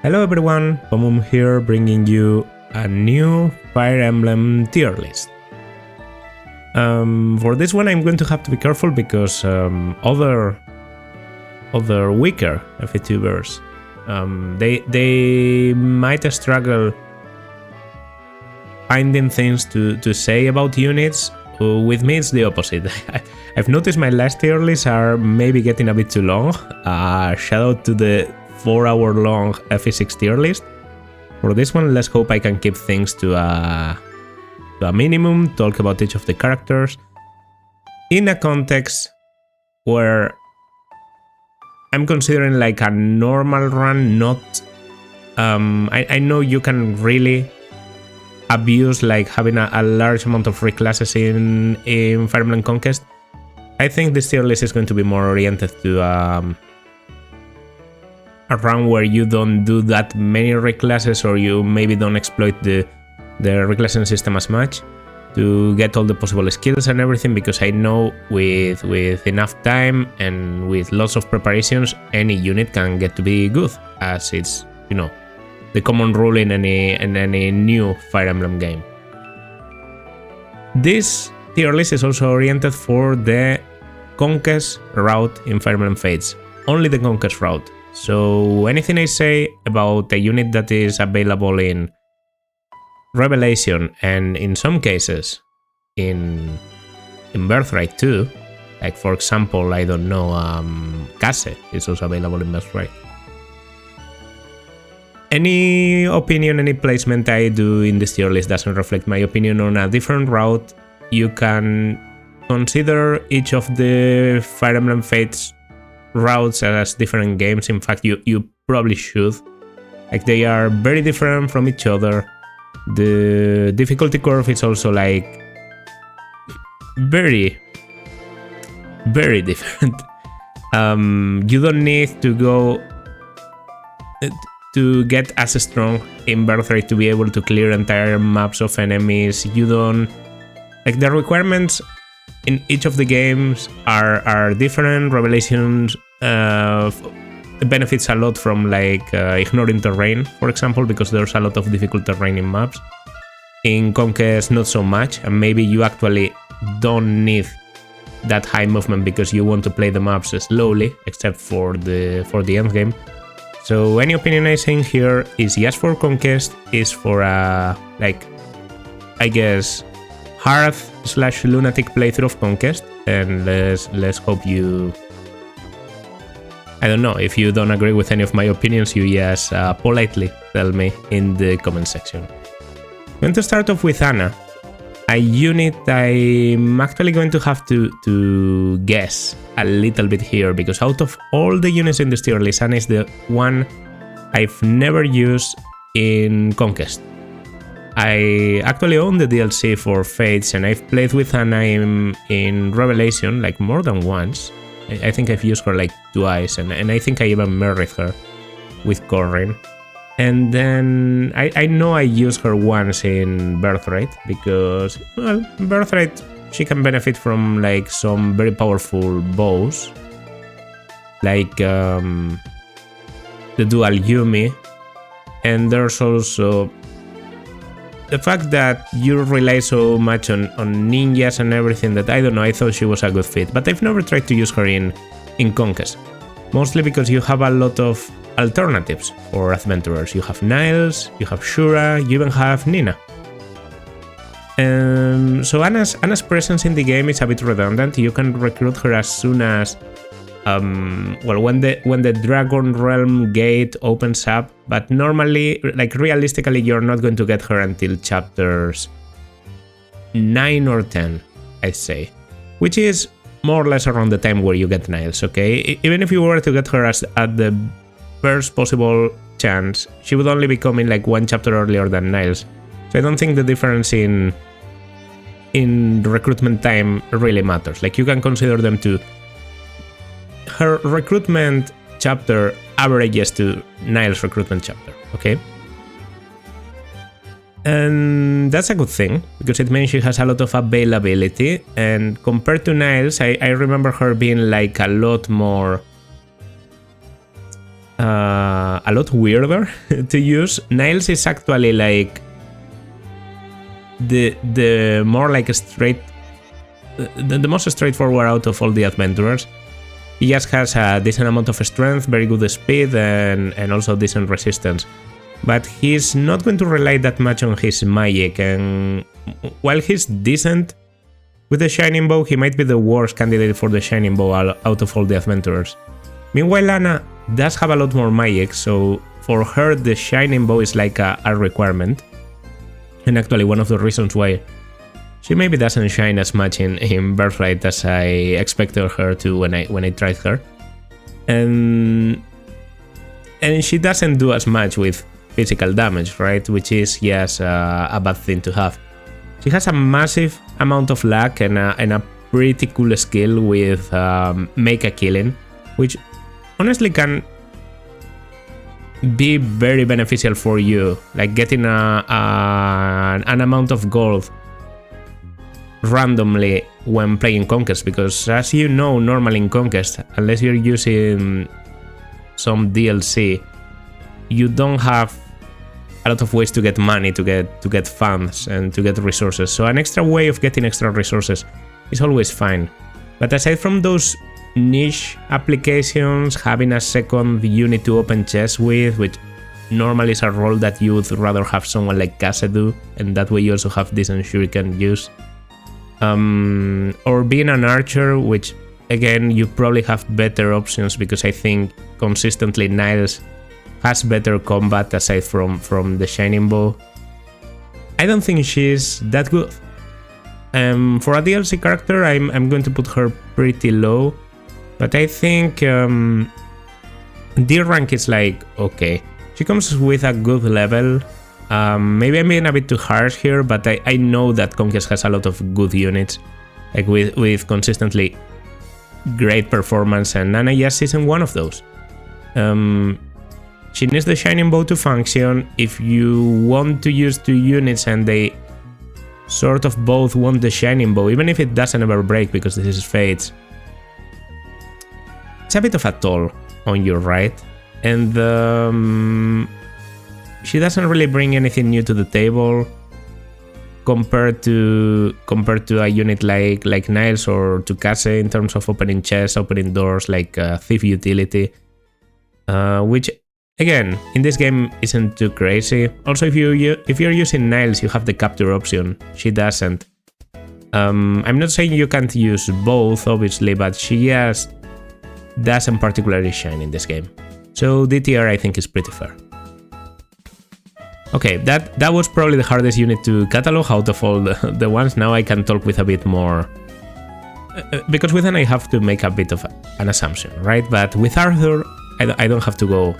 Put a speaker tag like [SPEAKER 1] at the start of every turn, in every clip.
[SPEAKER 1] Hello everyone, Pomum here bringing you a new Fire Emblem tier list. For this one I'm going to have to be careful because other weaker FATubers, they might struggle finding things to say about units. With me it's the opposite. I've noticed my last tier lists are maybe getting a bit too long. Shout out to the 4-hour long FE6 tier list. For this one, let's hope I can keep things to a minimum, talk about each of the characters in a context where I'm considering like a normal run, not... I know you can really abuse like having a large amount of free classes in Fire Emblem Conquest. I think this tier list is going to be more oriented to a run where you don't do that many reclasses, or you maybe don't exploit the reclassing system as much to get all the possible skills and everything, because I know with enough time and with lots of preparations, any unit can get to be good, as it's, you know, the common rule in any new Fire Emblem game. This tier list is also oriented for the Conquest route in Fire Emblem Fates, only the Conquest route. So anything I say about a unit that is available in Revelation and in some cases in Birthright too, like for example, I don't know, Kaze is also available in Birthright. Any opinion, any placement I do in this tier list doesn't reflect my opinion on a different route. You can consider each of the Fire Emblem Fates routes as different games. In fact, you probably should. Like, they are very different from each other. The difficulty curve is also like very different. You don't need to go to get as strong in Birthright to be able to clear entire maps of enemies. You don't... Like, the requirements in each of the games are different. Revelations benefits a lot from like ignoring terrain, for example, because there's a lot of difficult terrain in maps. In Conquest, not so much, and maybe you actually don't need that high movement because you want to play the maps slowly, except for the end game. So any opinion I say here is yes for Conquest, is for a like, I guess, hard/lunatic playthrough of Conquest, and let's hope you... I don't know, if you don't agree with any of my opinions, you just politely tell me in the comment section. I'm going to start off with Ana, a unit I'm actually going to have to guess a little bit here, because out of all the units in this tier list, Ana is the one I've never used in Conquest. I actually own the DLC for Fates, and I've played with Ana in Revelation like more than once. I think I've used her like twice, and I think I even married her with Corrin. And then I know I used her once in Birthright, because, well, in Birthright she can benefit from like some very powerful bows, like the dual Yumi, and there's also the fact that you rely so much on ninjas and everything that, I don't know, I thought she was a good fit, but I've never tried to use her in Conquest. Mostly because you have a lot of alternatives for adventurers. You have Niles, you have Shura, you even have Nina. So Ana's presence in the game is a bit redundant. You can recruit her as soon as well, when the Dragon Realm gate opens up, but normally, like realistically, you're not going to get her until chapters 9 or 10, I'd say, which is more or less around the time where you get Niles, okay? Even if you were to get her at the first possible chance, she would only be coming like one chapter earlier than Niles, so I don't think the difference in recruitment time really matters. Like, you can consider them to... Her recruitment chapter averages to Niles' recruitment chapter, okay? And that's a good thing, because it means she has a lot of availability, and compared to Niles, I remember her being like a lot more a lot weirder to use. Niles is actually like the more like a straight, the most straightforward out of all the adventurers. He just has a decent amount of strength, very good speed, and also decent resistance. But he's not going to rely that much on his magic, and while he's decent with the Shining Bow, he might be the worst candidate for the Shining Bow out of all the adventurers. Meanwhile, Anna does have a lot more magic, so for her the Shining Bow is like a requirement. And actually one of the reasons why she maybe doesn't shine as much in Birthright as I expected her to when I tried her. And she doesn't do as much with physical damage, right? Which is, yes, a bad thing to have. She has a massive amount of luck and a pretty cool skill with make a killing, which honestly can be very beneficial for you, like getting an amount of gold randomly when playing Conquest, because as you know, normally in Conquest, unless you're using some DLC, you don't have a lot of ways to get money, to get funds and to get resources. So an extra way of getting extra resources is always fine. But aside from those niche applications, having a second unit to open chests with, which normally is a role that you would rather have someone like Kaze do, and that way you also have decent shuriken use. Or being an archer, which again you probably have better options, because I think consistently Niles has better combat aside from the Shining Bow. I don't think she's that good. For a DLC character, I'm going to put her pretty low, but I think D rank is like okay. She comes with a good level. Maybe I'm being a bit too harsh here, but I know that Conquest has a lot of good units, like with consistently great performance, and Nana just isn't one of those. She needs the Shining Bow to function. If you want to use two units and they sort of both want the Shining Bow, even if it doesn't ever break because this is Fates, it's a bit of a toll on you, right? And she doesn't really bring anything new to the table compared to a unit like Niles or to Kaze in terms of opening chests, opening doors, like thief utility, which again in this game isn't too crazy. Also, if you're using Niles, you have the capture option. She doesn't. I'm not saying you can't use both, obviously, but she just doesn't particularly shine in this game. So DTR I think is pretty fair. Okay, that was probably the hardest unit to catalog out of all the ones. Now I can talk with a bit more, because with them I have to make a bit of an assumption, right? But with Arthur, I don't have to go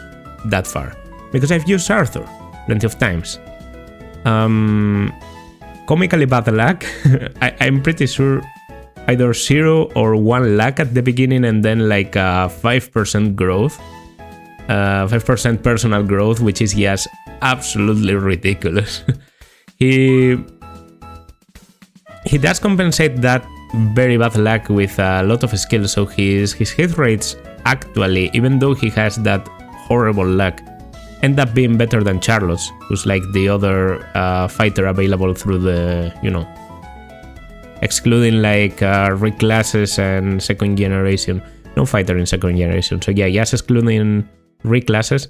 [SPEAKER 1] that far, because I've used Arthur plenty of times. Comically bad luck. I'm pretty sure either 0 or 1 luck at the beginning, and then like 5% growth. 5% personal growth, which is just absolutely ridiculous. He does compensate that very bad luck with a lot of skill, so his hit rates actually, even though he has that horrible luck, end up being better than Charlotte's, who's like the other fighter available through the, you know, excluding like reclasses and second generation. No fighter in second generation, so yeah, just excluding reclasses.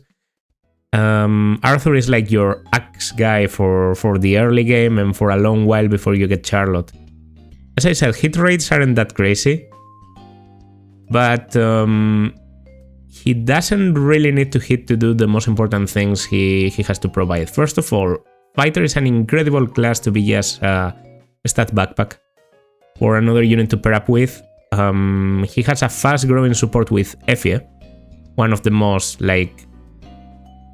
[SPEAKER 1] Arthur is like your axe guy for the early game and for a long while before you get Charlotte. As I said, hit rates aren't that crazy, but he doesn't really need to hit to do the most important things he has to provide. First of all, fighter is an incredible class to be just a stat backpack or another unit to pair up with. He has a fast growing support with Effie, one of the most like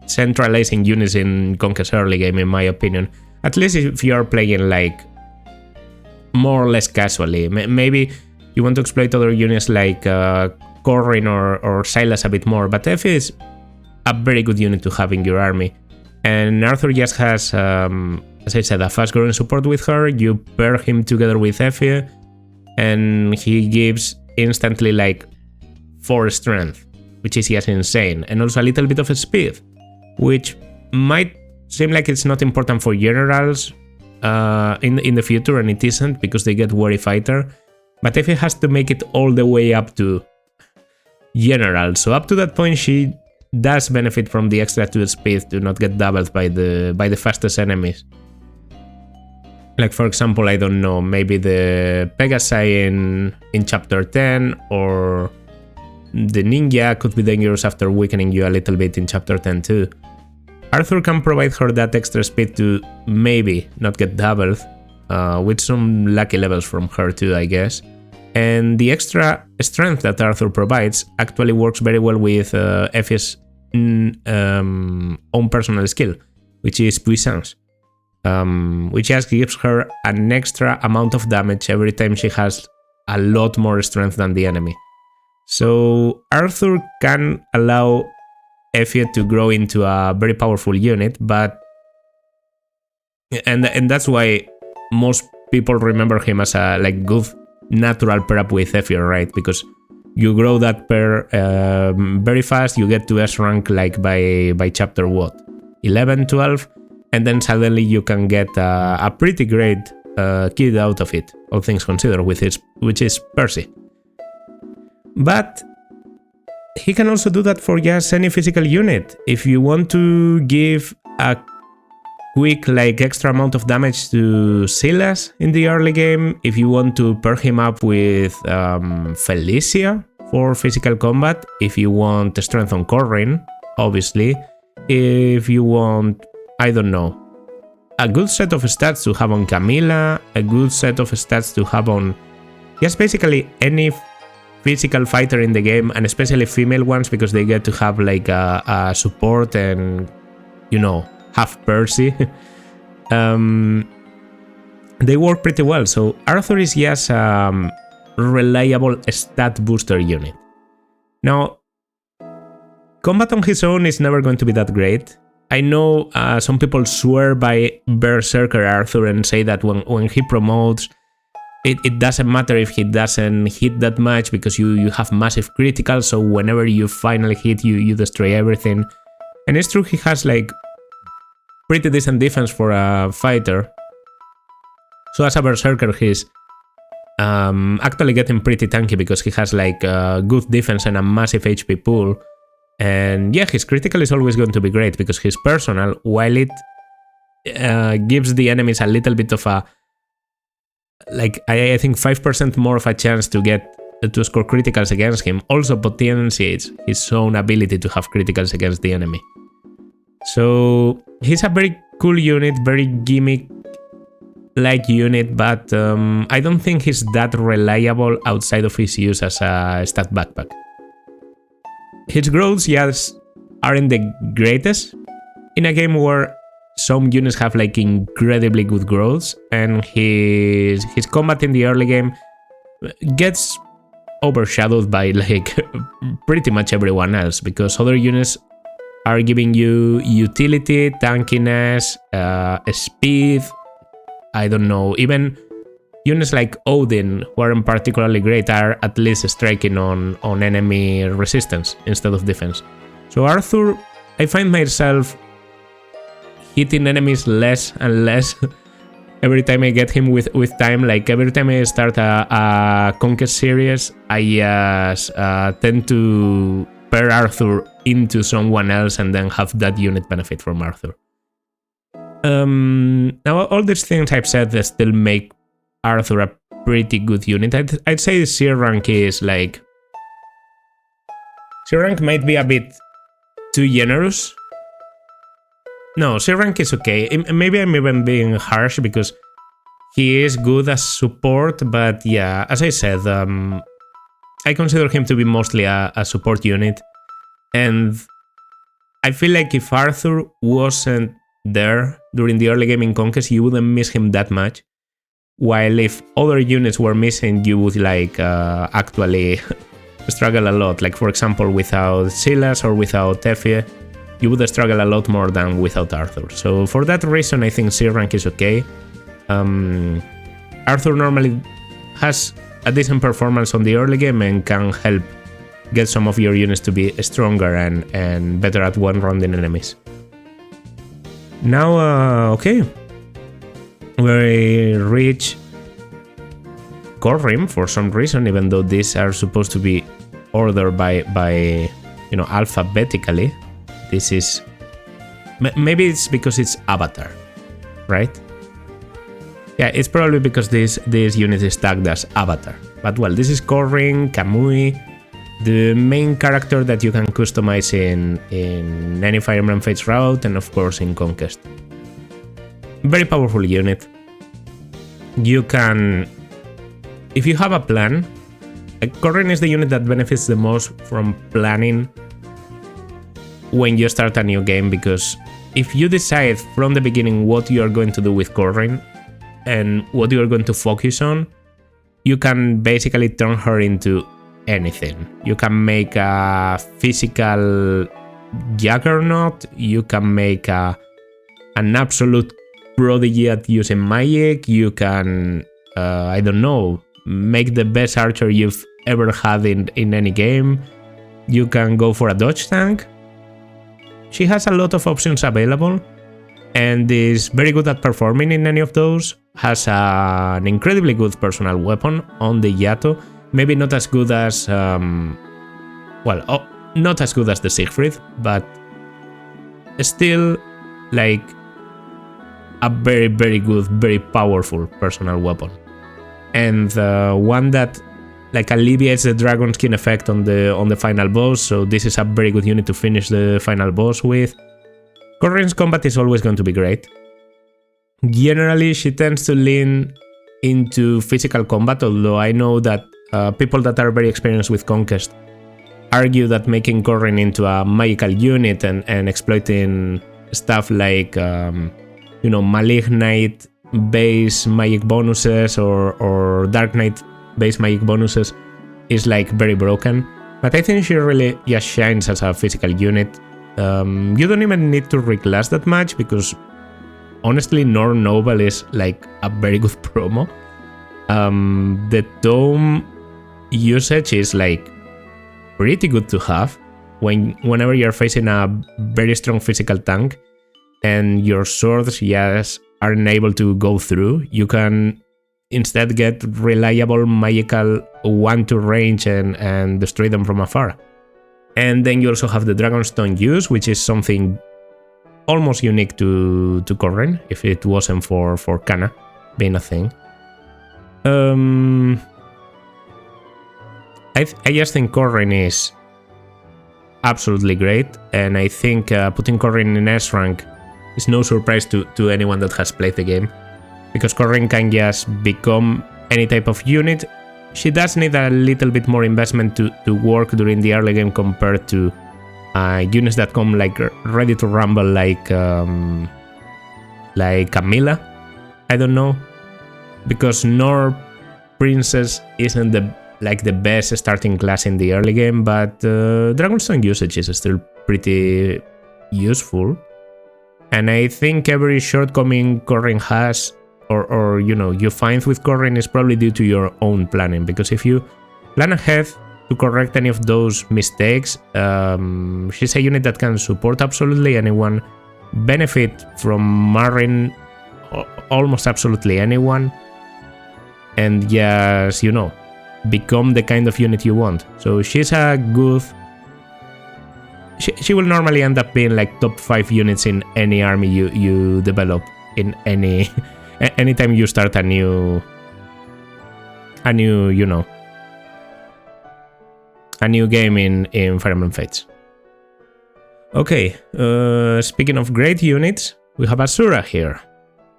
[SPEAKER 1] centralizing units in Conquest early game, in my opinion. At least if you are playing like more or less casually. Maybe you want to exploit other units like Corrin or Silas a bit more, but Effie is a very good unit to have in your army. And Arthur just has, as I said, a fast growing support with her. You pair him together with Effie, and he gives instantly like 4 strength, which is just insane, and also a little bit of speed, which might seem like it's not important for generals in the future, and it isn't because they get Wary Fighter. But Effie has to make it all the way up to general, so up to that point she does benefit from the extra 2 speed to not get doubled by the fastest enemies. Like for example, I don't know, maybe the Pegasi in chapter 10, or the ninja could be dangerous after weakening you a little bit in chapter 10 too. Arthur can provide her that extra speed to maybe not get doubled, with some lucky levels from her too, I guess. And the extra strength that Arthur provides actually works very well with Effie's own personal skill, which is Puissance, which just gives her an extra amount of damage every time she has a lot more strength than the enemy. So Arthur can allow Effie to grow into a very powerful unit, but and that's why most people remember him as a good natural pair up with Effie, right? Because you grow that pair very fast, you get to S rank like by chapter 11, 12, and then suddenly you can get a pretty great kid out of it, all things considered, which is Percy. But he can also do that for just any physical unit. If you want to give a quick extra amount of damage to Silas in the early game, if you want to pair him up with Felicia for physical combat, if you want strength on Corrin, obviously, if you want, I don't know, a good set of stats to have on Camilla, a good set of stats to have on just basically any physical fighter in the game, and especially female ones, because they get to have a support and, you know, have Percy. They work pretty well. So Arthur is just a reliable stat booster unit. Now, combat on his own is never going to be that great. I know some people swear by Berserker Arthur and say that when he promotes, it doesn't matter if he doesn't hit that much because you have massive critical, so whenever you finally hit, you destroy everything. And it's true, he has pretty decent defense for a fighter. So as a Berserker, he's actually getting pretty tanky because he has good defense and a massive HP pool. And yeah, his critical is always going to be great because his personal, while it gives the enemies a little bit of a I think 5% more of a chance to score criticals against him, also potentiates his own ability to have criticals against the enemy. So he's a very cool unit, very gimmick-like unit, but I don't think he's that reliable outside of his use as a stat backpack. His growths, yes, aren't the greatest in a game where some units have incredibly good growths, and his combat in the early game gets overshadowed by pretty much everyone else, because other units are giving you utility, tankiness, speed, I don't know, even units like Odin, who aren't particularly great, are at least striking on enemy resistance instead of defense. So Arthur, I find myself hitting enemies less and less every time I get him with time. Every time I start a Conquest series, I just tend to pair Arthur into someone else and then have that unit benefit from Arthur. Now, all these things I've said that still make Arthur a pretty good unit. I'd say C rank is C rank might be a bit too generous. No, C rank is okay. Maybe I'm even being harsh because he is good as support, but yeah, as I said, I consider him to be mostly a support unit, and I feel like if Arthur wasn't there during the early game in Conquest, you wouldn't miss him that much, while if other units were missing, you would actually struggle a lot. For example, without Silas or without Effie, you would struggle a lot more than without Arthur. So for that reason, I think C rank is okay. Arthur normally has a decent performance on the early game and can help get some of your units to be stronger and better at one-rounding enemies. Now, okay. We reach Corrin for some reason, even though these are supposed to be ordered by alphabetically. This is... Maybe it's because it's Avatar, right? Yeah, it's probably because this unit is tagged as Avatar. But well, this is Corrin, Kamui, the main character that you can customize in any Fire Emblem Fates route, and of course in Conquest. Very powerful unit. You can... If you have a plan, Corrin is the unit that benefits the most from planning when you start a new game, because if you decide from the beginning what you are going to do with Corrin and what you are going to focus on, you can basically turn her into anything. You can make a physical juggernaut, you can make an absolute prodigy at using magic, you can, I don't know, make the best archer you've ever had in any game, you can go for a dodge tank. She has a lot of options available and is very good at performing in any of those. Has an incredibly good personal weapon on the Yato. Maybe not as good as... not as good as the Siegfried, but still like a very, very good, very powerful personal weapon. And one that like alleviates the dragon skin effect on the final boss, so this is a very good unit to finish the final boss with. Corrin's combat is always going to be great. Generally, she tends to lean into physical combat, although I know that people that are very experienced with Conquest argue that making Corrin into a magical unit and exploiting stuff like, Malignite base magic bonuses or Dark Knight base magic bonuses is like very broken. But I think she really just shines as a physical unit. You don't even need to reclass that much because honestly Norn Noble is like a very good promo. The Tome usage is like pretty good to have whenever you're facing a very strong physical tank and your swords just aren't able to go through. You can instead get reliable magical 1-2 range and destroy them from afar. And then you also have the Dragonstone use, which is something almost unique to Corrin, if it wasn't for Kana being a thing. I just think Corrin is absolutely great, and I think putting Corrin in S rank is no surprise to anyone that has played the game, because Corrin can just become any type of unit. She does need a little bit more investment to work during the early game compared to units that come like ready to rumble like Camilla. I don't know, because Nor Princess isn't the best starting class in the early game, but Dragonstone usage is still pretty useful. And I think every shortcoming Corrin has, or you find with Corrin, is probably due to your own planning. Because if you plan ahead to correct any of those mistakes, she's a unit that can support absolutely anyone, benefit from marring almost absolutely anyone, and just, become the kind of unit you want. So she's a good... She will normally end up being like top 5 units in any army you develop in anytime you start a new game in Fire Emblem Fates. Okay, speaking of great units, we have Azura here,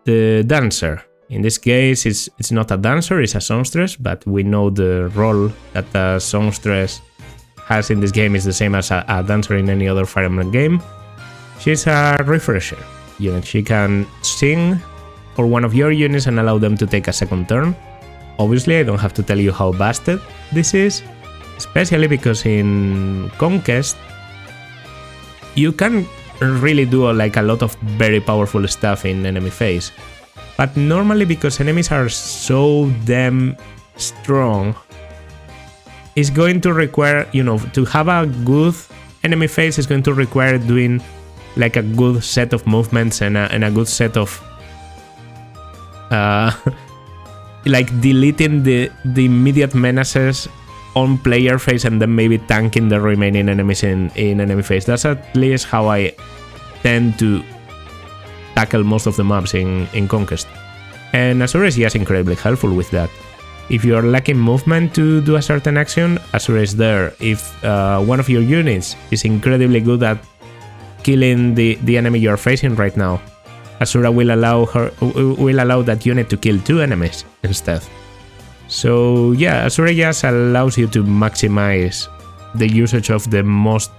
[SPEAKER 1] the dancer. In this case, it's not a dancer, it's a songstress, but we know the role that a songstress has in this game is the same as a dancer in any other Fire Emblem game. She's a refresher unit. She can sing for one of your units and allow them to take a second turn. Obviously, I don't have to tell you how busted this is, especially because in Conquest, you can really do like a lot of very powerful stuff in enemy phase. But normally, because enemies are so damn strong, it's going to require, to have a good enemy phase is going to require doing like a good set of movements and a good set of like deleting the immediate menaces on player phase and then maybe tanking the remaining enemies in enemy phase. That's at least how I tend to tackle most of the mobs in Conquest. And Azura is just incredibly helpful with that. If you are lacking movement to do a certain action, Azura is there. If one of your units is incredibly good at killing the enemy you're facing right now, Azura will allow that unit to kill 2 enemies instead. So yeah, Azura just allows you to maximize the usage of the most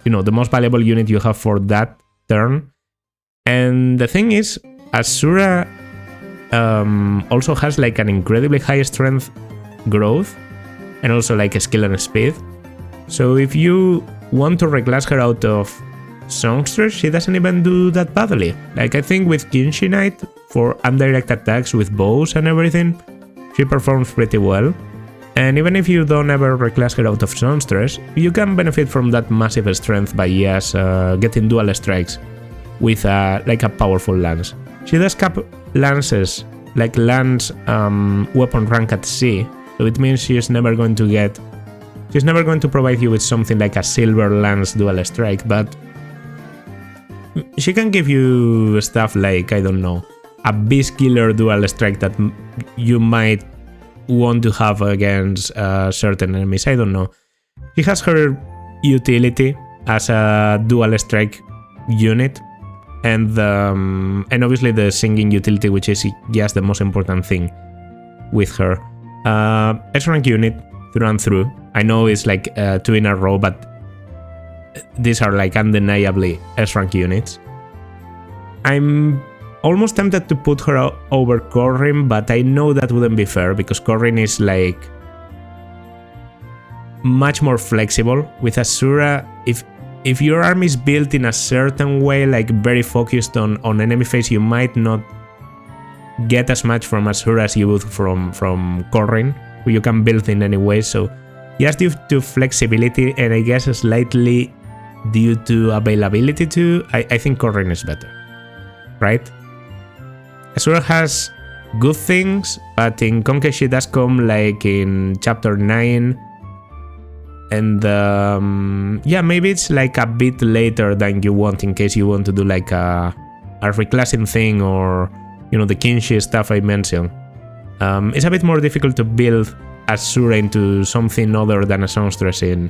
[SPEAKER 1] valuable unit you have for that turn. And the thing is, Azura also has like an incredibly high strength growth and also like a skill and speed. So if you want to reclass her out of Songstress, she doesn't even do that badly. Like I think with Kinshi Knight for indirect attacks with bows and everything, she performs pretty well. And even if you don't ever reclass her out of Songstress, you can benefit from that massive strength by getting dual strikes with like a powerful lance. She does cap lances, like lance weapon rank at C, so it means she's never going to provide you with something like a silver lance dual strike, but she can give you stuff like, I don't know, a beast killer dual strike that you might want to have against certain enemies. I don't know. She has her utility as a dual strike unit, and obviously the singing utility, which is just the most important thing with her. S-rank unit through and through. I know it's like 2 in a row, but these are like undeniably S-rank units. I'm almost tempted to put her over Corrin, but I know that wouldn't be fair because Corrin is like much more flexible. With Azura, if your army is built in a certain way, like very focused on enemy phase, you might not get as much from Azura as you would from Corrin, who you can build in any way. So just due to flexibility and I guess slightly due to availability too, I think Corrin is better, right? Azura has good things, but in Conquest she does come like in chapter 9, and yeah, maybe it's like a bit later than you want in case you want to do like a reclassing thing or, you know, the Kinshi stuff I mentioned. It's a bit more difficult to build Azura into something other than a songstress in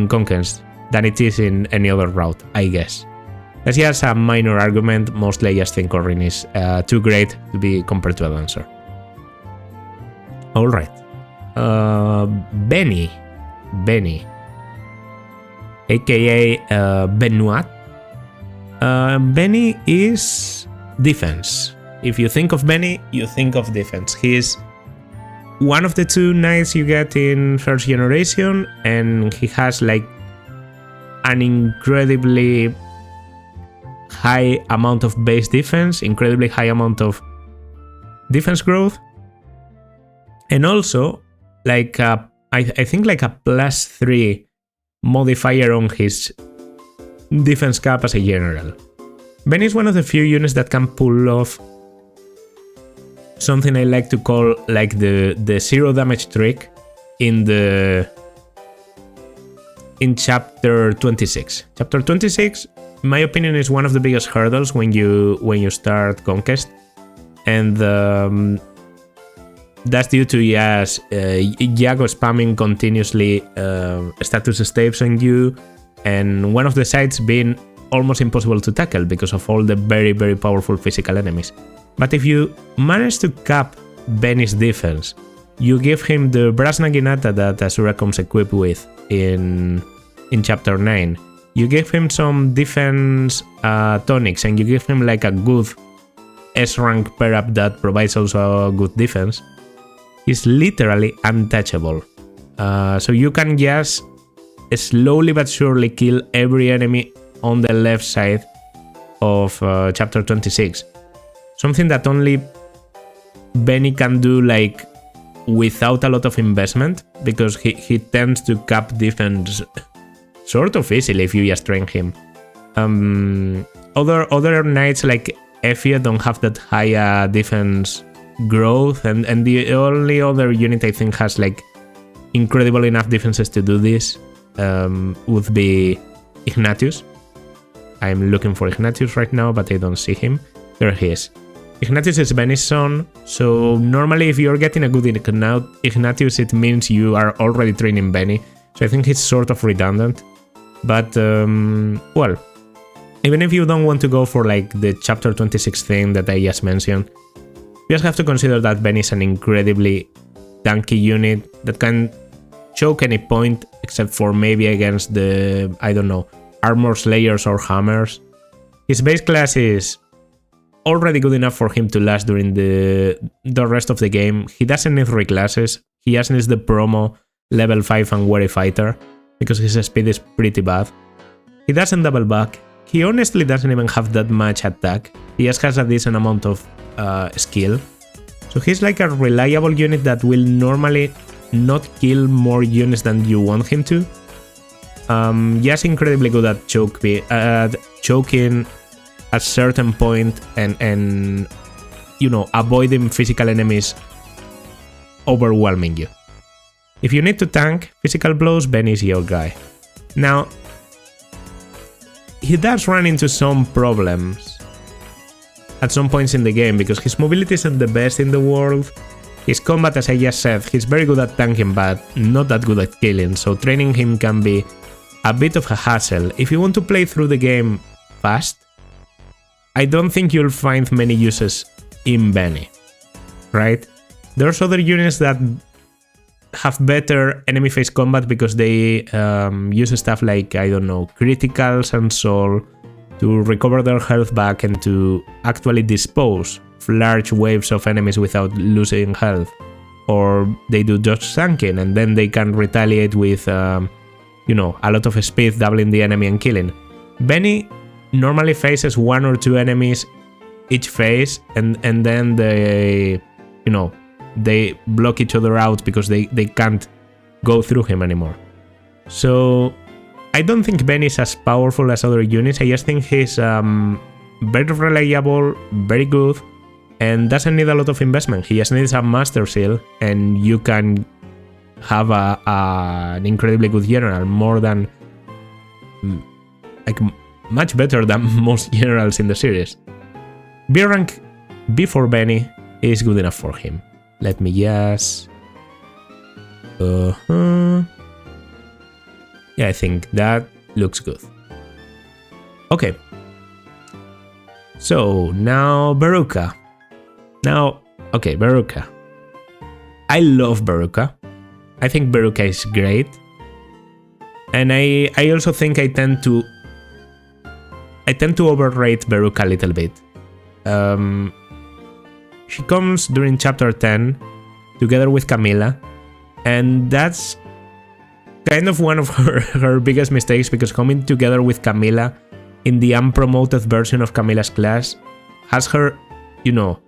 [SPEAKER 1] Conquest than it is in any other route, I guess. That's just a minor argument. Mostly I just think Corrin is too great to be compared to a dancer. Alright. Benny, aka Benoit. Benny is defense. If you think of Benny, you think of defense. He's one of the 2 knights you get in first generation, and he has like an incredibly high amount of base defense, incredibly high amount of defense growth, and also like I think like a +3 modifier on his defense cap as a general. Ben is one of the few units that can pull off something I like to call like the 0 damage trick in chapter 26. Chapter 26, in my opinion, is one of the biggest hurdles when you start Conquest, and that's due to Jago spamming continuously status staves on you, and one of the sides being almost impossible to tackle because of all the very, very powerful physical enemies. But if you manage to cap Benny's defense, you give him the Brass Naginata that Azura comes equipped with in chapter 9. You give him some defense tonics, and you give him like a good S-rank pair-up that provides also good defense. He's literally untouchable. So you can just slowly but surely kill every enemy on the left side of chapter 26. Something that only Benny can do like without a lot of investment, because he tends to cap defense sort of easily if you just train him. Other knights like Effie don't have that high defense growth, and the only other unit I think has like incredible enough defenses to do this would be Ignatius. I'm looking for Ignatius right now, but I don't see him. There he is. Ignatius is Benny's son, so normally if you're getting a good Ignatius, it means you are already training Benny, so I think it's sort of redundant. But, well, even if you don't want to go for like the chapter 26 thing that I just mentioned, you just have to consider that Benny is an incredibly tanky unit that can choke any point except for maybe against the, I don't know, armor slayers or hammers. His base class is already good enough for him to last during the rest of the game. He doesn't need reclasses. He just needs the promo level 5 and wary fighter because his speed is pretty bad. He doesn't double back. He honestly doesn't even have that much attack. He just has a decent amount of skill. So he's like a reliable unit that will normally not kill more units than you want him to. Just incredibly good at choking at certain point and you know, avoiding physical enemies overwhelming you. If you need to tank physical blows, Ben is your guy. Now, he does run into some problems at some points in the game because his mobility isn't the best in the world. His combat, as I just said, he's very good at tanking but not that good at killing, so training him can be a bit of a hassle. If you want to play through the game fast, I don't think you'll find many uses in Benny, right? There's other units that have better enemy face combat because they use stuff like, I don't know, criticals and soul to recover their health back and to actually dispose of large waves of enemies without losing health. Or they do dodge tanking and then they can retaliate with, you know, a lot of speed, doubling the enemy and killing. Benny normally faces 1 or 2 enemies each phase and then they, you know, they block each other out because they can't go through him anymore. So I don't think Benny is as powerful as other units. I just think he's very reliable, very good, and doesn't need a lot of investment. He just needs a master seal and you can have an incredibly good general, more than, like, much better than most generals in the series. B rank before Benny is good enough for him. Let me just... Yeah, I think that looks good. Okay. So, now Beruka. Beruka. I love Beruka. I think Beruka is great. And I also think I tend to overrate Beruka a little bit. She comes during chapter 10 together with Camilla, and that's kind of one of her biggest mistakes because coming together with Camilla in the unpromoted version of Camilla's class has her, you know,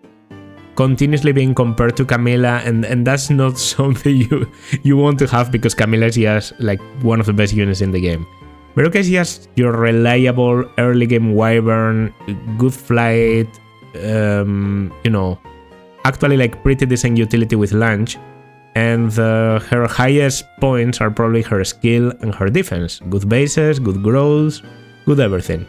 [SPEAKER 1] continuously being compared to Camilla, and that's not something you want to have because Camilla is just like one of the best units in the game. Beruka is just your reliable early game wyvern, good flight, you know, actually like pretty decent utility with lunge, and her highest points are probably her skill and her defense. Good bases, good growth, good everything.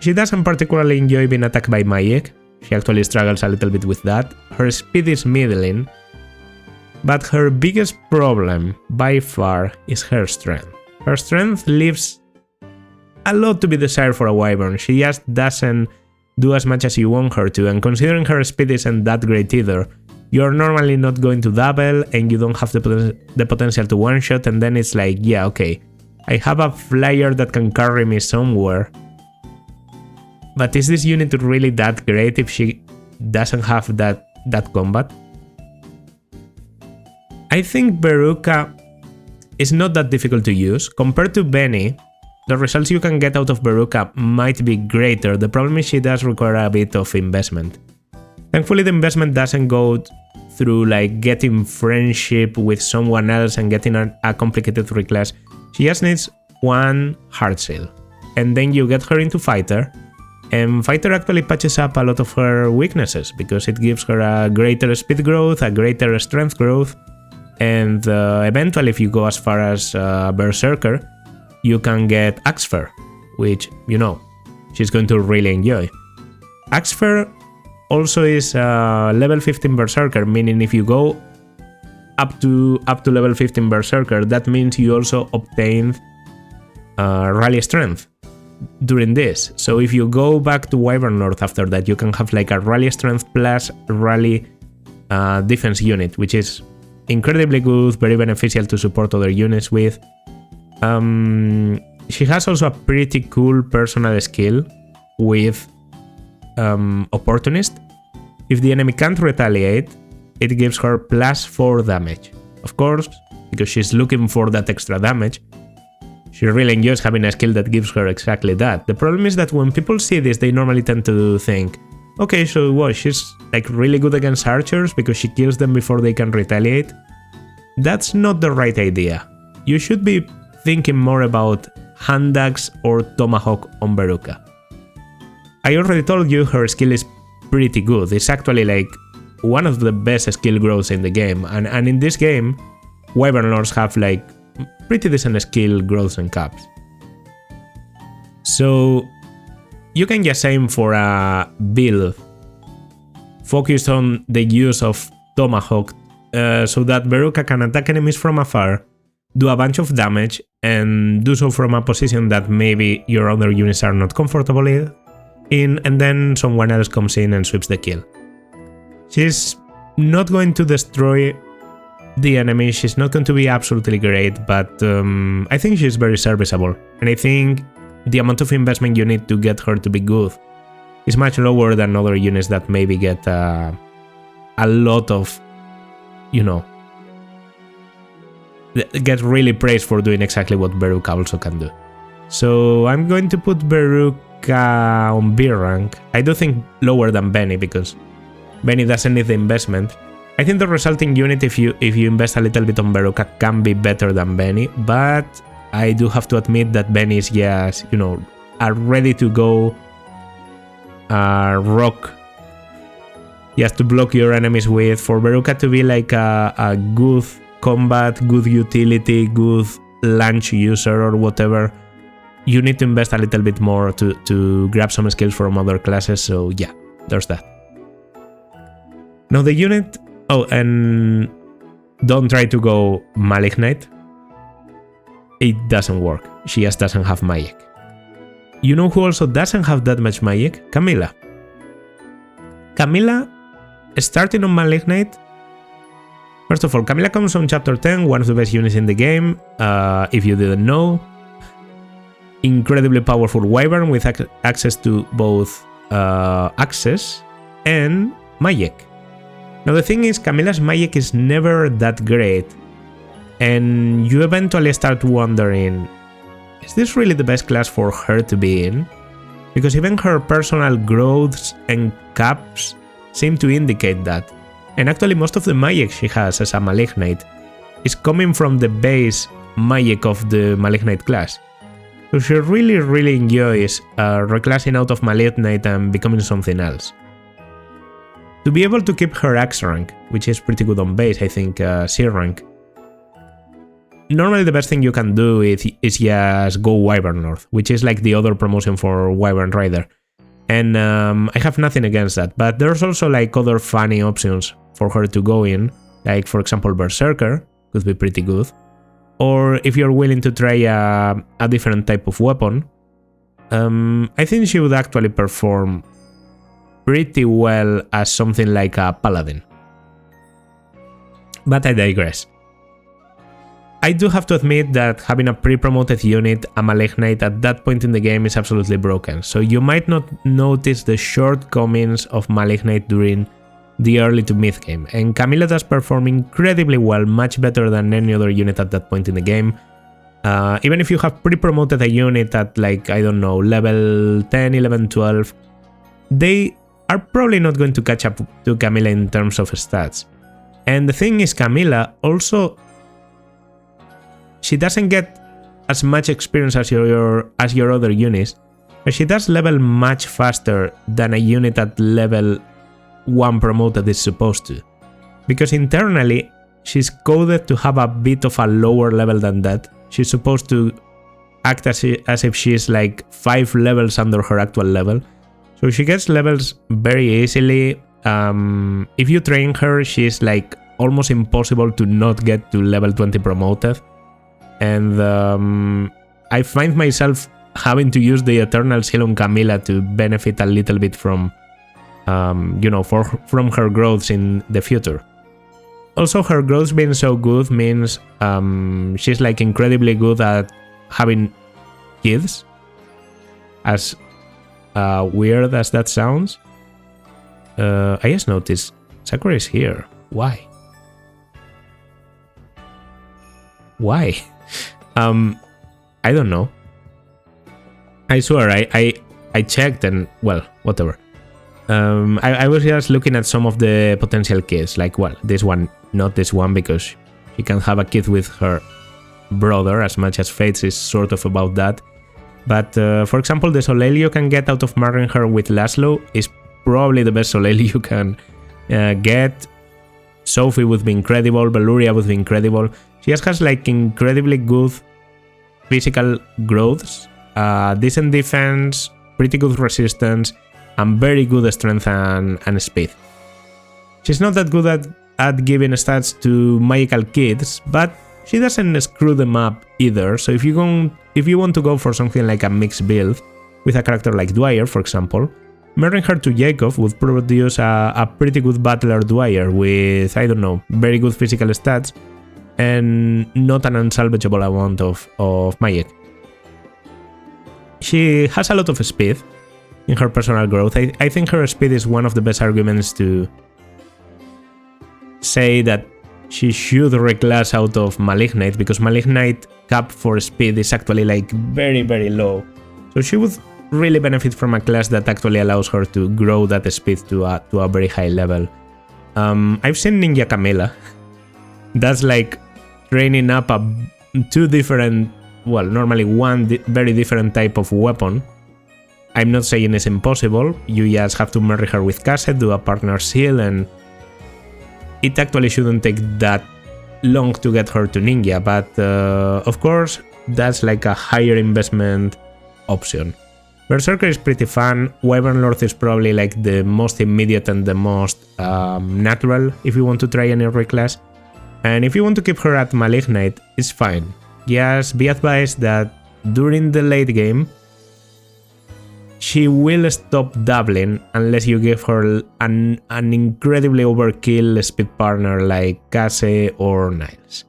[SPEAKER 1] She doesn't particularly enjoy being attacked by magic. She actually struggles a little bit with that. Her speed is middling, but her biggest problem by far is her strength. Her strength leaves a lot to be desired for a wyvern. She just doesn't do as much as you want her to, and considering her speed isn't that great either, you're normally not going to double and you don't have the potential to one-shot, and then it's like, yeah, okay, I have a flyer that can carry me somewhere, but is this unit really that great if she doesn't have that combat? I think Beruka is not that difficult to use. Compared to Benny, the results you can get out of Beruka might be greater. The problem is she does require a bit of investment. Thankfully, the investment doesn't go through like getting friendship with someone else and getting a complicated reclass. She just needs one heart seal. and then you get her into Fighter, and Fighter actually patches up a lot of her weaknesses because it gives her a greater speed growth, a greater strength growth, and eventually if you go as far as Berserker, you can get Axfer, which, you know, she's going to really enjoy. Axfer also is level 15 Berserker, meaning if you go up to level 15 Berserker, that means you also obtain Rally Strength during this. So if you go back to Wyvern Lord after that, you can have like a Rally Strength plus Rally Defense unit, which is incredibly good, very beneficial to support other units with. She has also a pretty cool personal skill with Opportunist. If the enemy can't retaliate, it gives her +4 damage. Of course, because she's looking for that extra damage, she really enjoys having a skill that gives her exactly that. The problem is that when people see this, they normally tend to think, okay, so what, she's like really good against archers because she kills them before they can retaliate? That's not the right idea. You should be thinking more about hand axe or tomahawk on Beruka. I already told you her skill is pretty good. It's actually like one of the best skill growths in the game, and in this game, Wyvern Lords have like pretty decent skill growths and caps. So you can just aim for a build focused on the use of Tomahawk so that Beruka can attack enemies from afar, do a bunch of damage, and do so from a position that maybe your other units are not comfortable in, and then someone else comes in and sweeps the kill. She's not going to destroy the enemy, she's not going to be absolutely great, but I think she's very serviceable, and I think the amount of investment you need to get her to be good is much lower than other units that maybe get a lot of, you know, get really praised for doing exactly what Beruka also can do. So I'm going to put Beruka on B rank. I do think lower than Benny because Benny doesn't need the investment. I think the resulting unit, if you invest a little bit on Beruka, can be better than Benny, but I do have to admit that Benny is just, you know, a ready to go rock just to block your enemies with. For Beruka to be like a good combat, good utility, good launch user or whatever, you need to invest a little bit more to grab some skills from other classes, so yeah, there's that. Now the unit... Oh, and don't try to go Malignite. It doesn't work. She just doesn't have magic. You know who also doesn't have that much magic? Camilla. Camilla, starting on Malignite. First of all, Camilla comes on Chapter 10, one of the best units in the game, if you didn't know. Incredibly powerful Wyvern with access to both access and magic. Now the thing is, Camilla's magic is never that great, and you eventually start wondering, is this really the best class for her to be in? Because even her personal growths and caps seem to indicate that, and actually most of the magic she has as a Malignite is coming from the base magic of the Malignite class. So she really enjoys reclassing out of Malignite and becoming something else. To be able to keep her X rank, which is pretty good on base, I think C rank, normally the best thing you can do is just go Wyvern North, which is like the other promotion for Wyvern Rider. And I have nothing against that, but there's also like other funny options for her to go in, like for example Berserker could be pretty good. Or if you're willing to try a different type of weapon, I think she would actually perform pretty well as something like a paladin. But I digress. I do have to admit that having a pre-promoted unit, a Malignite, at that point in the game is absolutely broken, so you might not notice the shortcomings of Malignite during the early to mid game, and Camilla does perform incredibly well, much better than any other unit at that point in the game. Even if you have pre-promoted a unit at like, I don't know, level 10, 11, 12, they are probably not going to catch up to Camilla in terms of stats. And the thing is, Camilla also, she doesn't get as much experience as your other units, but she does level much faster than a unit at level 1 promoted is supposed to. Because internally, she's coded to have a bit of a lower level than that. She's supposed to act as if she's like 5 levels under her actual level. So she gets levels very easily. If you train her, she's like almost impossible to not get to level 20 promoted. And I find myself having to use the Eternal Seal on Camilla to benefit a little bit from, from her growths in the future. Also, her growth being so good means she's like incredibly good at having kids. As weird as that sounds. I just noticed Sakura is here. Why? Why? I don't know. I swear, I checked and, well, whatever. I was just looking at some of the potential kids, like, well, this one, not this one, because she can have a kid with her brother, as much as Fates is sort of about that. But, for example, the Soleil you can get out of marrying her with Laslow is probably the best Soleil you can get. Sophie would be incredible, Veluria would be incredible. She just has, like, incredibly good physical growths, decent defense, pretty good resistance, and very good strength and speed. She's not that good at giving stats to magical kids, but she doesn't screw them up either. So if you want to go for something like a mixed build with a character like Dwyer, for example, marrying her to Jakob would produce a pretty good battler Dwyer with, I don't know, very good physical stats and not an unsalvageable amount of magic. She has a lot of speed in her personal growth. I think her speed is one of the best arguments to say that she should reclass out of Malignite, because Malignite cap for speed is actually like very, very low. So she would really benefit from a class that actually allows her to grow that speed to a very high level. I've seen Ninja Camilla. That's like training up two different, well, normally one very different type of weapon. I'm not saying it's impossible. You just have to marry her with Kaze, do a partner seal, and it actually shouldn't take that long to get her to Ninja, but of course, that's like a higher investment option. Berserker is pretty fun. Wyvern Lord is probably like the most immediate and the most natural if you want to try any reclass. And if you want to keep her at Malignite, it's fine. Just be advised that during the late game, she will stop doubling unless you give her an incredibly overkill speed partner like Kaze or Niles.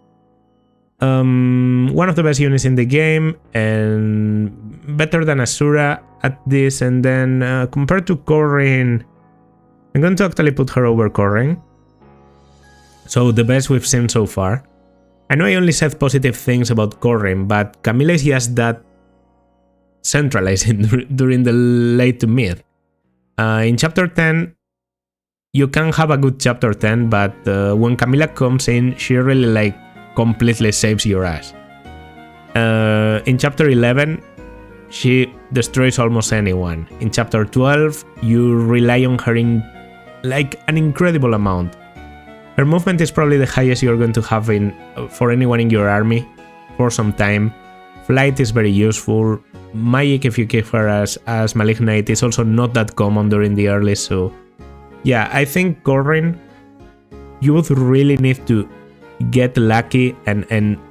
[SPEAKER 1] One of the best units in the game and better than Azura at this, and then compared to Corrin, I'm going to actually put her over Corrin. So the best we've seen so far. I know I only said positive things about Corrin, but Camilla is just that centralizing during the late to mid. In chapter 10, you can have a good chapter 10, but when Camilla comes in, she really like completely saves your ass. In chapter 11, she destroys almost anyone. In chapter 12, you rely on her in like an incredible amount. Her movement is probably the highest you're going to have for anyone in your army for some time. Flight is very useful. Magic, if you keep her as Malignite, is also not that common during the early, so yeah, I think Corrin, you would really need to get lucky and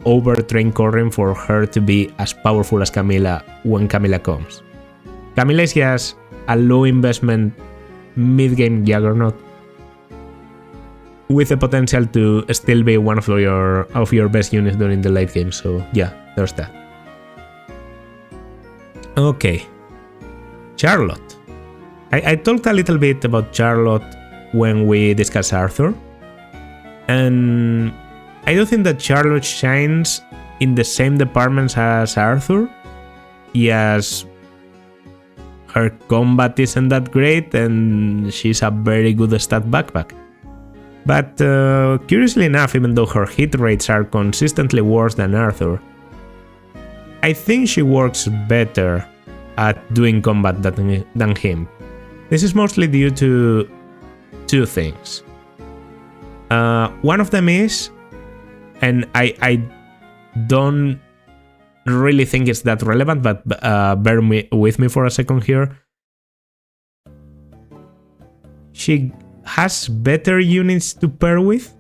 [SPEAKER 1] overtrain Corrin for her to be as powerful as Camilla when Camilla comes. Camilla is just a low investment mid-game juggernaut with the potential to still be one of your best units during the late game, so yeah, there's that. Okay, Charlotte. I talked a little bit about Charlotte when we discussed Arthur, and I don't think that Charlotte shines in the same departments as Arthur. Yes, her combat isn't that great, and she's a very good stat backpack. But curiously enough, even though her hit rates are consistently worse than Arthur, I think she works better at doing combat than him. This is mostly due to 2 things. One of them is, and I don't really think it's that relevant, but bear with me for a second here. She has better units to pair with.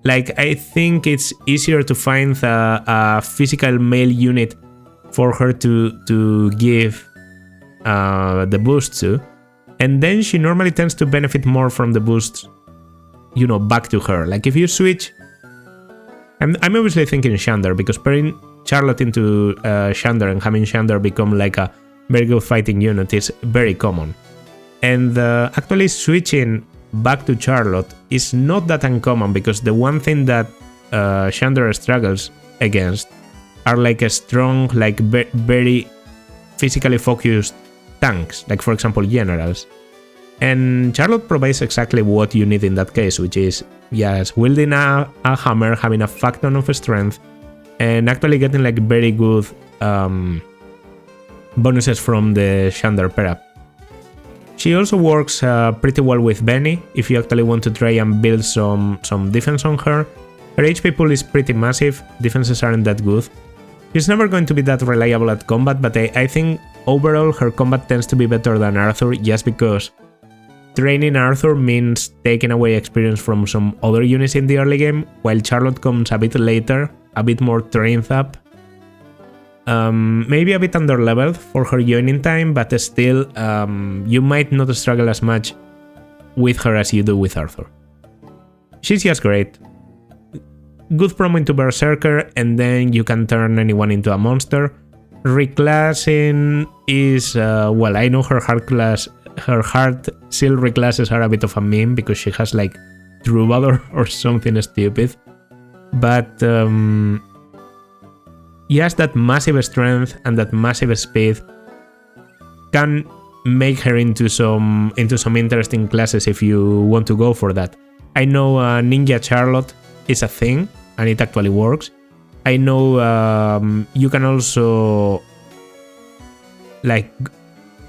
[SPEAKER 1] Like, I think it's easier to find a physical male unit for her to give the boost to. And then she normally tends to benefit more from the boosts, back to her. Like, if you switch... I'm obviously thinking Shander, because pairing Charlotte into Shander and having Shander become like a very good fighting unit is very common. And actually switching back to Charlotte is not that uncommon, because the one thing that Shander struggles against are like a strong, like very physically focused tanks, like for example generals. And Charlotte provides exactly what you need in that case, which is, yes, wielding a hammer, having a fuck ton of strength, and actually getting like very good bonuses from the Shander pair-up. She also works pretty well with Benny if you actually want to try and build some defense on her. Her HP pool is pretty massive, defenses aren't that good. She's never going to be that reliable at combat, but I think overall her combat tends to be better than Arthur, just because training Arthur means taking away experience from some other units in the early game, while Charlotte comes a bit later, a bit more trained up. Maybe a bit under leveled for her joining time, but still you might not struggle as much with her as you do with Arthur. She's just great. Good promo into Berserker, and then you can turn anyone into a monster. Reclassing is, well, I know her heart seal reclasses are a bit of a meme because she has like Troubadour or something stupid. But yes, that massive strength and that massive speed can make her into some interesting classes if you want to go for that. I know Ninja Charlotte is a thing, and it actually works. I know you can also like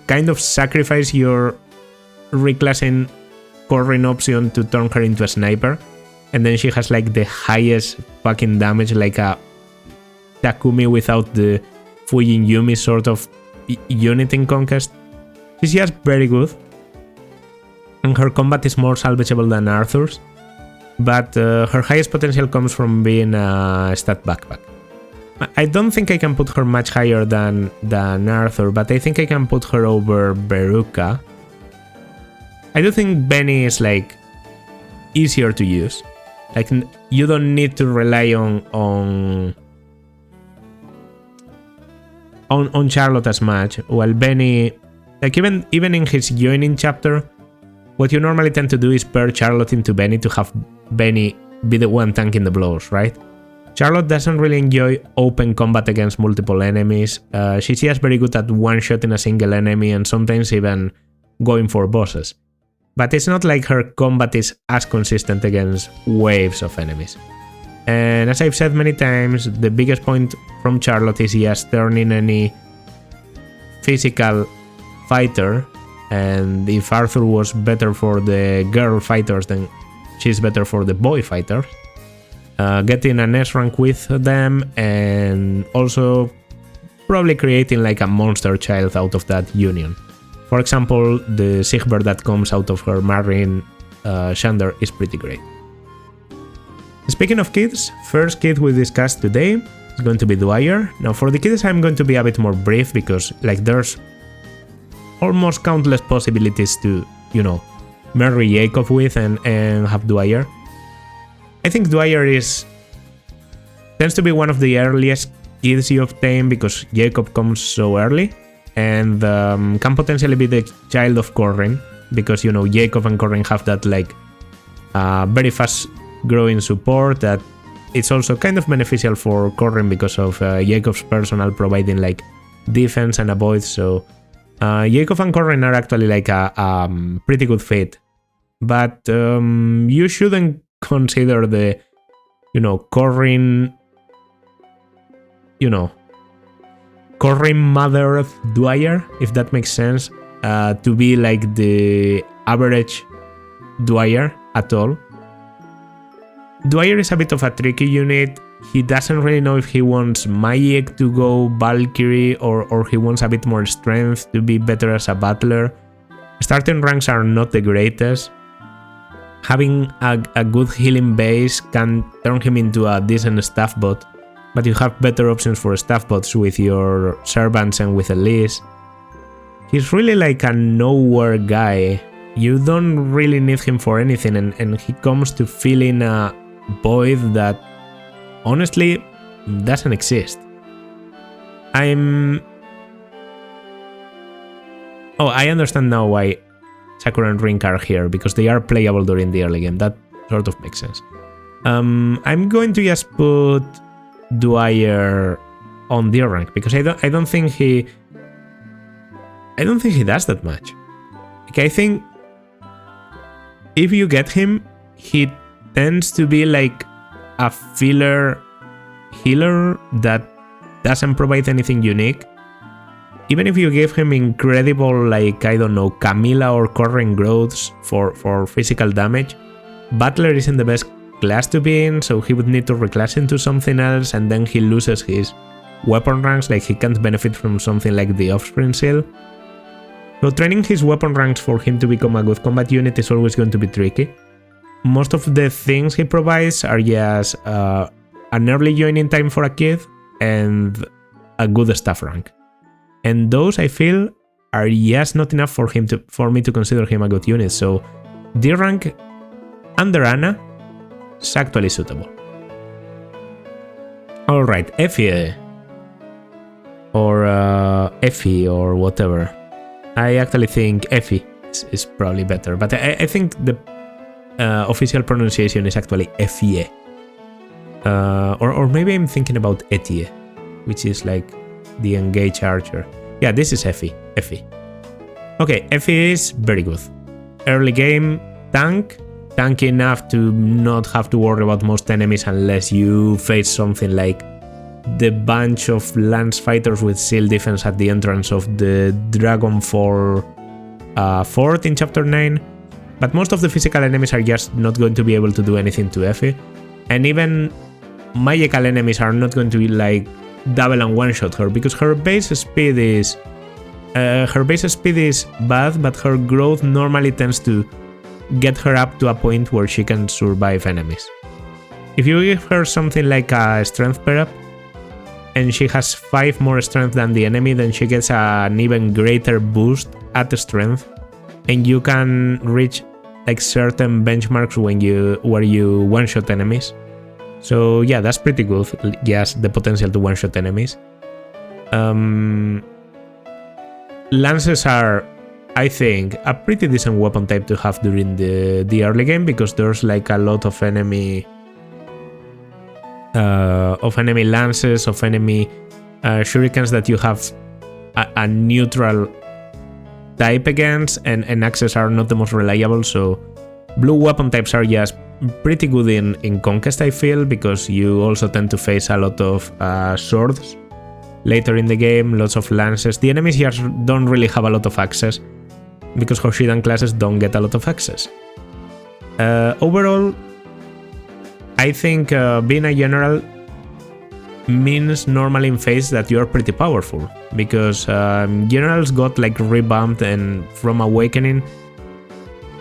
[SPEAKER 1] kind of sacrifice your reclassing Corrin option to turn her into a sniper, and then she has like the highest fucking damage, like a Takumi without the Fujin Yumi sort of unit in Conquest. She's just very good, and her combat is more salvageable than Arthur's, but her highest potential comes from being a stat backpack. I don't think I can put her much higher than Arthur, but I think I can put her over Beruka. I do think Benny is like easier to use. Like, you don't need to rely on Charlotte as much, while Benny, like even in his joining chapter, what you normally tend to do is pair Charlotte into Benny to have Benny be the one tanking the blows, right? Charlotte doesn't really enjoy open combat against multiple enemies. She's just very good at one-shotting a single enemy and sometimes even going for bosses. But it's not like her combat is as consistent against waves of enemies. And as I've said many times, the biggest point from Charlotte is just turning any physical fighter, and if Arthur was better for the girl fighters, then she's better for the boy fighters. Getting an S rank with them, and also probably creating like a monster child out of that union. For example, the Siegbert that comes out of her marrying Shander is pretty great. Speaking of kids, first kid we discussed today is going to be Dwyer. Now for the kids I'm going to be a bit more brief because like there's almost countless possibilities to, marry Jakob with and have Dwyer. I think Dwyer tends to be one of the earliest kids you obtain because Jakob comes so early, and can potentially be the child of Corrin because Jakob and Corrin have that like very fast growing support that it's also kind of beneficial for Corrin because of Jacob's personal providing like defense and avoid. So Jakob and Corrin are actually like a pretty good fit, but you shouldn't consider the Corrin Corrin mothered Dwyer, if that makes sense, to be like the average Dwyer at all. Dwyer is a bit of a tricky unit. He doesn't really know if he wants magic to go Valkyrie or he wants a bit more strength to be better as a battler. Starting ranks are not the greatest. Having a good healing base can turn him into a decent staff bot, but you have better options for staff bots with your servants and with Elise. He's really like a nowhere guy. You don't really need him for anything, and he comes to fill in a void that honestly doesn't exist. I understand now why Sakura and Rinkah are here, because they are playable during the early game. That sort of makes sense. I'm going to just put Dwyer on D rank because I don't think he does that much. Like, I think if you get him, he tends to be like a filler healer that doesn't provide anything unique. Even if you give him incredible, like, I don't know, Camilla or Corrin growths for physical damage, Butler isn't the best class to be in, so he would need to reclass into something else, and then he loses his weapon ranks, like he can't benefit from something like the Offspring Seal. So training his weapon ranks for him to become a good combat unit is always going to be tricky. Most of the things he provides are just an early joining time for a kid and a good staff rank. And those, I feel, are just not enough for me to consider him a good unit, so D rank under Anna is actually suitable. Alright, Effie. Or Effie or whatever. I actually think Effie is probably better, but I think the official pronunciation is actually Effie. Or maybe I'm thinking about Etie, which is like the engaged archer. Yeah, this is Effie. Okay, Effie is very good. Early game, tank enough to not have to worry about most enemies unless you face something like the bunch of lance fighters with shield defense at the entrance of the Dragonfall fort in chapter 9. But most of the physical enemies are just not going to be able to do anything to Effie. And even magical enemies are not going to be like double and one shot her, because her base speed is bad, but her growth normally tends to get her up to a point where she can survive enemies. If you give her something like a strength pair up and she has 5 more strength than the enemy, then she gets an even greater boost at the strength, and you can reach like certain benchmarks where you one shot enemies. So yeah, that's pretty good. Yes, the potential to one-shot enemies. Lances are, I think, a pretty decent weapon type to have during the early game, because there's like a lot of enemy lances, of enemy shurikens that you have a neutral type against, and axes are not the most reliable, so blue weapon types are just pretty good in Conquest, I feel, because you also tend to face a lot of swords later in the game, lots of lances. The enemies here don't really have a lot of access, because Hoshidan classes don't get a lot of access. Overall, I think being a general means normally in phase that you're pretty powerful, because generals got like revamped and from Awakening,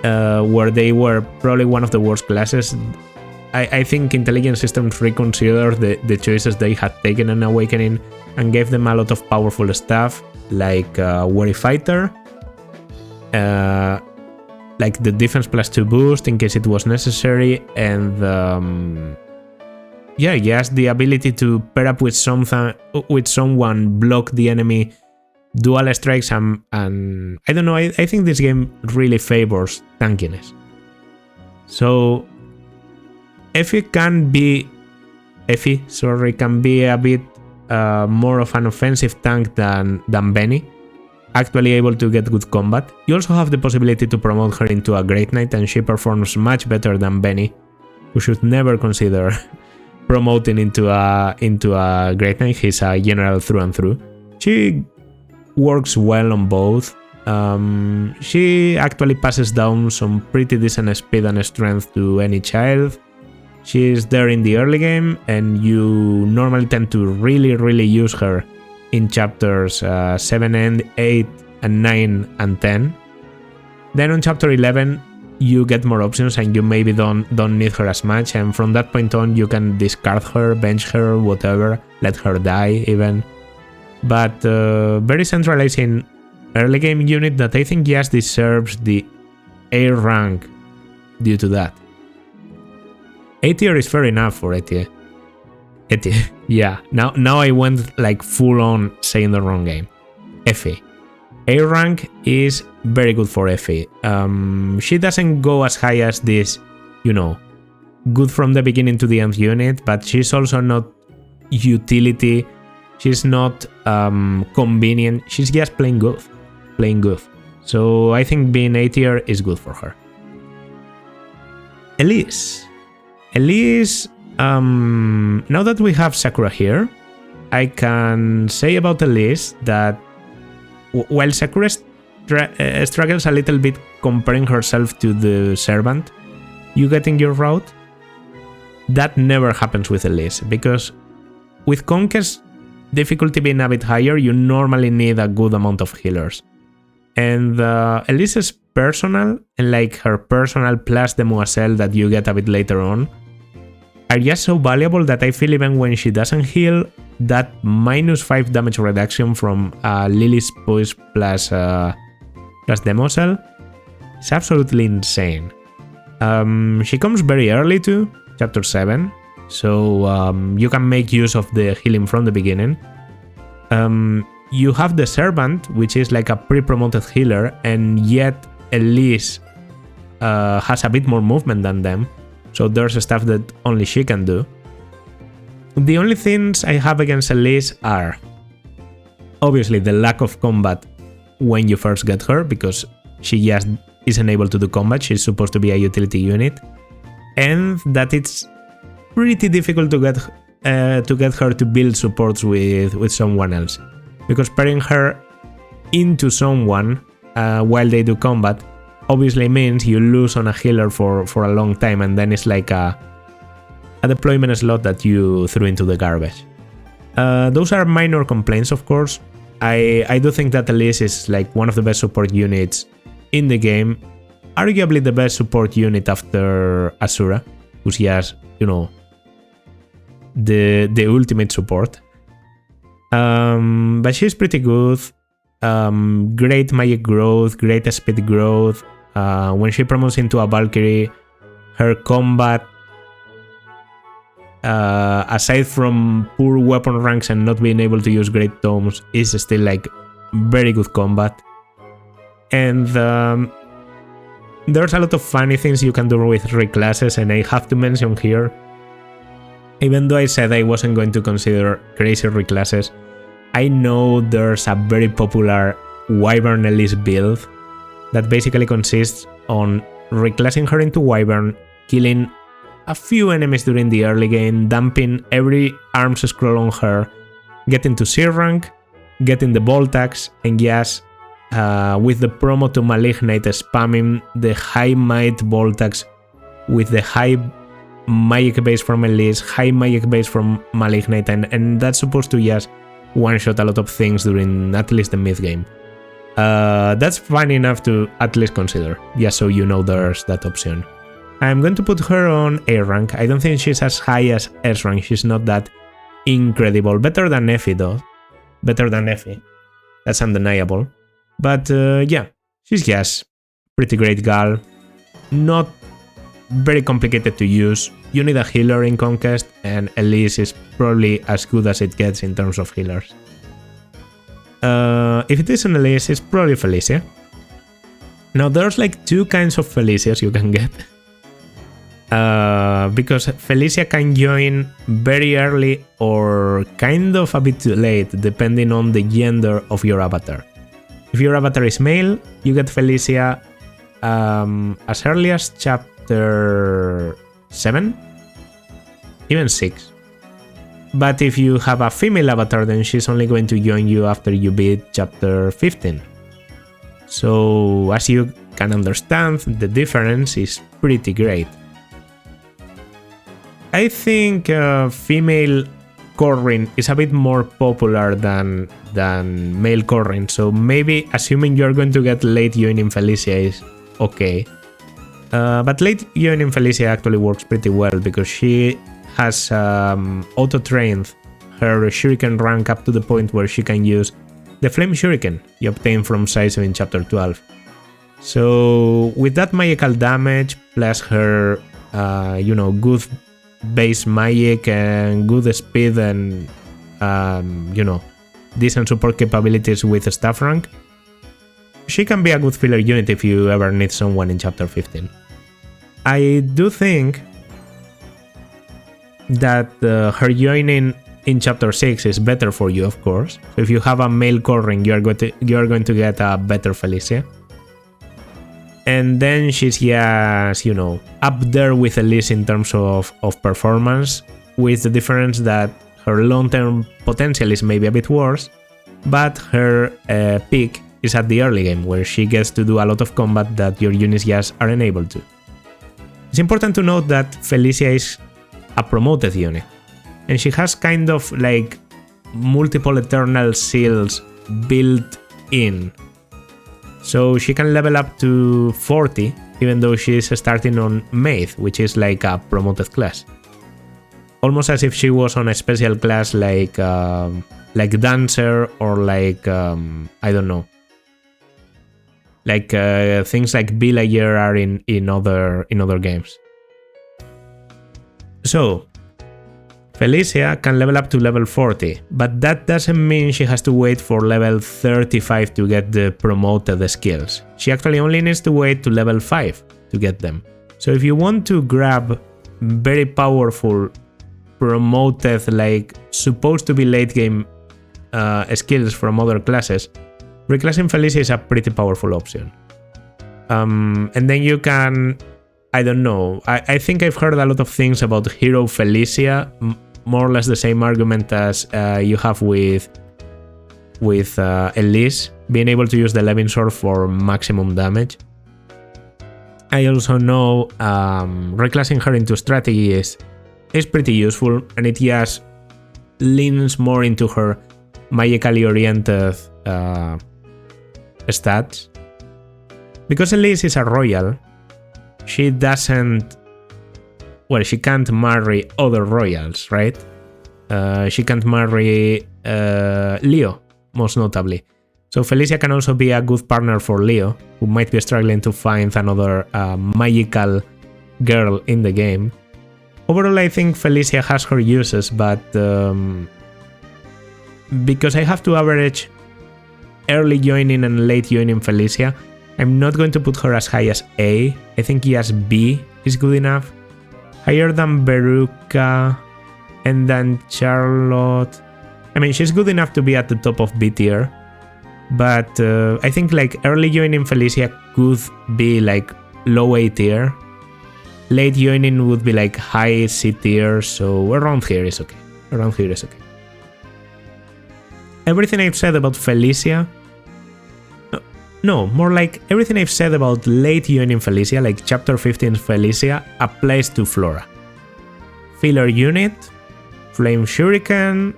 [SPEAKER 1] where they were probably one of the worst classes. I think intelligence systems reconsidered the choices they had taken in Awakening and gave them a lot of powerful stuff, like Wary Fighter, like the defense +2 boost in case it was necessary, and yeah, yes, the ability to pair up with someone, block the enemy dual strikes, and I don't know, I think this game really favors tankiness. So Effie can be a bit more of an offensive tank than Benny, actually able to get good combat. You also have the possibility to promote her into a Great Knight, and she performs much better than Benny, who should never consider promoting into a Great Knight. He's a general through and through. She works well on both. She actually passes down some pretty decent speed and strength to any child. She's there in the early game, and you normally tend to really use her in chapters 7 and 8 and 9 and 10. Then on chapter 11, you get more options and you maybe don't need her as much, and from that point on you can discard her, bench her, whatever, let her die even. But very centralizing early game unit that I think yes deserves the A rank due to that. A tier is fair enough for A tier. Yeah, now I went like full on saying the wrong game. Effie. A rank is very good for Effie. She doesn't go as high as this, you know, good from the beginning to the end unit, but she's also not utility. She's not convenient. She's just plain good. So I think being A tier is good for her. Elise. Now that we have Sakura here, I can say about Elise that while Sakura struggles a little bit comparing herself to the servant you get in your route, that never happens with Elise, because with Conquest difficulty being a bit higher, you normally need a good amount of healers. And Elise's personal, and like her personal plus the Moazelle that you get a bit later on, are just so valuable that I feel even when she doesn't heal, that -5 damage reduction from Lily's push plus the Moazelle is absolutely insane. She comes very early too, chapter 7, so you can make use of the healing from the beginning. You have the Servant, which is like a pre-promoted healer, and yet Elise has a bit more movement than them, so there's stuff that only she can do. The only things I have against Elise are obviously the lack of combat when you first get her, because she just isn't able to do combat, she's supposed to be a utility unit, and that it's pretty difficult to get her to build supports with someone else, because pairing her into someone while they do combat obviously means you lose on a healer for a long time, and then it's like a deployment slot that you threw into the garbage. Those are minor complaints, of course. I do think that Elise is like one of the best support units in the game, arguably the best support unit after Azura, who's just, you know, the ultimate support. But she's pretty good. Great magic growth, great speed growth. When she promotes into a Valkyrie, her combat, aside from poor weapon ranks and not being able to use great tomes, is still like very good combat. And there's a lot of funny things you can do with reclasses, and I have to mention here, even though I said I wasn't going to consider crazy reclasses, I know there's a very popular Wyvern Elise build that basically consists on reclassing her into Wyvern, killing a few enemies during the early game, dumping every arms scroll on her, getting to C rank, getting the Bolt Axe, and yes, with the promo to Malignite, spamming the high might Bolt Axe with the high magic base from Elise, high magic base from Malignite, and that's supposed to just one-shot a lot of things during at least the mid-game. That's fun enough to at least consider, just so you know there's that option. I'm going to put her on A rank. I don't think she's as high as S rank, she's not that incredible. Better than Effie though. Better than Effie. That's undeniable. But yeah, she's just pretty great gal. Not very complicated to use. You need a healer in Conquest, and Elise is probably as good as it gets in terms of healers. If it isn't Elise, it's probably Felicia. Now there's like two kinds of Felicias you can get. Because Felicia can join very early or kind of a bit too late, depending on the gender of your avatar. If your avatar is male, you get Felicia as early as chapter 7, even 6. But if you have a female avatar, then she's only going to join you after you beat chapter 15. So, as you can understand, the difference is pretty great. I think female Corrin is a bit more popular than male Corrin, so maybe assuming you're going to get late joining Felicia is okay. But late joining Felicia actually works pretty well because she has auto-trained her shuriken rank up to the point where she can use the flame shuriken you obtained from Saizo in chapter 12. So with that magical damage plus her good base magic and good speed and decent support capabilities with staff rank, she can be a good filler unit if you ever need someone in chapter 15. I do think that her joining in chapter 6 is better for you, of course. So if you have a male Corrin, you're going to get a better Felicia. And then she's just, up there with Elise in terms of performance, with the difference that her long-term potential is maybe a bit worse, but her peak is at the early game, where she gets to do a lot of combat that your units just aren't able to. It's important to note that Felicia is a promoted unit, and she has kind of like multiple eternal seals built in. So she can level up to 40 even though she's starting on Maith, which is like a promoted class. Almost as if she was on a special class like Dancer or like, I don't know. Like things like Villager are in other games. So Felicia can level up to level 40, but that doesn't mean she has to wait for level 35 to get the promoted skills. She actually only needs to wait to level 5 to get them. So if you want to grab very powerful promoted, like supposed to be late game skills from other classes, reclassing Felicia is a pretty powerful option. And then you can, I don't know, I think I've heard a lot of things about Hero Felicia, more or less the same argument as you have with Elise, being able to use the Levin Sword for maximum damage. I also know reclassing her into strategy is pretty useful, and it just leans more into her magically oriented stats. Because Elise is a royal, she can't marry other royals, right? She can't marry Leo, most notably. So Felicia can also be a good partner for Leo, who might be struggling to find another magical girl in the game. Overall, I think Felicia has her uses, but because I have to average early joining and late joining Felicia, I'm not going to put her as high as A. I think just B is good enough. Higher than Beruka and then Charlotte. I mean, she's good enough to be at the top of B tier, but I think like early joining Felicia could be like low A tier. Late joining would be like high C tier, so around here is okay. Everything I've said about Felicia... No, more like everything I've said about late joining Felicia, like chapter 15 Felicia, applies to Flora. Filler unit, flame shuriken,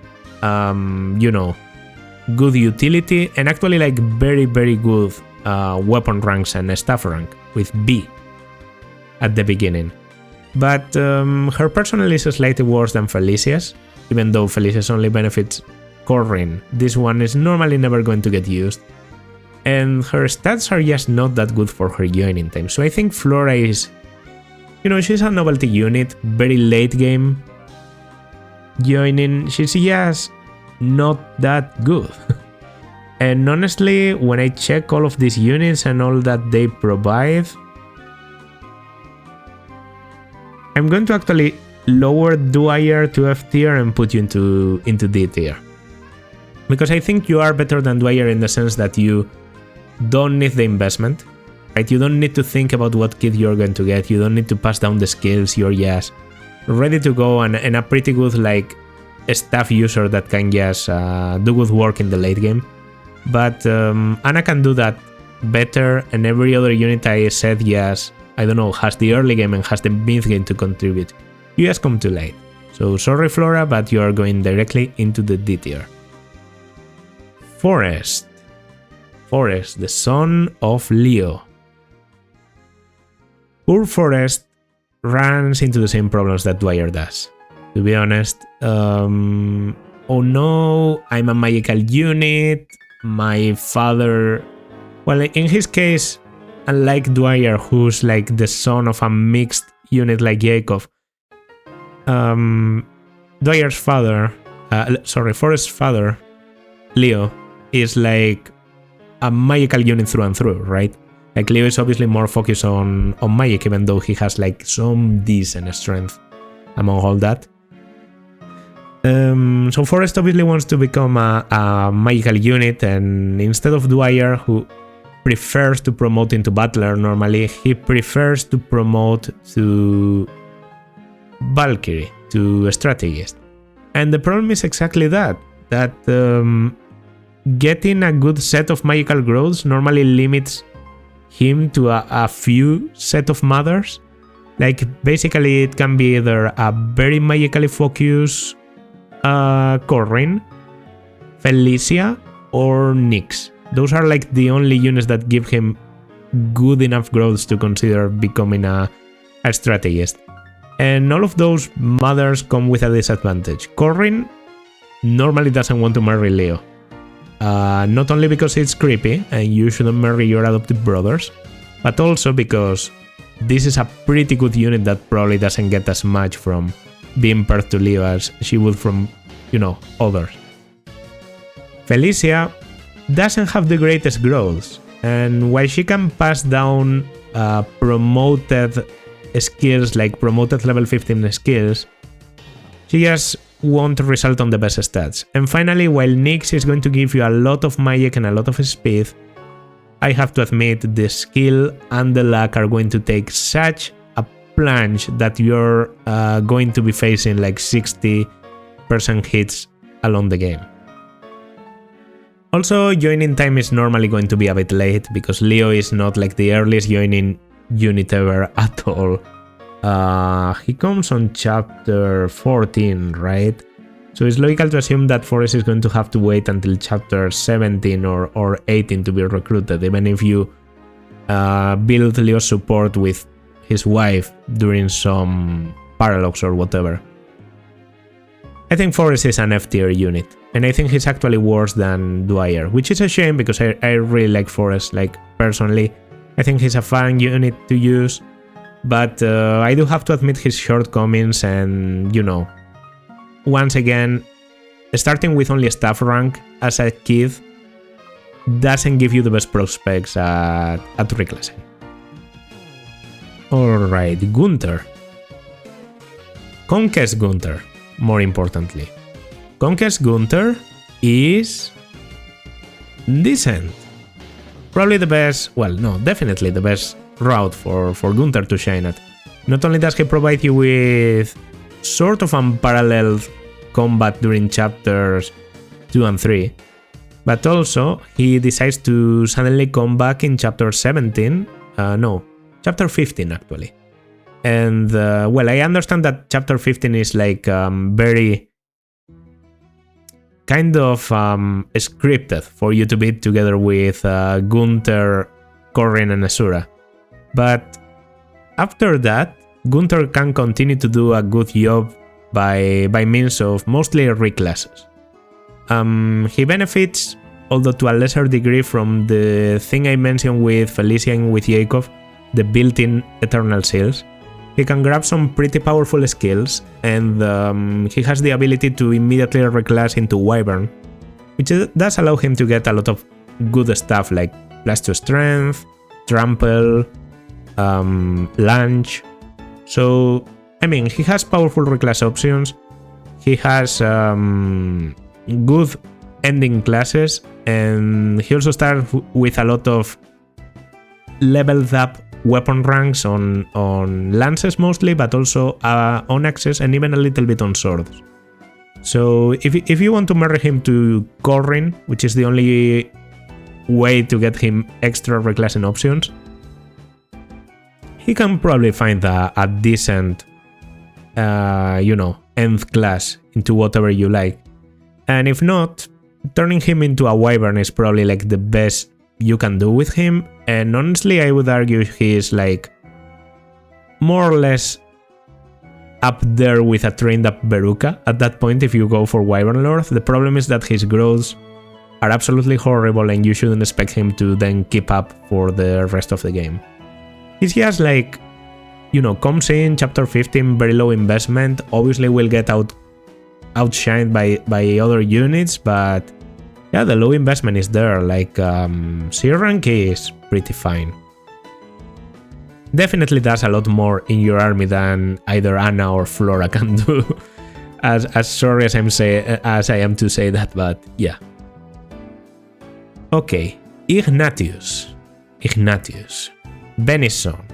[SPEAKER 1] good utility, and actually like very, very good weapon ranks and staff rank with B at the beginning. But her personal is slightly worse than Felicia's, even though Felicia's only benefits Corrin. This one is normally never going to get used. And her stats are just not that good for her joining time. So I think Flora is, she's a novelty unit, very late game joining. She's just not that good. And honestly, when I check all of these units and all that they provide, I'm going to actually lower Dwyer to F tier and put you into D tier. Because I think you are better than Dwyer in the sense that you don't need the investment, right? You don't need to think about what kit you're going to get. You don't need to pass down the skills. You're just ready to go and a pretty good like staff user that can just do good work in the late game. But Ana can do that better, and every other unit I said, yes, I don't know, has the early game and has the mid game to contribute. You just come too late. So sorry Flora, but you are going directly into the D tier. Forrest. Forrest, the son of Leo. Poor Forrest runs into the same problems that Dwyer does. To be honest, oh no, I'm a magical unit, my father... Well, in his case, unlike Dwyer, who's like the son of a mixed unit like Jakob, Dwyer's father, Forrest's father, Leo, is like a magical unit through and through, right? Like Leo is obviously more focused on magic, even though he has like some decent strength among all that. So Forrest obviously wants to become a magical unit, and instead of Dwyer, who prefers to promote into Butler normally, he prefers to promote to Valkyrie, to Strategist. And the problem is exactly that getting a good set of magical growths normally limits him to a few set of mothers. Like basically it can be either a very magically focused Corrin, Felicia, or Nyx. Those are like the only units that give him good enough growths to consider becoming a strategist. And all of those mothers come with a disadvantage. Corrin normally doesn't want to marry Leo. Not only because it's creepy and you shouldn't marry your adopted brothers, but also because this is a pretty good unit that probably doesn't get as much from being paired to Leo as she would from, others. Felicia doesn't have the greatest growths, and while she can pass down promoted skills, like promoted level 15 skills, she just won't result on the best stats. And finally, while Nyx is going to give you a lot of magic and a lot of speed, I have to admit the skill and the luck are going to take such a plunge that you're going to be facing like 60% hits along the game. Also, joining time is normally going to be a bit late because Leo is not like the earliest joining unit ever at all. He comes on chapter 14, right? So it's logical to assume that Forrest is going to have to wait until chapter 17 or 18 to be recruited, even if you build Leo's support with his wife during some paralogs or whatever. I think Forrest is an F tier unit, and I think he's actually worse than Dwyer, which is a shame because I really like Forrest, like personally. I think he's a fun unit to use, but I do have to admit his shortcomings, and once again, starting with only staff rank as a kid doesn't give you the best prospects at reclassing. Alright, Gunter. Conquest Gunter, more importantly. Conquest Gunter is decent. Probably the best, well, no, definitely the best route for Gunter to shine at. Not only does he provide you with sort of unparalleled combat during chapters 2 and 3, but also he decides to suddenly come back in chapter 17, chapter 15 actually. And well, I understand that chapter 15 is like very kind of scripted for you to be together with Gunter, Corrin, and Azura. But after that, Gunter can continue to do a good job by means of mostly reclasses. He benefits, although to a lesser degree, from the thing I mentioned with Felicia and with Jakob, the built-in Eternal Seals. He can grab some pretty powerful skills, and he has the ability to immediately reclass into Wyvern, which does allow him to get a lot of good stuff like plus 2 strength, trample, lunge. So, I mean, he has powerful reclass options, he has good ending classes, and he also starts with a lot of leveled up weapon ranks on lances mostly, but also on axes and even a little bit on swords. So if you want to marry him to Corrin, which is the only way to get him extra reclassing options, he can probably find a decent, nth class into whatever you like. And if not, turning him into a wyvern is probably like the best you can do with him. And honestly, I would argue he is like more or less up there with a trained up Beruka at that point if you go for Wyvern Lord. The problem is that his growths are absolutely horrible and you shouldn't expect him to then keep up for the rest of the game. He's just like, comes in chapter 15, very low investment, obviously will get outshined by other units, but yeah, the low investment is there, like C rank is pretty fine. Definitely does a lot more in your army than either Anna or Flora can do. as sorry as I am to say that, but yeah. Okay, Ignatius, Benny's son.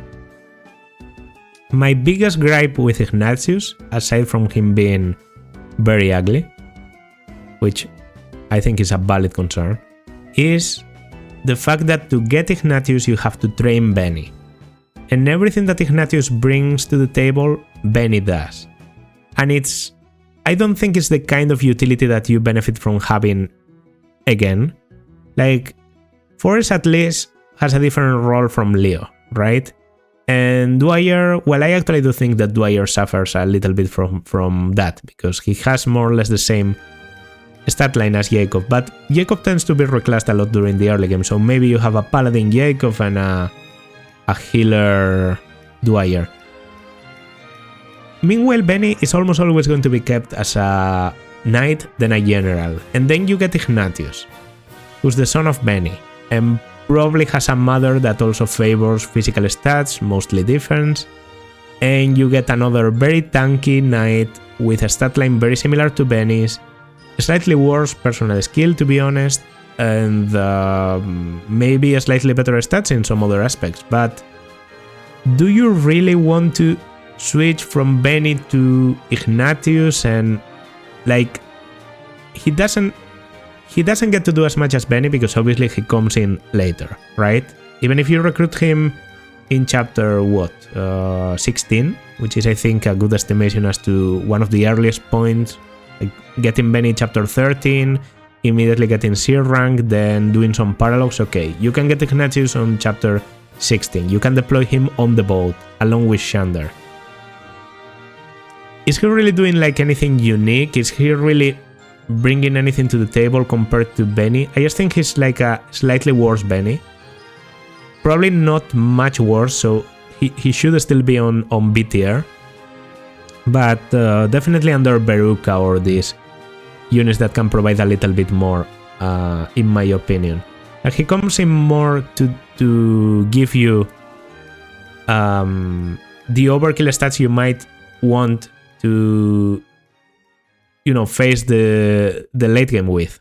[SPEAKER 1] My biggest gripe with Ignatius, aside from him being very ugly, which I think is a valid concern, is the fact that to get Ignatius you have to train Benny. And everything that Ignatius brings to the table, Benny does. And I don't think it's the kind of utility that you benefit from having again. Like, Forrest at least has a different role from Leo, right? And Dwyer, well, I actually do think that Dwyer suffers a little bit from that, because he has more or less the same stat line as Jakob, but Jakob tends to be reclassed a lot during the early game, so maybe you have a paladin Jakob and a healer Dwyer. Meanwhile, Benny is almost always going to be kept as a knight, then a general, and then you get Ignatius, who's the son of Benny, and probably has a mother that also favors physical stats, mostly defense, and you get another very tanky knight with a stat line very similar to Benny's, slightly worse personal skill to be honest, and maybe a slightly better stats in some other aspects, but do you really want to switch from Benny to Ignatius? And like, he doesn't get to do as much as Benny because obviously he comes in later, right? Even if you recruit him in chapter 16, which is I think a good estimation as to one of the earliest points, like getting Benny chapter 13, immediately getting C rank, then doing some paralogs. Okay, you can get Ignatius on chapter 16, you can deploy him on the boat along with Shander. Is he really doing like anything unique? Is he really bringing anything to the table compared to Benny? I just think he's like a slightly worse Benny, probably not much worse, so he should still be on B tier, but definitely under Beruka or these units that can provide a little bit more, in my opinion. Like, he comes in more to give you the overkill stats you might want to, face the late game with.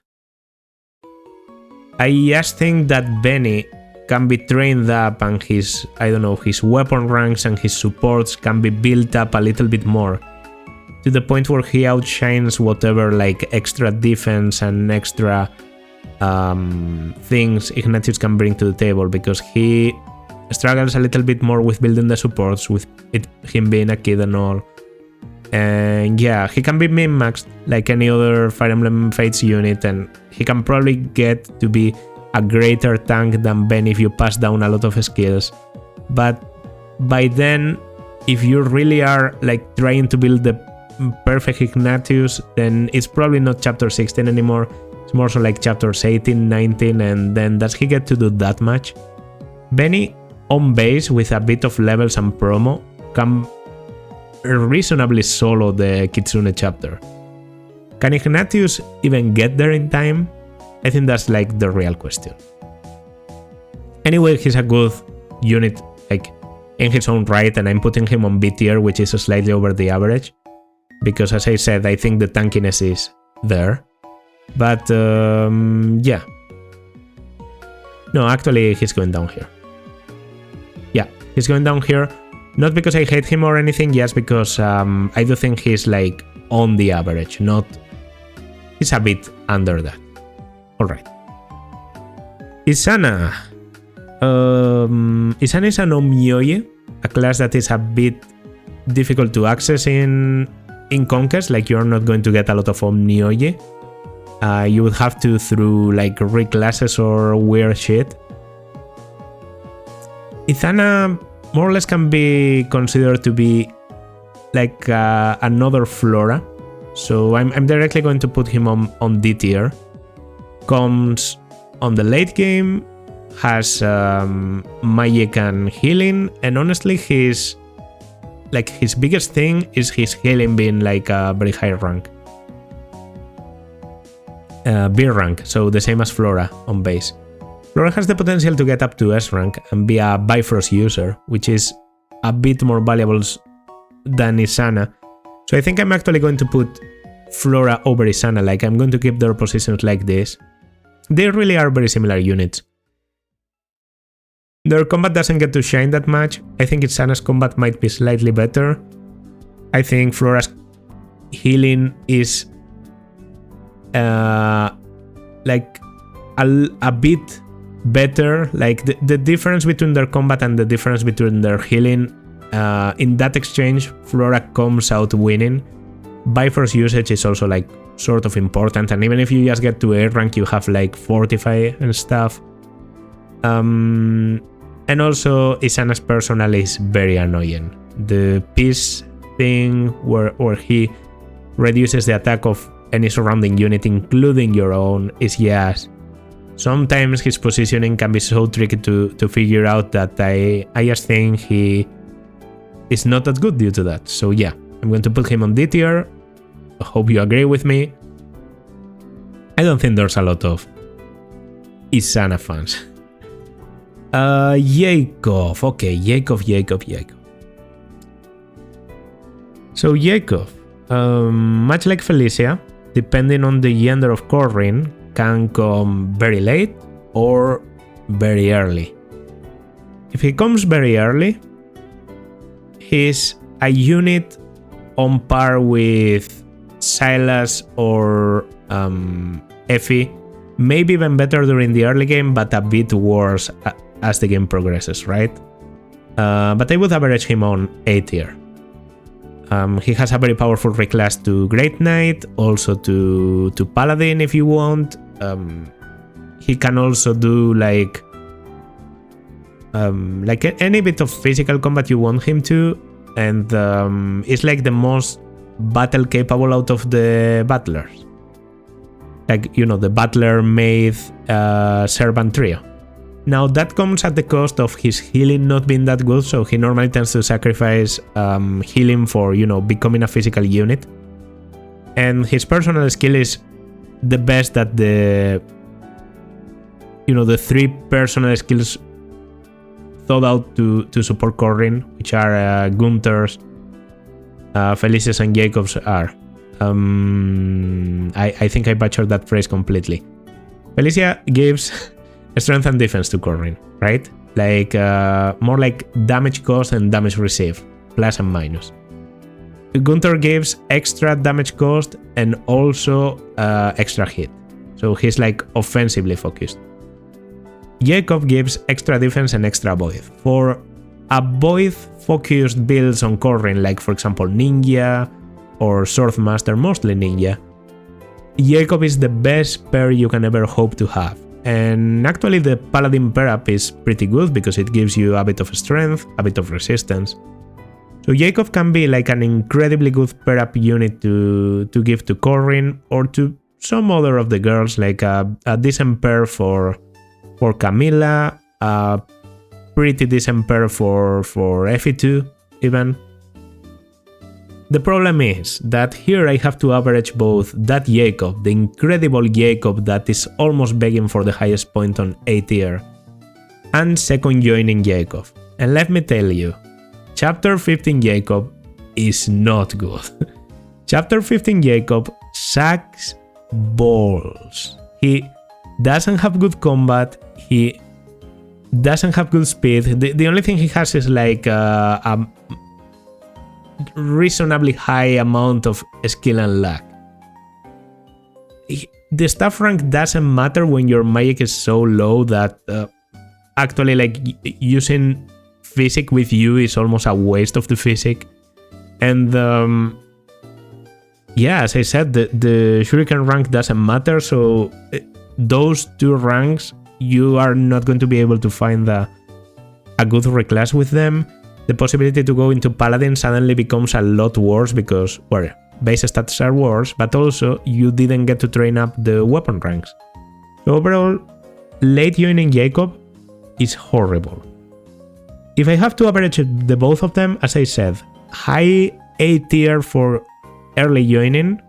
[SPEAKER 1] I just think that Benny can be trained up and his weapon ranks and his supports can be built up a little bit more, to the point where he outshines whatever like extra defense and extra things Ignatius can bring to the table, because he struggles a little bit more with building the supports, with him being a kid and all. And yeah, he can be min-maxed like any other Fire Emblem Fates unit, and he can probably get to be a greater tank than Ben if you pass down a lot of skills. But by then, if you really are like trying to build the perfect Ignatius, then it's probably not chapter 16 anymore. It's more so like chapters 18, 19, and then does he get to do that much? Benny on base with a bit of levels and promo can reasonably solo the Kitsune chapter. Can Ignatius even get there in time? I think that's like the real question. Anyway, he's a good unit like in his own right, and I'm putting him on B tier, which is slightly over the average, because as I said, I think the tankiness is there. But yeah. No, actually he's going down here. Yeah, he's going down here. Not because I hate him or anything, just because I do think he's like on the average, not He's a bit under that. Alright. Izana. Izana is an Omyoye, a class that is a bit difficult to access in Conquest. Like, you're not going to get a lot of Omyoye. You would have to through like reclasses or weird shit. Izana more or less can be considered to be like another Flora. So I'm directly going to put him on D tier. Comes on the late game, has magic and healing, and honestly his biggest thing is his healing being like a very high rank. B rank, so the same as Flora on base. Flora has the potential to get up to S rank and be a Bifrost user, which is a bit more valuable than Izana. So I think I'm actually going to put Flora over Izana, like I'm going to keep their positions like this. They really are very similar units. Their combat doesn't get to shine that much. I think Izana's combat might be slightly better. I think Flora's healing is like a bit better. Like the difference between their combat and the difference between their healing, in that exchange, Flora comes out winning. Bifrost usage is also like sort of important, and even if you just get to A rank, you have like Fortify and stuff. And also Izana's personal is very annoying. The peace thing where he reduces the attack of any surrounding unit, including your own, is yes. Sometimes his positioning can be so tricky to figure out that I just think he is not that good due to that. So yeah, I'm going to put him on D tier. I hope you agree with me. I don't think there's a lot of Izana fans. Jakob. Okay, Jakob. So Jakob, much like Felicia, depending on the gender of Corrin, can come very late or very early. If he comes very early, he's a unit on par with Silas or Effie, maybe even better during the early game, but a bit worse as the game progresses, right? But I would average him on A tier. He has a very powerful reclass to Great Knight, also to Paladin if you want. He can also do like any bit of physical combat you want him to, and is like the most battle capable out of the battlers. Like, you know, the Butler, Maid, Servant trio. Now that comes at the cost of his healing not being that good, so he normally tends to sacrifice healing for, you know, becoming a physical unit. And his personal skill is the best that the three personal skills thought out to support Corrin, which are Gunter's, Felicia's and Jakob's are. I think I butchered that phrase completely. Felicia gives strength and defense to Corrin, right? Like more like damage cost and damage received, plus and minus. Gunter gives extra damage cost and also extra hit, so he's like offensively focused. Jakob gives extra defense and extra void. For a void focused builds on Corrin, like for example Ninja or Swordmaster, mostly Ninja, Jakob is the best pair you can ever hope to have. And actually the Paladin pair up is pretty good because it gives you a bit of strength, a bit of resistance. So Jakob can be like an incredibly good pair up unit to give to Corrin or to some other of the girls, like a decent pair for Camilla, a pretty decent pair for Effie too, even. The problem is that here I have to average both that Jakob, the incredible Jakob that is almost begging for the highest point on A tier, and second joining Jakob. And let me tell you, Chapter 15 Jakob is not good. Chapter 15 Jakob sucks balls. He doesn't have good combat, he doesn't have good speed. The only thing he has is like a reasonably high amount of skill and luck. the staff rank doesn't matter when your magic is so low that actually like using physic with you is almost a waste of the physic. And yeah, as I said, the shuriken rank doesn't matter, so those two ranks you are not going to be able to find a good reclass with them. The possibility to go into paladin suddenly becomes a lot worse because, well, base stats are worse, but also you didn't get to train up the weapon ranks. So overall, late joining Jakob is horrible. If I have to average the both of them, as I said, high A tier for early joining,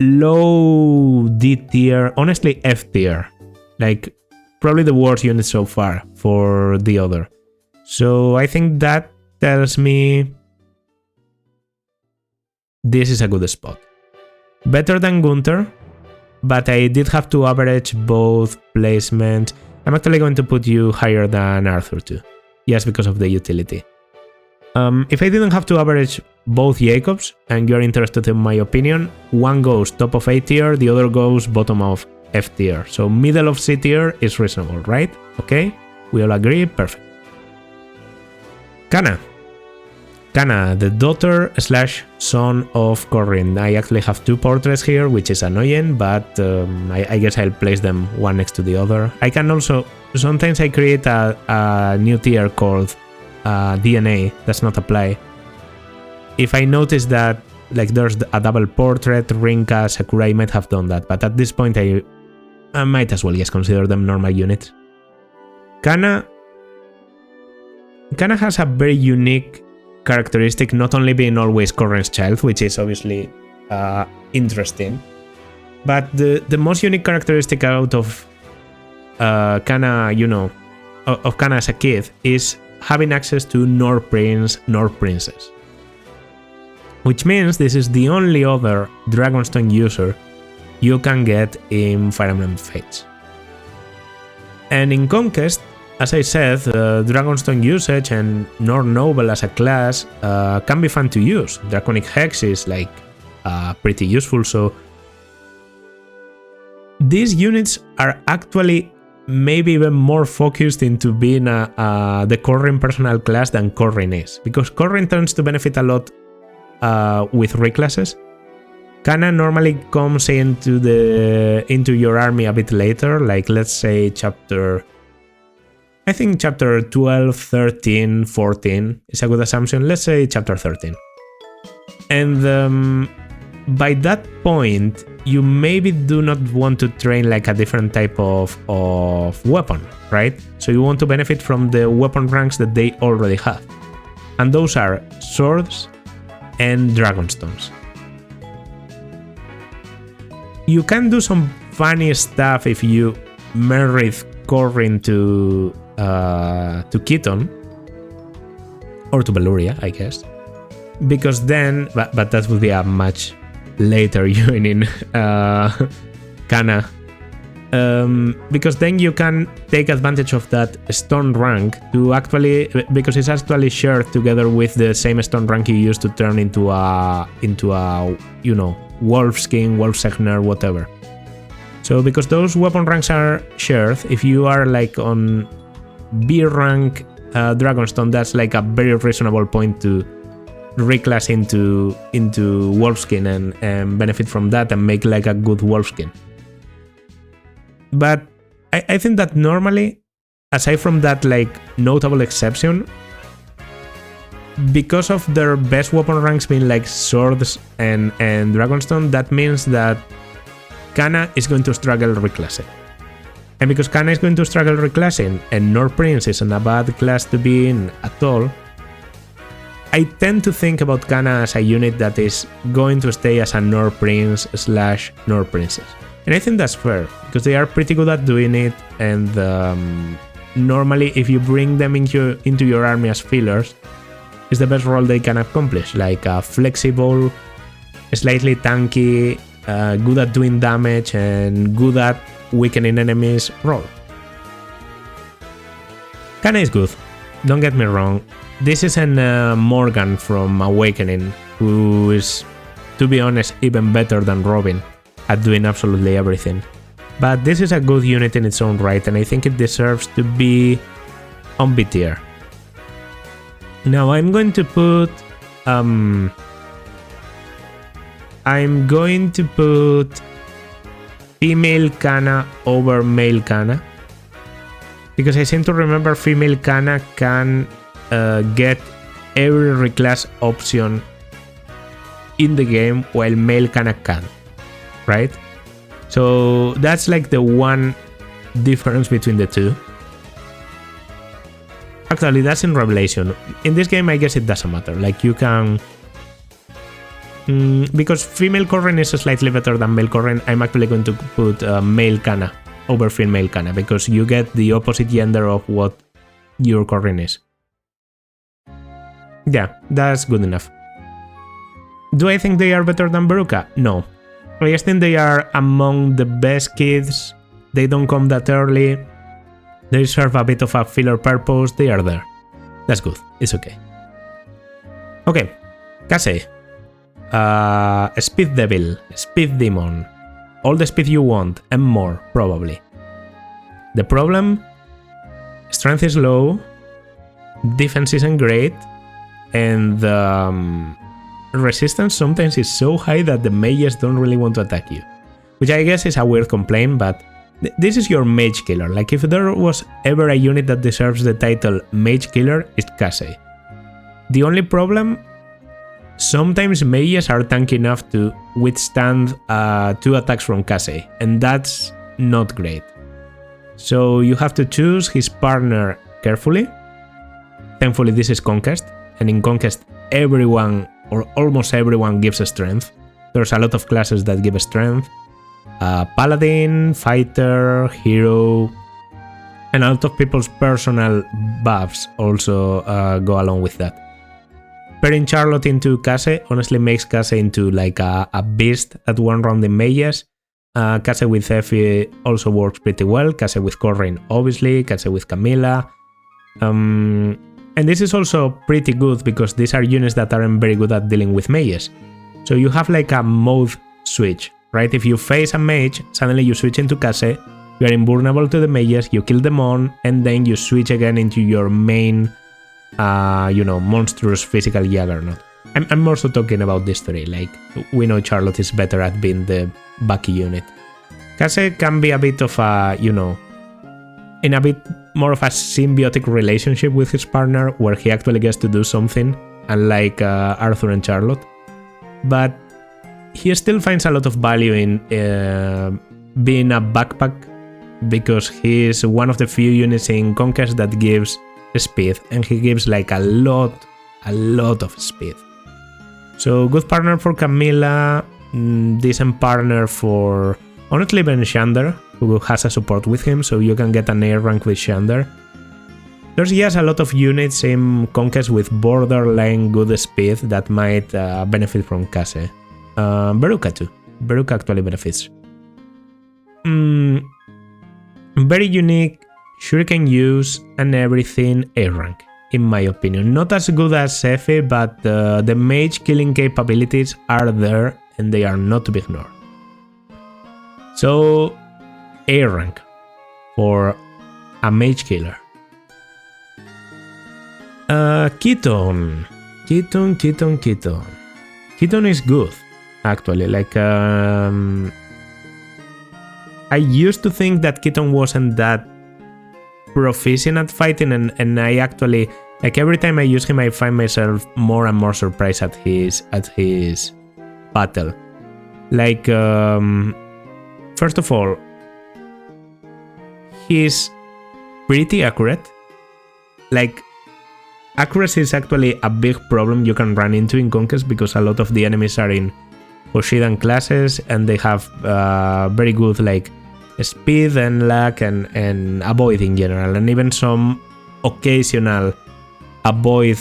[SPEAKER 1] low D tier, honestly F tier. Like, probably the worst unit so far for the other. So I think that tells me this is a good spot. Better than Gunter, but I did have to average both placements. I'm actually going to put you higher than Arthur too, just because of the utility. If I didn't have to average both Jacobs, and you're interested in my opinion, one goes top of A tier, the other goes bottom of F tier. So middle of C tier is reasonable, right? Okay, we all agree, perfect. Kana, the daughter / son of Corrin. I actually have two portraits here, which is annoying, but I guess I'll place them one next to the other. I can also, sometimes I create a new tier called DNA, does not apply. If I notice that like there's a double portrait, Rinkah, Sakura, I might have done that, but at this point I might as well just consider them normal units. Kana has a very unique characteristic, not only being always Corrin's child, which is obviously interesting, but the most unique characteristic out of Kana, you know, of Kana as a kid is having access to nor prince nor princess. Which means this is the only other Dragonstone user you can get in Fire Emblem Fates. And in Conquest, as I said, Dragonstone usage and Nor Noble as a class can be fun to use. Draconic Hex is like pretty useful, so these units are actually maybe even more focused into being the Corrin personal class than Corrin is, because Corrin tends to benefit a lot with reclasses. Kana normally comes into your army a bit later, like let's say chapter 12, 13, 14 is a good assumption. Let's say chapter 13. And by that point, you maybe do not want to train like a different type of weapon, right? So you want to benefit from the weapon ranks that they already have. And those are swords and dragonstones. You can do some funny stuff if you marry Corrin to Keaton or to Beluria, I guess, because then, but that would be a much later joining Kana, because then you can take advantage of that stone rank to actually, because it's actually shared together with the same stone rank you used to turn into a you know, wolf skin, wolf segner, whatever. So because those weapon ranks are shared, if you are like on B rank Dragonstone, that's like a very reasonable point to reclass into wolfskin and benefit from that and make like a good wolfskin. But I think that normally, aside from that like notable exception, because of their best weapon ranks being like swords and Dragonstone, that means that Kana is going to struggle reclassing. And because Kana is going to struggle reclassing and Nor Prince isn't a bad class to be in at all, I tend to think about Kana as a unit that is going to stay as a Nor Prince / Nor Princess. And I think that's fair, because they are pretty good at doing it, and normally if you bring them into your army as fillers, it's the best role they can accomplish, like a flexible, slightly tanky, good at doing damage and good at weakening enemies role. Kana is good, don't get me wrong. This isn't Morgan from Awakening, who is, to be honest, even better than Robin. at doing absolutely everything. But this is a good unit in its own right, and I think it deserves to be on B tier. Now I'm going to put female Kana over male Kana, because I seem to remember female Kana can get every reclass option in the game while male Kana can't, right? So that's like the one difference between the two. Actually, that's in Revelation. In this game, I guess it doesn't matter. Like, you can... because female Corrin is slightly better than male Corrin, I'm actually going to put male Kana over female Kana, because you get the opposite gender of what your Corrin is. Yeah, that's good enough. Do I think they are better than Beruka? No. I just think they are among the best kids. They don't come that early. They serve a bit of a filler purpose. They are there. That's good. It's okay. Okay. Kaze. Speed Devil. Speed Demon. All the speed you want and more, probably. The problem? Strength is low. Defense isn't great. And resistance sometimes is so high that the mages don't really want to attack you. Which I guess is a weird complaint, but this is your mage killer. Like, if there was ever a unit that deserves the title mage killer, it's Kaze. The only problem, sometimes mages are tanky enough to withstand 2 attacks from Kaze, and that's not great. So you have to choose his partner carefully. Thankfully this is Conquest, and in Conquest everyone or almost everyone gives a strength. There's a lot of classes that give a strength. Paladin, fighter, hero, and a lot of people's personal buffs also go along with that. Pairing Charlotte into Kaze honestly makes Kaze into like a beast at one round in mages. Kaze with Effie also works pretty well. Kaze with Corrin, obviously. Kaze with Camilla. And this is also pretty good because these are units that aren't very good at dealing with mages. So you have like a mode switch, right? If you face a mage, suddenly you switch into Kaze, you are invulnerable to the mages, you kill them on, and then you switch again into your main, monstrous physical juggernaut. I'm more so talking about this story, like, we know Charlotte is better at being the Bucky unit. Kaze can be a bit of a, in a bit more of a symbiotic relationship with his partner, where he actually gets to do something, unlike Arthur and Charlotte. But he still finds a lot of value in being a backpack, because he is one of the few units in Conquest that gives speed, and he gives like a lot of speed. So good partner for Camilla, decent partner for honestly even Shander, who has a support with him, so you can get an A rank with Shander. There's just a lot of units in Conquest with borderline good speed that might benefit from Kaze. Beruka too. Beruka actually benefits. Very unique, shuriken use and everything A rank, in my opinion. Not as good as Effie, but the mage killing capabilities are there and they are not to be ignored. So A rank for a mage killer. Keaton. Keaton is good, actually. Like, I used to think that Keaton wasn't that proficient at fighting, and I actually, like, every time I use him, I find myself more and more surprised at his battle. Like, first of all, he's pretty accurate. Like, accuracy is actually a big problem you can run into in Conquest, because a lot of the enemies are in Hoshidan classes and they have very good like speed and luck and avoid in general, and even some occasional avoid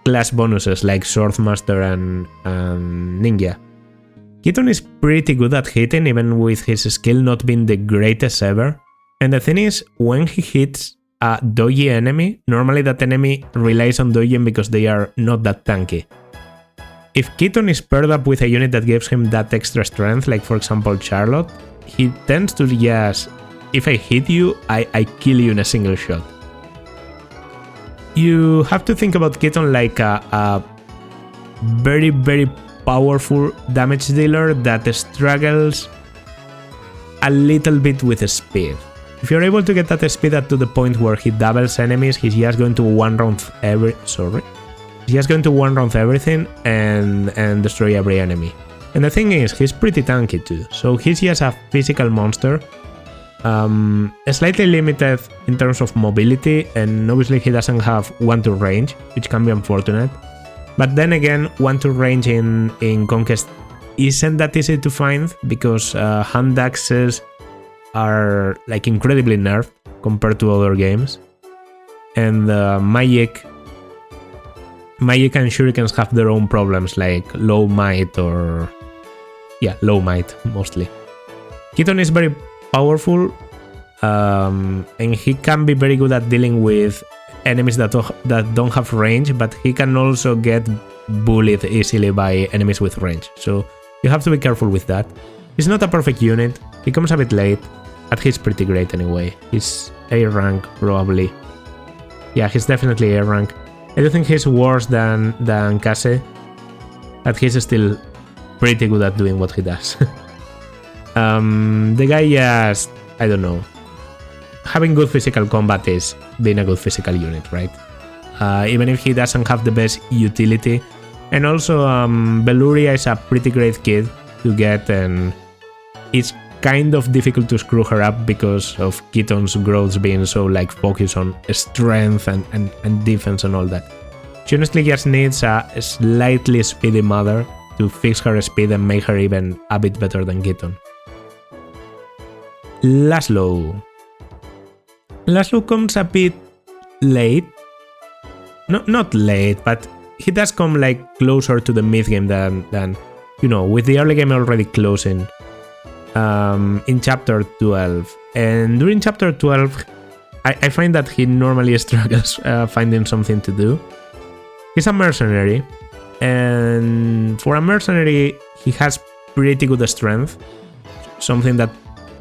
[SPEAKER 1] class bonuses like Swordmaster and Ninja. Keaton is pretty good at hitting, even with his skill not being the greatest ever. And the thing is, when he hits a dodgy enemy, normally that enemy relies on dodging because they are not that tanky. if Keaton is paired up with a unit that gives him that extra strength, like for example Charlotte, he tends to just, if I hit you, I kill you in a single shot. You have to think about Keaton like a very, very powerful damage dealer that struggles a little bit with speed. If you're able to get that speed up to the point where he doubles enemies, he's just going to one-round everything and destroy every enemy. And the thing is, he's pretty tanky too, so he's just a physical monster. Slightly limited in terms of mobility, and obviously he doesn't have 1-2 range, which can be unfortunate. But then again, 1-2 range in Conquest isn't that easy to find, because hand axes are like incredibly nerfed compared to other games. And magic and shurikens have their own problems, like low might low might mostly. Keaton is very powerful, and he can be very good at dealing with enemies that don't have range, but he can also get bullied easily by enemies with range, so you have to be careful with that. He's not a perfect unit, he comes a bit late, but he's pretty great anyway. He's A rank probably. Yeah, he's definitely A rank. I don't think he's worse than Kaze, but he's still pretty good at doing what he does. The guy just, I don't know. Having good physical combat is being a good physical unit, right? Even if he doesn't have the best utility. And also, Beluria is a pretty great kid to get, and it's kind of difficult to screw her up because of Keaton's growth being so like focused on strength and defense and all that. She honestly just needs a slightly speedy mother to fix her speed and make her even a bit better than Keaton. Laslow. Laslow comes a bit late. No, not late, but he does come like closer to the mid game than you know, with the early game already closing in chapter 12. And during chapter 12, I find that he normally struggles finding something to do. He's a mercenary, and for a mercenary, he has pretty good strength, something that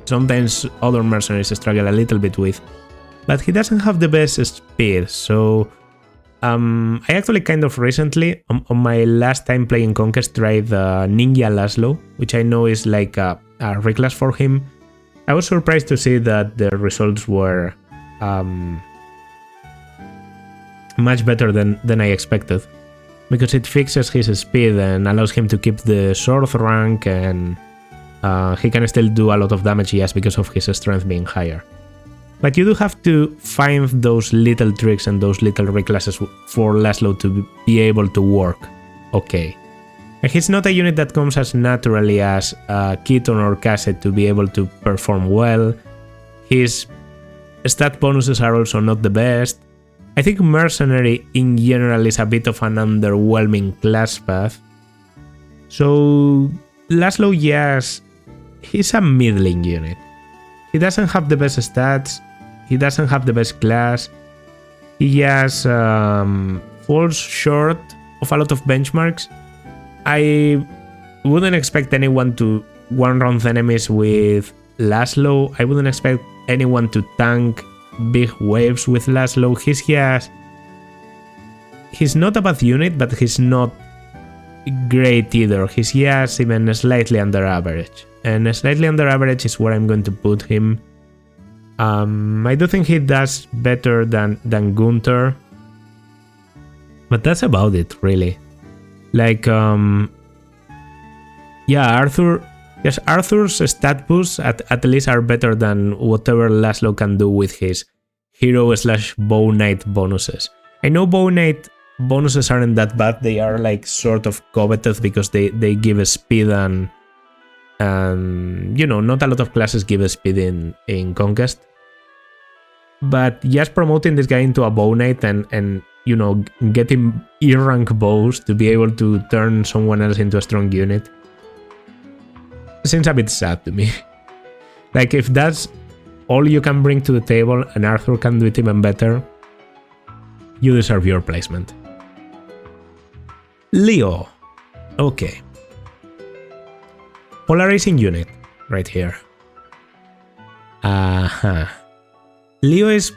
[SPEAKER 1] sometimes other mercenaries struggle a little bit with. But he doesn't have the best speed, so I actually kind of recently, on my last time playing Conquest, tried Ninja Laslow, which I know is like a reclass for him. I was surprised to see that the results were much better than I expected, because it fixes his speed and allows him to keep the sword rank, and he can still do a lot of damage just because of his strength being higher. But you do have to find those little tricks and those little reclasses for Laslow to be able to work okay. And he's not a unit that comes as naturally as Keaton or Kaze to be able to perform well. His stat bonuses are also not the best. I think Mercenary in general is a bit of an underwhelming class path. So Laslow, yes, he's a middling unit. He doesn't have the best stats, he doesn't have the best class, he just falls short of a lot of benchmarks. I wouldn't expect anyone to one-round enemies with Laslow. I wouldn't expect anyone to tank big waves with Laslow. He's not a bad unit, but he's not great either. He's just even slightly under average. And slightly under average is where I'm going to put him. I do think he does better than Gunter, but that's about it, really. Like, yeah, Arthur's stat boosts at least are better than whatever Laslow can do with his hero/bow knight bonuses. I know bow knight bonuses aren't that bad, they are like sort of coveted because they give a speed, and you know, not a lot of classes give a speed in Conquest. But just promoting this guy into a bow knight and you know, getting E-rank bows to be able to turn someone else into a strong unit seems a bit sad to me. Like, if that's all you can bring to the table and Arthur can do it even better, you deserve your placement. Leo. Okay. Polarizing unit, right here. Leo is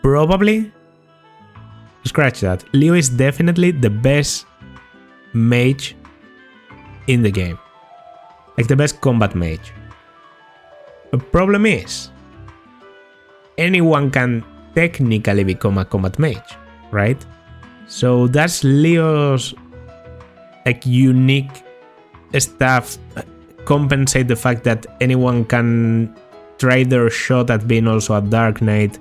[SPEAKER 1] probably... Scratch that. Leo is definitely the best mage in the game. Like the best combat mage. The problem is, anyone can technically become a combat mage, right? So that's Leo's like unique stuff compensate the fact that anyone can try their shot at being also a Dark Knight,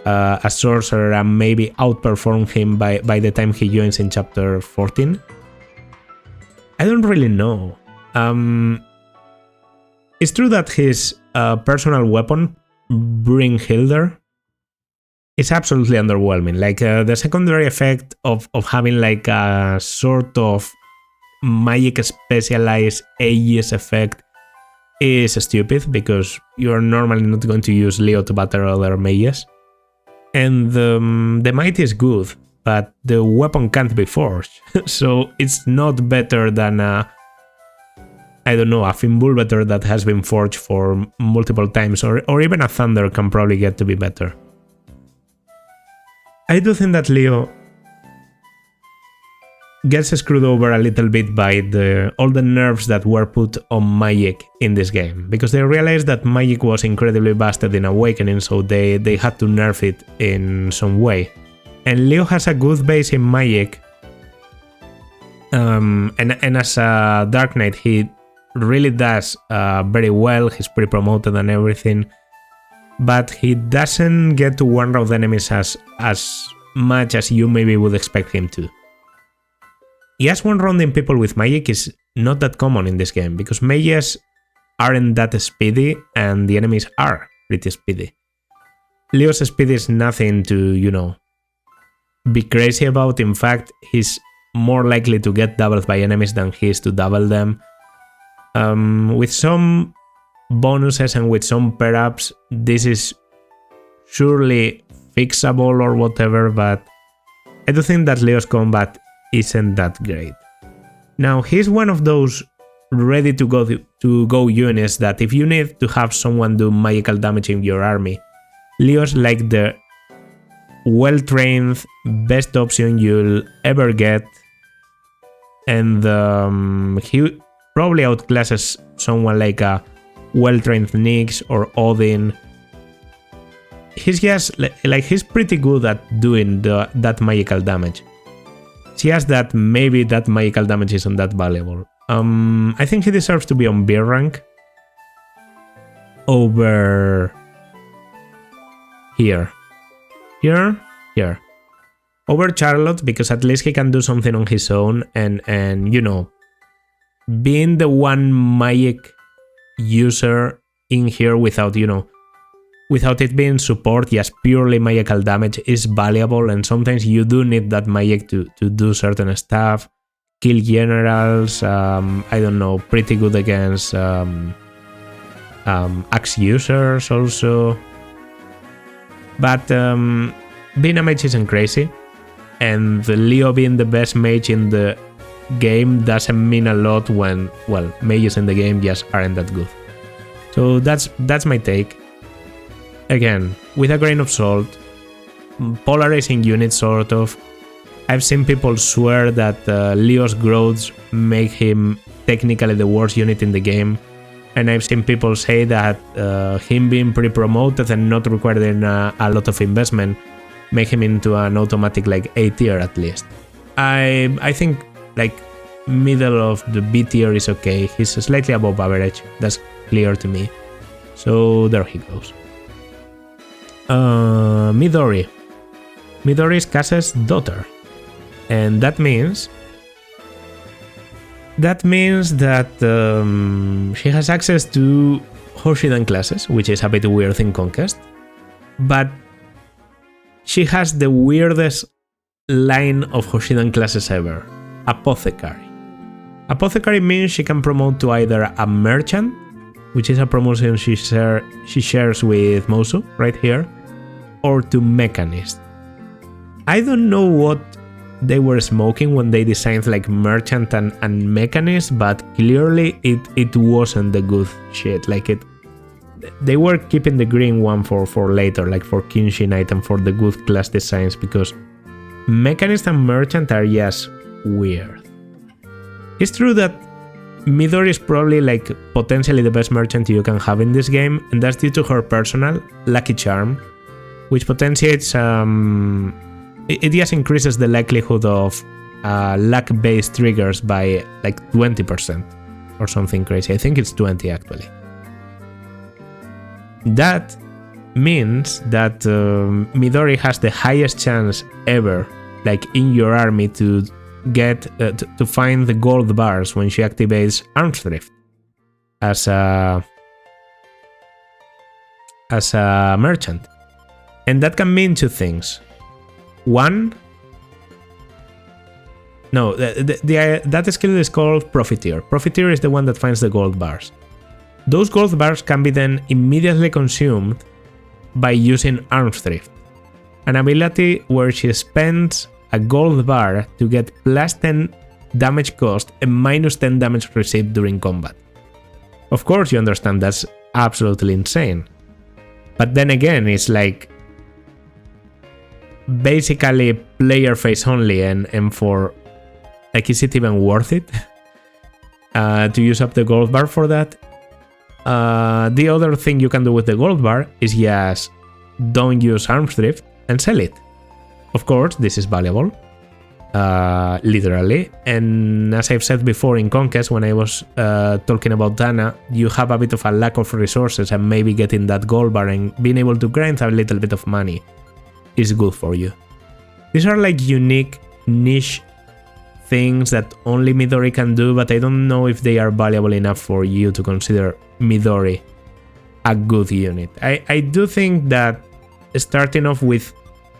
[SPEAKER 1] a sorcerer, and maybe outperform him by the time he joins in chapter 14. I don't really know. It's true that his personal weapon, Brynhildr, is absolutely underwhelming. Like the secondary effect of having like a sort of magic specialized Aegis effect is stupid because you're normally not going to use Leo to battle other mages. And the might is good, but the weapon can't be forged. So it's not better than a, I don't know, a Fimbulvetor that has been forged for multiple times, or even a Thunder can probably get to be better. I do think that Leo gets screwed over a little bit by all the nerfs that were put on magic in this game, because they realized that magic was incredibly busted in Awakening, so they had to nerf it in some way. And Leo has a good base in magic, and as a Dark Knight he really does very well. He's pretty promoted and everything, but he doesn't get to one-round enemies as much as you maybe would expect him to. Yes, one-rounding people with magic is not that common in this game, because mages aren't that speedy and the enemies are pretty speedy. Leo's speed is nothing to, you know, be crazy about. In fact, he's more likely to get doubled by enemies than he is to double them. With some bonuses and with some pair-ups, this is surely fixable or whatever, but I do think that Leo's combat isn't that great. Now, he's one of those ready to go units that if you need to have someone do magical damage in your army, Leo's like the well-trained best option you'll ever get, and he probably outclasses someone like a well-trained Nyx or Odin. He's just like he's pretty good at doing that magical damage. It's just that maybe that magical damage isn't that valuable. I think he deserves to be on beer rank over here. Over Charlotte, because at least he can do something on his own, and you know, being the one magic user in here without, you know, without it being support, just purely magical damage is valuable, and sometimes you do need that magic to do certain stuff, kill generals, I don't know, pretty good against axe users also. But being a mage isn't crazy, and Leo being the best mage in the game doesn't mean a lot when, well, mages in the game just aren't that good. So that's my take. Again, with a grain of salt, polarizing unit sort of. I've seen people swear that Leo's growths make him technically the worst unit in the game, and I've seen people say that him being pre-promoted and not requiring a lot of investment make him into an automatic like A tier at least. I think like middle of the B tier is okay. He's slightly above average. That's clear to me. So there he goes. Midori. Midori is Kaze's daughter, and that means that she has access to Hoshiden classes, which is a bit weird in Conquest, but she has the weirdest line of Hoshiden classes ever: Apothecary. Apothecary means she can promote to either a merchant, which is a promotion she shares with Mozu right here, or to mechanist. I don't know what they were smoking when they designed like merchant and mechanist, but clearly it wasn't the good shit. Like they were keeping the green one for later, like for Kinshin item, for the good class designs, because mechanist and merchant are just weird. It's true that Midori is probably like potentially the best merchant you can have in this game, and that's due to her personal lucky charm, which potentiates it just increases the likelihood of luck-based triggers by like 20% or something crazy. I think it's 20 actually. That means that Midori has the highest chance ever, like in your army, to get to find the gold bars when she activates Arms Thrift as a merchant, and that can mean two things. One, no, that skill is called Profiteer. Profiteer is the one that finds the gold bars. Those gold bars can be then immediately consumed by using Arms Thrift, an ability where she spends a gold bar to get plus 10 damage cost and minus 10 damage received during combat. Of course, you understand that's absolutely insane. But then again, it's like basically player face only, and for like, is it even worth it to use up the gold bar for that? The other thing you can do with the gold bar is just don't use Arms Thrift and sell it. Of course, this is valuable, literally, and as I've said before in Conquest, when I was talking about Dana, you have a bit of a lack of resources, and maybe getting that gold bar and being able to grind a little bit of money is good for you. These are like unique niche things that only Midori can do, but I don't know if they are valuable enough for you to consider Midori a good unit. I do think that starting off with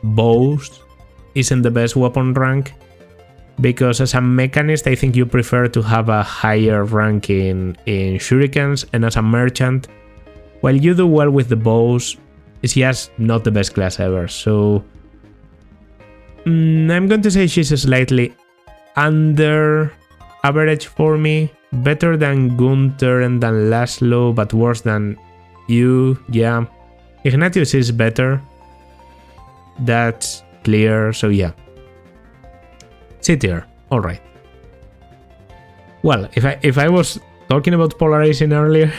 [SPEAKER 1] bows isn't the best weapon rank, because as a mechanist I think you prefer to have a higher rank in shurikens, and as a merchant, while you do well with the bows, it's just not the best class ever. So I'm going to say she's slightly under average for me, better than Gunter and than Laslow, but worse than you. Yeah, Ignatius is better, that's clear. So yeah, C tier, all right. Well, if I was talking about polarizing earlier,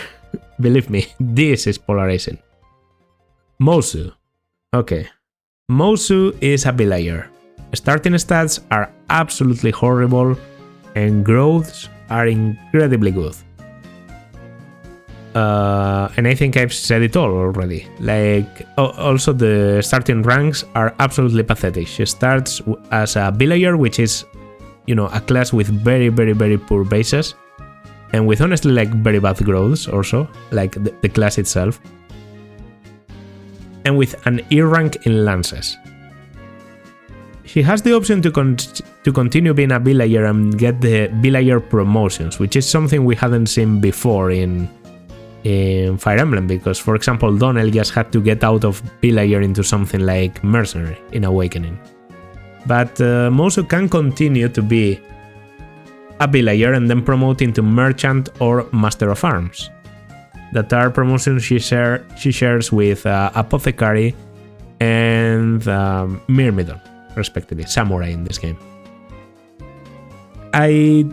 [SPEAKER 1] believe me, this is polarizing. Mozu. Okay, Mozu is a villager. Starting stats are absolutely horrible, and growths are incredibly good. And I think I've said it all already. Like, also the starting ranks are absolutely pathetic. She starts as a villager, which is, you know, a class with very, very, very poor bases, and with honestly like very bad growths also, like the class itself, and with an E rank in lances. She has the option to continue being a villager and get the villager promotions, which is something we hadn't seen before in Fire Emblem, because for example Donnell just had to get out of villager into something like mercenary in Awakening. But Mozu can continue to be a villager and then promote into merchant or master of arms. That are promotions she shares with apothecary and myrmidon, respectively, samurai in this game. I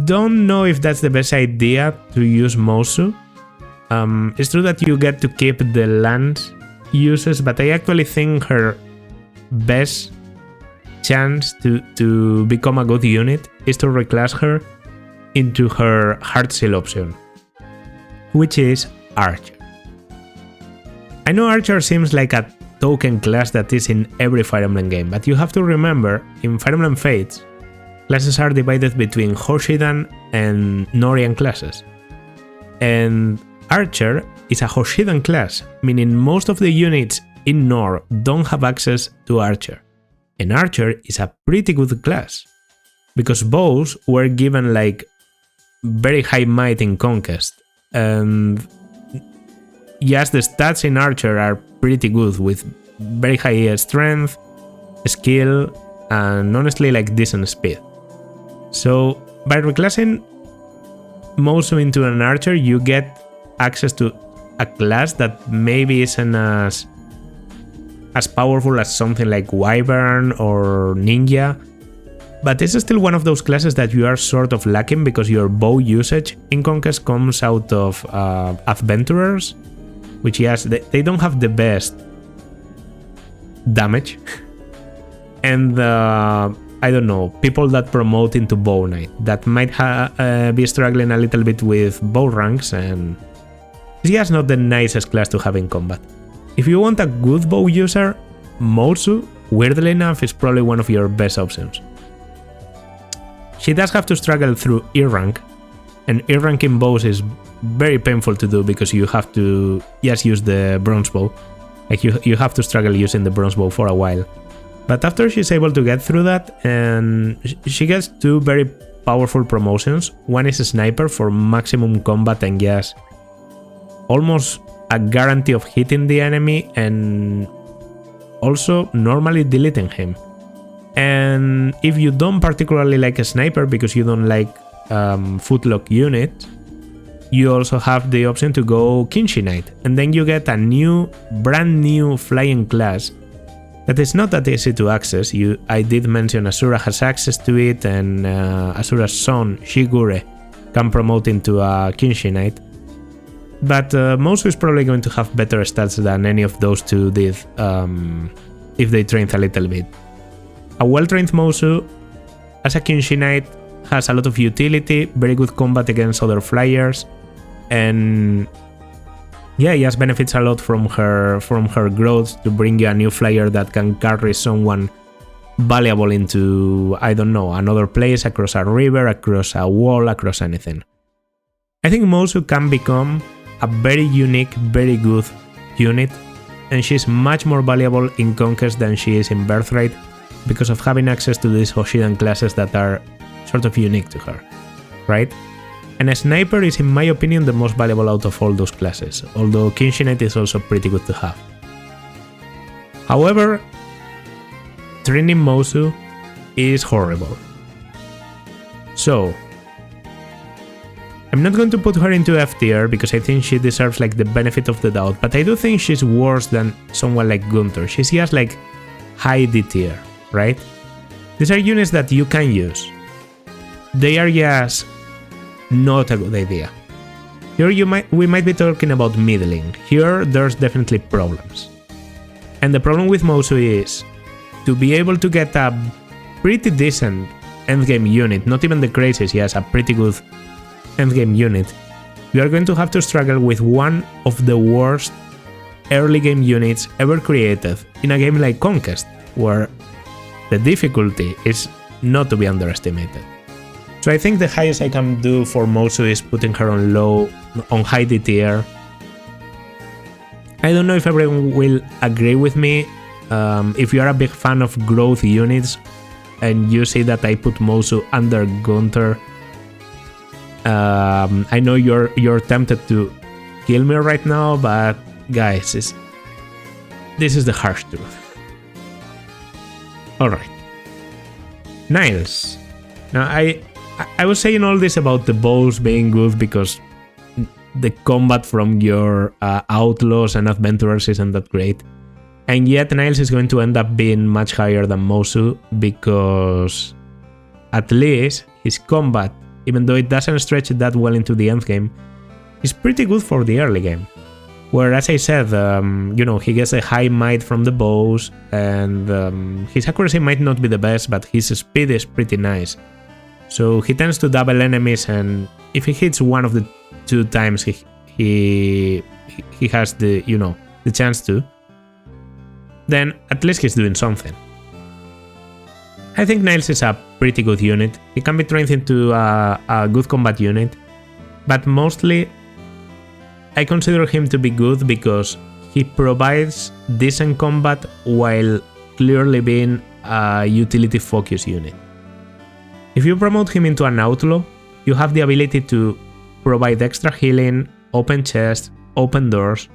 [SPEAKER 1] don't know if that's the best idea to use Mozu. It's true that you get to keep the lance uses, but I actually think her best chance to become a good unit is to reclass her into her Heart Seal option, which is Archer. I know Archer seems like a token class that is in every Fire Emblem game, but you have to remember, in Fire Emblem Fates, classes are divided between Hoshidan and Norian classes. And Archer is a Hoshidan class, meaning most of the units in Nor don't have access to Archer. And Archer is a pretty good class, because bows were given like very high might in Conquest, and yes, the stats in Archer are pretty good, with very high strength, skill, and honestly like decent speed. So by reclassing Mozu into an archer, you get access to a class that maybe isn't as powerful as something like Wyvern or Ninja, but it's still one of those classes that you are sort of lacking because your bow usage in Conquest comes out of adventurers, which yes, they don't have the best damage, and I don't know, people that promote into bow knight that might be struggling a little bit with bow ranks, and it's just not the nicest class to have in combat. If you want a good bow user, Mozu, weirdly enough, is probably one of your best options. She does have to struggle through E rank, and E rank in bows is very painful to do because you have to just use the bronze bow. Like you have to struggle using the bronze bow for a while. But after she's able to get through that, and she gets 2 very powerful promotions. One is a sniper for maximum combat and just almost a guarantee of hitting the enemy and also normally deleting him. And if you don't particularly like a sniper because you don't like footlock unit, you also have the option to go Kinshi Knight, and then you get a brand new flying class that is not that easy to access. I did mention Azura has access to it, and Azura's son Shigure can promote into a Kinshi Knight. But Mozu is probably going to have better stats than any of those two did if they trained a little bit. A well-trained Mozu as a Kinshi Knight has a lot of utility, very good combat against other flyers, and yeah, he has benefits a lot from her growth to bring you a new flyer that can carry someone valuable into, I don't know, another place, across a river, across a wall, across anything. I think Mozu can become a very unique, very good unit, and she's much more valuable in Conquest than she is in Birthright because of having access to these Hoshidan classes that are sort of unique to her, right? And a sniper is, in my opinion, the most valuable out of all those classes, although Kinshi Knight is also pretty good to have. However, training Mozu is horrible. So, I'm not going to put her into F tier because I think she deserves like the benefit of the doubt, but I do think she's worse than someone like Gunter. She's just like high D tier, right? These are units that you can use. They are just not a good idea. Here we might be talking about middling. Here there's definitely problems. And the problem with Mozu is to be able to get a pretty decent endgame unit, not even the craziest, yes, a pretty good endgame unit, you are going to have to struggle with one of the worst early game units ever created in a game like Conquest, where the difficulty is not to be underestimated. So I think the highest I can do for Mozu is putting her on high D tier. I don't know if everyone will agree with me. If you are a big fan of growth units and you see that I put Mozu under Gunter, I know you're tempted to kill me right now, but guys, this is the harsh truth. Alright. Niles. Now I was saying all this about the bows being good because the combat from your outlaws and adventurers isn't that great. And yet Niles is going to end up being much higher than Mozu because at least his combat, even though it doesn't stretch that well into the endgame, is pretty good for the early game. Where, as I said, he gets a high might from the bows, and his accuracy might not be the best, but his speed is pretty nice. So he tends to double enemies, and if he hits one of the 2 times he has the chance to, then at least he's doing something. I think Niles is a pretty good unit. He can be trained into a good combat unit, but mostly I consider him to be good because he provides decent combat while clearly being a utility focus unit. If you promote him into an outlaw, you have the ability to provide extra healing, open chests, open doors,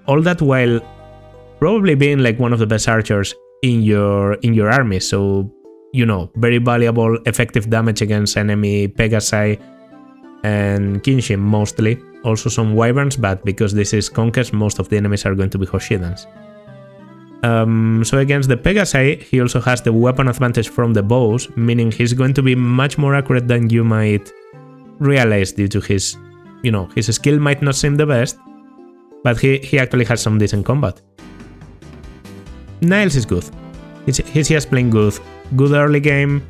[SPEAKER 1] all that while probably being like one of the best archers in your army. So very valuable, effective damage against enemy Pegasi and Kinshin mostly. Also some Wyverns, but because this is Conquest, most of the enemies are going to be Hoshidans. So against the Pegasi, he also has the weapon advantage from the bows, meaning he's going to be much more accurate than you might realize due to his, his skill might not seem the best, but he actually has some decent combat. Niles is good. He's just playing good. Good early game,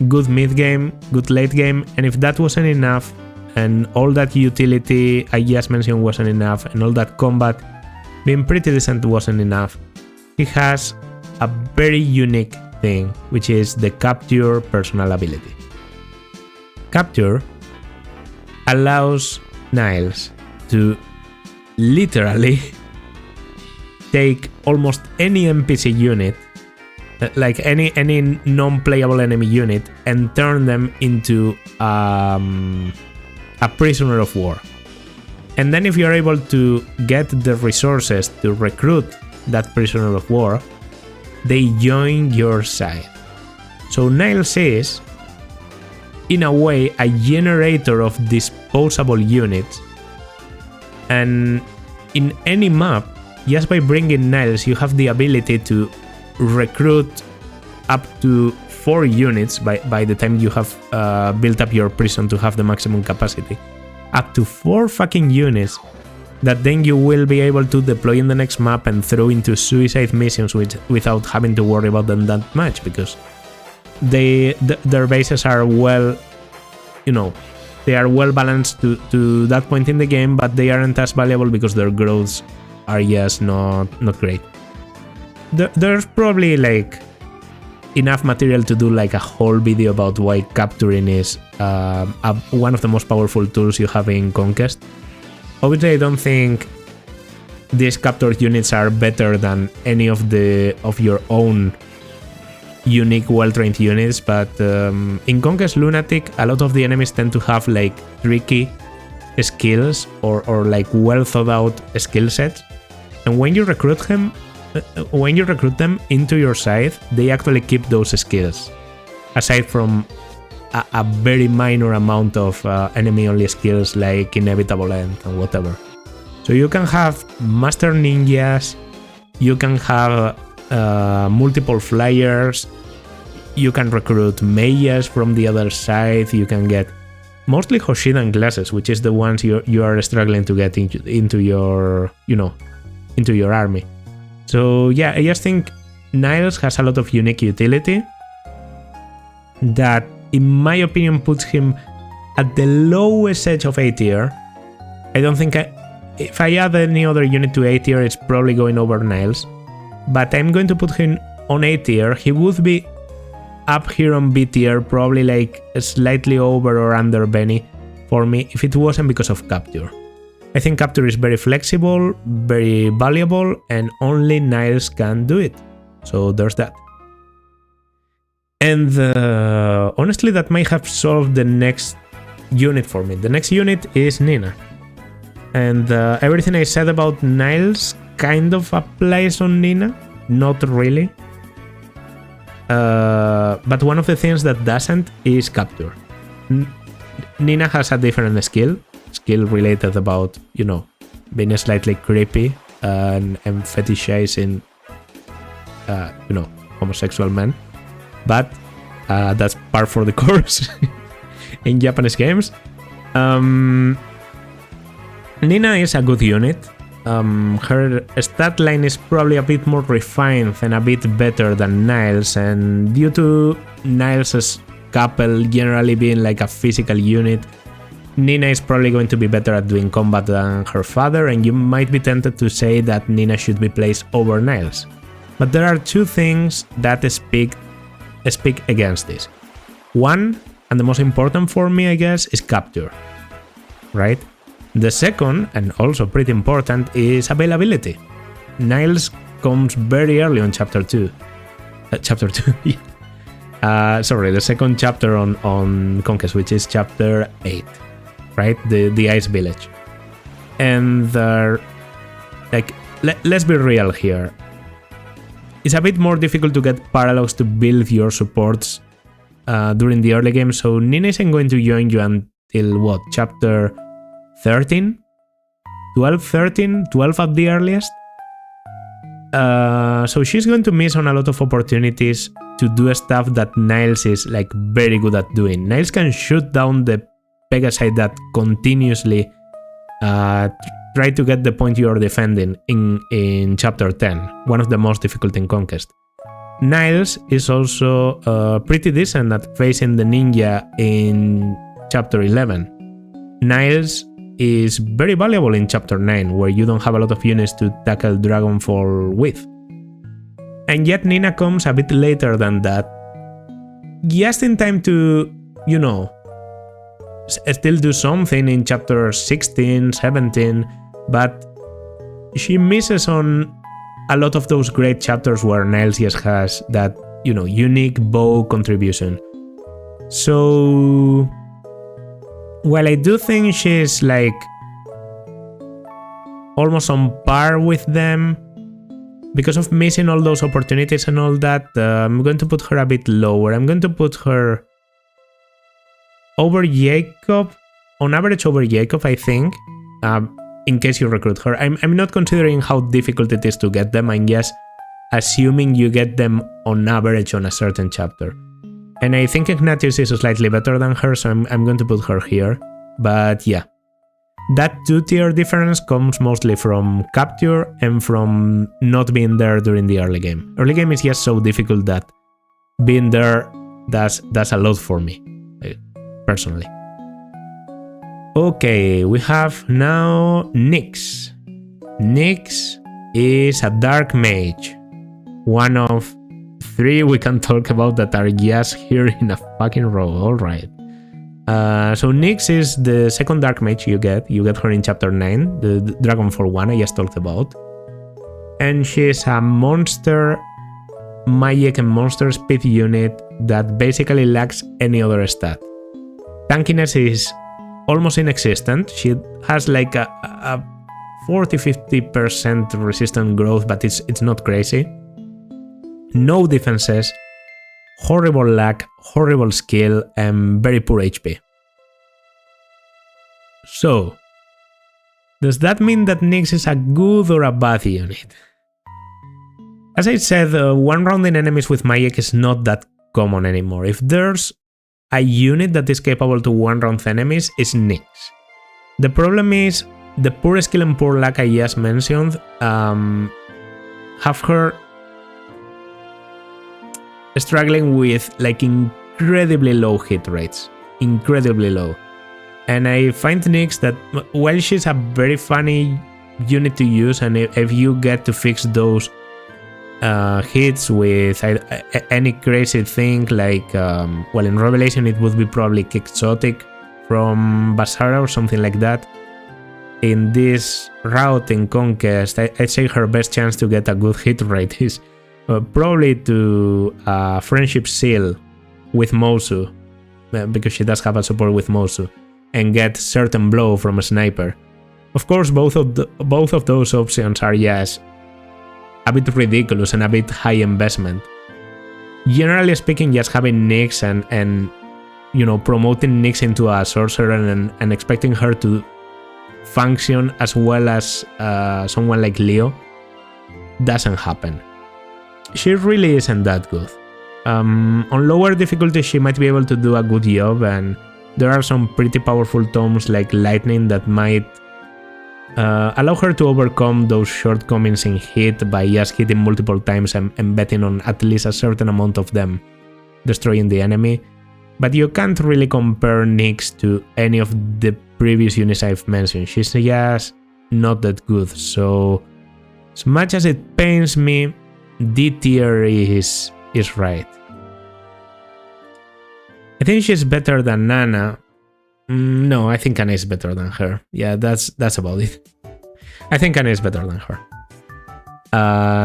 [SPEAKER 1] good mid game, good late game, and if that wasn't enough, and all that utility I just mentioned wasn't enough, and all that combat being pretty decent wasn't enough, he has a very unique thing, which is the Capture personal ability. Capture allows Niles to literally take almost any NPC unit, like any non-playable enemy unit, and turn them into a prisoner of war. And then if you're able to get the resources to recruit that prisoner of war, they join your side. So Niles is, in a way, a generator of disposable units, and in any map, just by bringing Niles, you have the ability to recruit up to 4 units by the time you have built up your prison to have the maximum capacity. Up to 4 fucking units that then you will be able to deploy in the next map and throw into suicide missions without having to worry about them that much, because their bases are well, they are well balanced to that point in the game, but they aren't as valuable because their growths are just not great. There's probably like enough material to do like a whole video about why capturing is one of the most powerful tools you have in Conquest. Obviously, I don't think these captured units are better than any of your own unique, well-trained units, but in Conquest Lunatic, a lot of the enemies tend to have like tricky skills or like well thought out skill sets, and when you recruit them into your side, they actually keep those skills, aside from a very minor amount of enemy-only skills like Inevitable End and whatever. So you can have Master Ninjas, you can have multiple flyers, you can recruit mages from the other side, you can get mostly Hoshidan classes, which is the ones you are struggling to get into your army. So yeah, I just think Niles has a lot of unique utility that, in my opinion, puts him at the lowest edge of A tier. I don't think if I add any other unit to A tier, it's probably going over Niles. But I'm going to put him on A tier. He would be up here on B tier, probably like slightly over or under Benny for me, if it wasn't because of Capture. I think Capture is very flexible, very valuable, and only Niles can do it. So there's that. And honestly, that might have solved the next unit for me. The next unit is Nina. And everything I said about Niles kind of applies on Nina. Not really. But one of the things that doesn't is Capture. Nina has a different skill related about, being slightly creepy and fetishizing, homosexual men. But that's par for the course in Japanese games. Nina is a good unit. Her stat line is probably a bit more refined and a bit better than Niles, and due to Niles' couple generally being like a physical unit, Nina is probably going to be better at doing combat than her father, and you might be tempted to say that Nina should be placed over Niles. But there are 2 things that speak against this. One, and the most important for me, I guess, is Capture, right? The second, and also pretty important, is availability. Niles comes very early on Chapter 2. Chapter 2, yeah. Sorry, the second chapter on Conquest, which is Chapter 8, right? The Ice Village. And let's be real here. it's a bit more difficult to get paralogs to build your supports during the early game, so Nina isn't going to join you until what, chapter 13? 12, 13? 12 at the earliest? So she's going to miss on a lot of opportunities to do stuff that Niles is like very good at doing. Niles can shoot down the Pegasi that continuously try to get the point you are defending in chapter 10, one of the most difficult in Conquest. Niles is also pretty decent at facing the ninja in chapter 11. Niles is very valuable in chapter 9, where you don't have a lot of units to tackle Dragonfall with. And yet Nina comes a bit later than that, just in time to, you know, still do something in chapter 16, 17, but she misses on a lot of those great chapters where Niles just has that, you know, unique bow contribution. So while I do think she's like almost on par with them, because of missing all those opportunities and all that, I'm going to put her a bit lower. I'm going to put her over Jakob, on average over Jakob, I think, in case you recruit her. I'm not considering how difficult it is to get them, I'm just assuming you get them on average on a certain chapter. And I think Ignatius is slightly better than her, so I'm going to put her here. But yeah, that 2-tier difference comes mostly from capture and from not being there during the early game. Early game is just so difficult that being there does a lot for me, personally. Okay, we have now Nyx. Nyx is a dark mage, one of 3 we can talk about that are just here in a fucking row. Alright. So Nyx is the second dark mage you get. You get her in chapter 9, the Dragonfall one I just talked about. And she's a monster magic and monster speed unit that basically lacks any other stat. Tankiness is almost inexistent. She has like a 40-50% resistant growth, but it's not crazy. No defenses, horrible luck, horrible skill, and very poor HP. So, does that mean that Nyx is a good or a bad unit? As I said, one-rounding enemies with magic is not that common anymore. If there's a unit that is capable to one-round enemies, it's Nyx. The problem is, the poor skill and poor luck I just mentioned have her struggling with like incredibly low hit rates, incredibly low. And I find Nyx that while she's a very funny unit to use, and if you get to fix those hits with any crazy thing like, well, in Revelation it would be probably Quixotic from Basara or something like that. In this route in Conquest, I'd say her best chance to get a good hit rate is probably to Friendship Seal with Mozu, because she does have a support with Mozu, and get Certain Blow from a Sniper. Of course, both of those options are just a bit ridiculous and a bit high investment. Generally speaking, just having Nyx and you know, promoting Nyx into a sorcerer and expecting her to function as well as someone like Leo doesn't happen. She really isn't that good. On lower difficulty she might be able to do a good job, and there are some pretty powerful tomes like Lightning that might allow her to overcome those shortcomings in hit by just hitting multiple times and betting on at least a certain amount of them destroying the enemy. But you can't really compare Nyx to any of the previous units I've mentioned. She's just not that good. So as much as it pains me, D tier is right. I think she's better than Nana. No, I think Kana is better than her. Yeah, that's about it. I think Kana is better than her.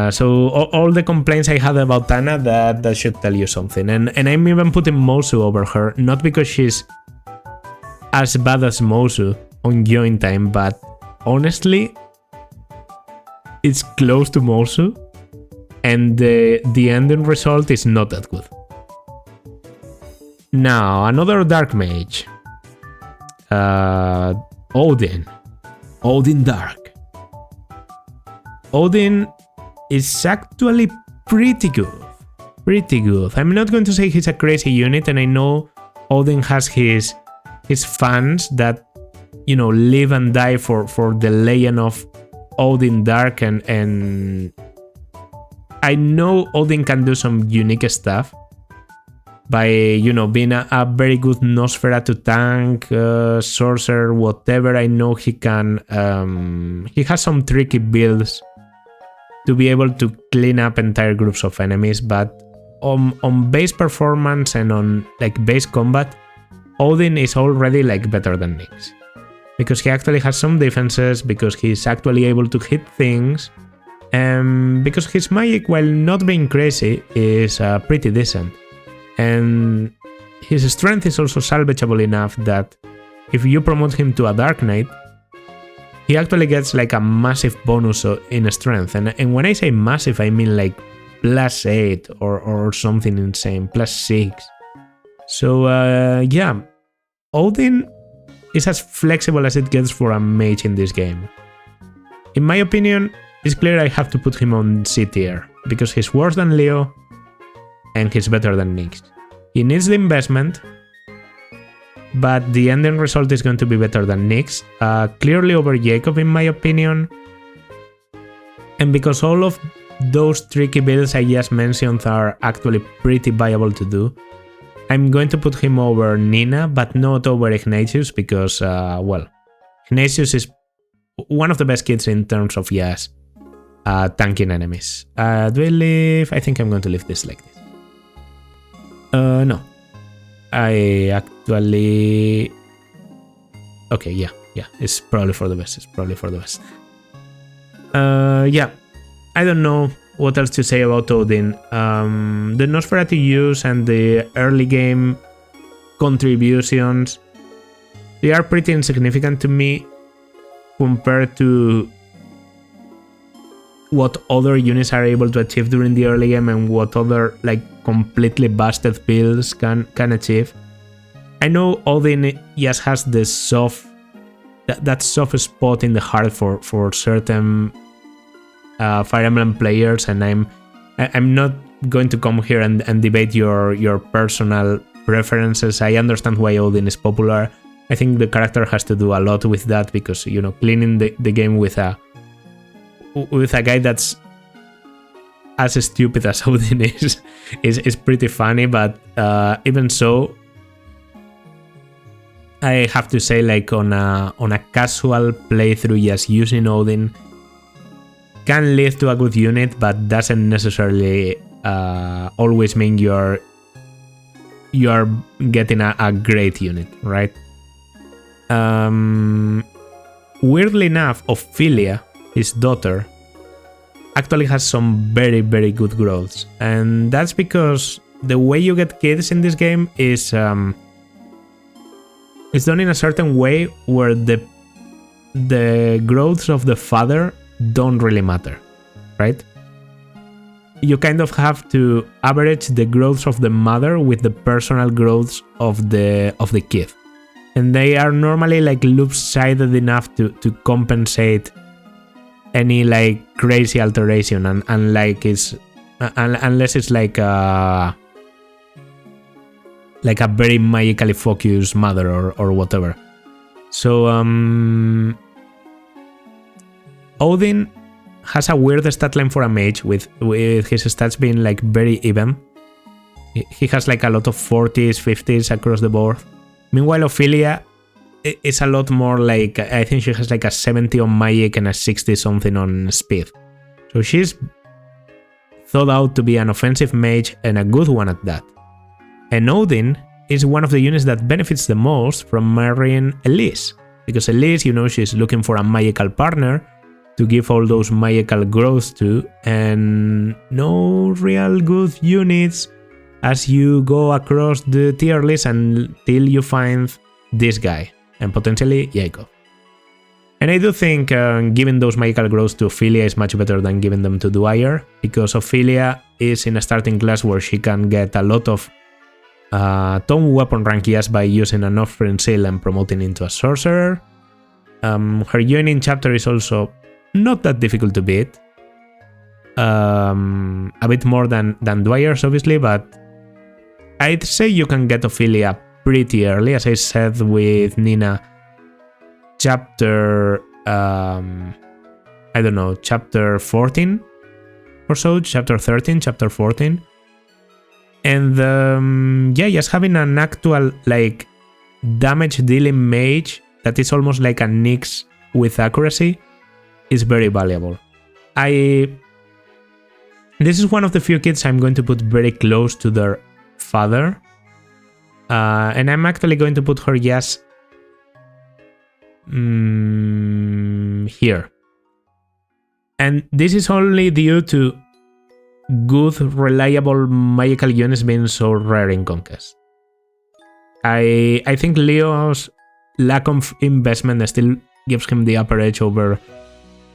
[SPEAKER 1] So all the complaints I had about Tana, that should tell you something. And I'm even putting Mozu over her, not because she's as bad as Mozu on join time, but honestly, it's close to Mozu. and the ending result is not that good. Now, another Dark Mage. Odin. Odin Dark. Odin is actually pretty good. Pretty good. I'm not going to say he's a crazy unit, and I know Odin has his fans that, you know, live and die for the legend of Odin Dark, and I know Odin can do some unique stuff by, you know, being a very good Nosferatu tank, sorcerer, whatever. I know he can, he has some tricky builds to be able to clean up entire groups of enemies, but on base performance and on like base combat, Odin is already like better than Nyx. Because he actually has some defenses, because he's actually able to hit things, and because his magic, while not being crazy, is pretty decent. And his strength is also salvageable enough that if you promote him to a Dark Knight, he actually gets like a massive bonus in strength. And when I say massive, I mean like +8 or something insane, +6. So yeah, Odin is as flexible as it gets for a mage in this game. In my opinion, it's clear I have to put him on C tier, because he's worse than Leo and he's better than Nyx. He needs the investment, but the ending result is going to be better than Nyx, clearly over Jakob in my opinion. And because all of those tricky builds I just mentioned are actually pretty viable to do, I'm going to put him over Nina, but not over Ignatius, because, well, Ignatius is one of the best kids in terms of, yes, tanking enemies. Do I leave? I think I'm going to leave this like this. No. I actually... Okay, yeah, it's probably for the best, yeah, I don't know what else to say about Odin. The Nosferatu use and the early game contributions, they are pretty insignificant to me compared to what other units are able to achieve during the early game and what other like completely busted builds can achieve. I know Odin just has this that soft spot in the heart for certain Fire Emblem players, and I'm not going to come here and debate your personal preferences. I understand why Odin is popular. I think the character has to do a lot with that, because, you know, cleaning the game with a guy that's as stupid as Odin is pretty funny, but even so, I have to say, like, on a casual playthrough, just using Odin can lead to a good unit, but doesn't necessarily always mean you're getting a great unit, right? Weirdly enough, Ophelia, his daughter, actually has some very, very good growths, and that's because the way you get kids in this game is done in a certain way where the growths of the father don't really matter, right? You kind of have to average the growths of the mother with the personal growths of the kid, and they are normally like loop-sided enough to compensate any like crazy alteration, and like it's unless it's like a very magically focused mother or whatever. So Odin has a weird stat line for a mage, with his stats being like very even. He has like a lot of 40s, 50s across the board. Meanwhile, Ophelia is a lot more like, I think she has like a 70 on magic and a 60 something on speed. So she's thought out to be an offensive mage, and a good one at that. And Odin is one of the units that benefits the most from marrying Elise, because Elise, you know, she's looking for a magical partner to give all those magical growths to, and no real good units as you go across the tier list until you find this guy, and potentially Jakob. And I do think giving those magical growths to Ophelia is much better than giving them to Dwyer, because Ophelia is in a starting class where she can get a lot of tome weapon rank yes by using an offering seal and promoting into a sorcerer. Her joining chapter is also not that difficult to beat. A bit more than Dwyer's, obviously, but I'd say you can get Ophelia pretty early, as I said with Nina. Chapter, I don't know, chapter 14 or so, chapter 13, chapter 14. And yeah, just having an actual, like, damage dealing mage that is almost like a Nyx with accuracy is very valuable. This is one of the few kids I'm going to put very close to their father. And I'm actually going to put her just here. And this is only due to good, reliable magical units being so rare in Conquest. I think Leo's lack of investment still gives him the upper edge over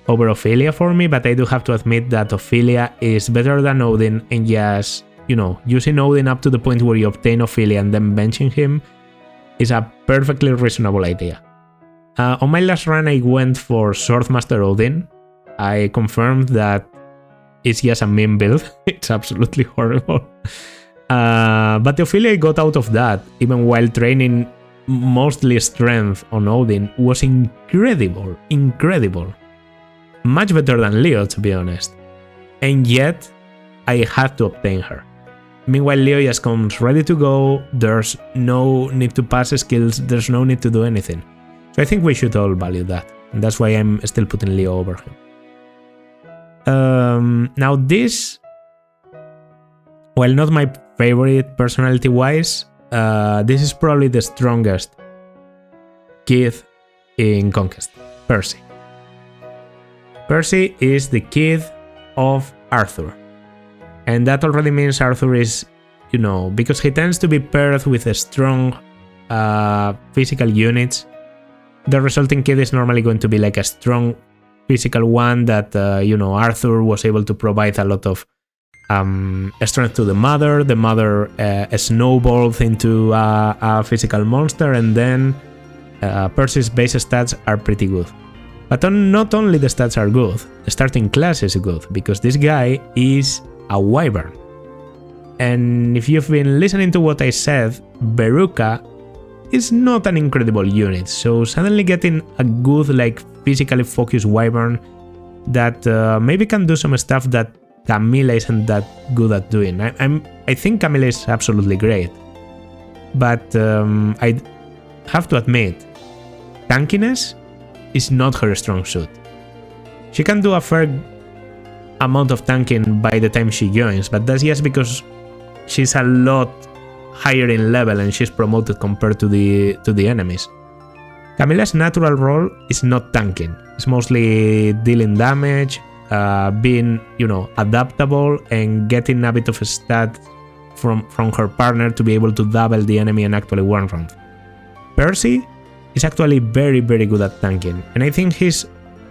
[SPEAKER 1] Ophelia for me, but I do have to admit that Ophelia is better than Odin, and just, you know, using Odin up to the point where you obtain Ophelia and then benching him is a perfectly reasonable idea. On my last run, I went for Swordmaster Odin. I confirmed that it's just a meme build. It's absolutely horrible. But the Ophelia I got out of that, even while training mostly strength on Odin, was incredible. Incredible. Much better than Leo, to be honest. And yet, I had to obtain her. Meanwhile, Leo just comes ready to go. There's no need to pass skills. There's no need to do anything. So I think we should all value that. And that's why I'm still putting Leo over him. Now this, while not my favorite personality-wise, this is probably the strongest kid in Conquest, Percy. Percy is the kid of Arthur. And that already means Arthur is, you know, because he tends to be paired with a strong physical units, the resulting kid is normally going to be like a strong physical one that, you know, Arthur was able to provide a lot of strength to the mother. The mother snowballs into a physical monster, and then Percy's base stats are pretty good. But not only the stats are good, the starting class is good, because this guy is a wyvern. And if you've been listening to what I said, Beruka is not an incredible unit, so suddenly getting a good, like, physically focused wyvern that maybe can do some stuff that Camilla isn't that good at doing. I think Camilla is absolutely great, but I have to admit, tankiness is not her strong suit. She can do a fair amount of tanking by the time she joins, but that's just because she's a lot higher in level and she's promoted compared to the enemies. Camilla's natural role is not tanking. It's mostly dealing damage, being, you know, adaptable, and getting a bit of a stat from her partner to be able to double the enemy and actually one-round. Percy is actually very, very good at tanking, and I think he's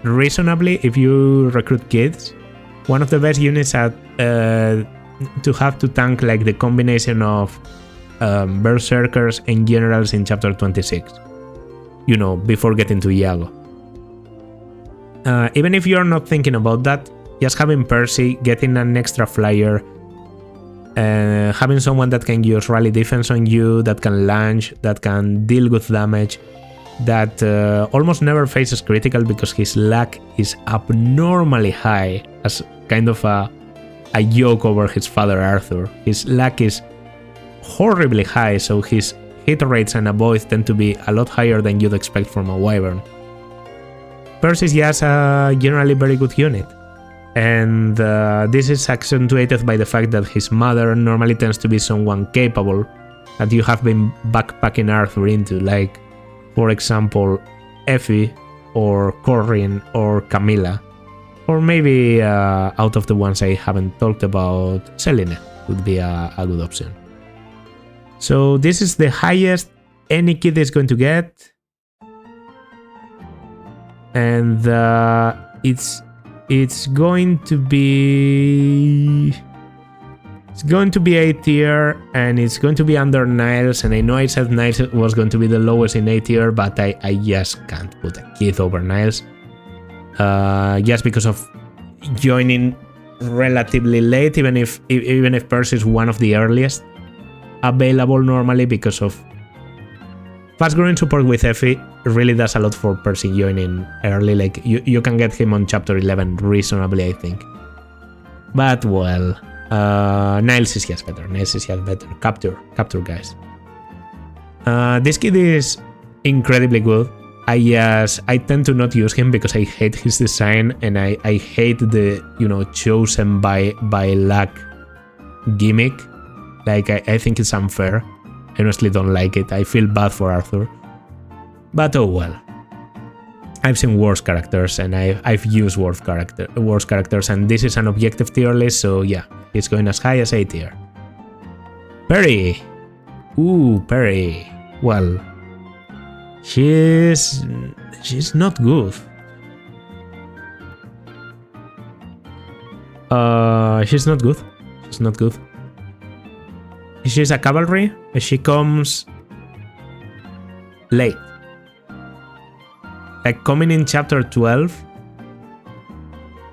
[SPEAKER 1] reasonably, if you recruit kids, one of the best units at to have to tank, like the combination of berserkers and generals in chapter 26, you know, before getting to Iago. Even if you're not thinking about that, just having Percy, getting an extra flyer, having someone that can use rally defense on you, that can launch, that can deal with damage, that almost never faces critical because his luck is abnormally high, as kind of a joke over his father Arthur. His luck is horribly high, so his hit rates and avoids tend to be a lot higher than you'd expect from a wyvern. Percy is just a generally very good unit, and this is accentuated by the fact that his mother normally tends to be someone capable that you have been backpacking Arthur into, like, for example, Effie or Corrin or Camilla, or maybe out of the ones I haven't talked about, Selena would be a good option. So this is the highest any kid is going to get. and it's going to be A tier, and it's going to be under Niles. And I know I said Niles was going to be the lowest in A tier, but I just can't put a kid over Niles, just because of joining relatively late, even if Percy is one of the earliest available normally, because of fast growing support with Effie really does a lot for Percy joining early. Like you can get him on chapter 11 reasonably, I think. But well, Niles is just better. Capture guys. This kid is incredibly good. I tend to not use him because I hate his design, and I hate the chosen by luck gimmick. Like I think it's unfair. I honestly don't like it. I feel bad for Arthur. But oh well. I've seen worse characters, and I've used worse characters, and this is an objective tier list, so yeah, it's going as high as A tier. Peri. Ooh, Peri. Well, she's not good. She's not good. She's a cavalry. She comes late. Like coming in chapter 12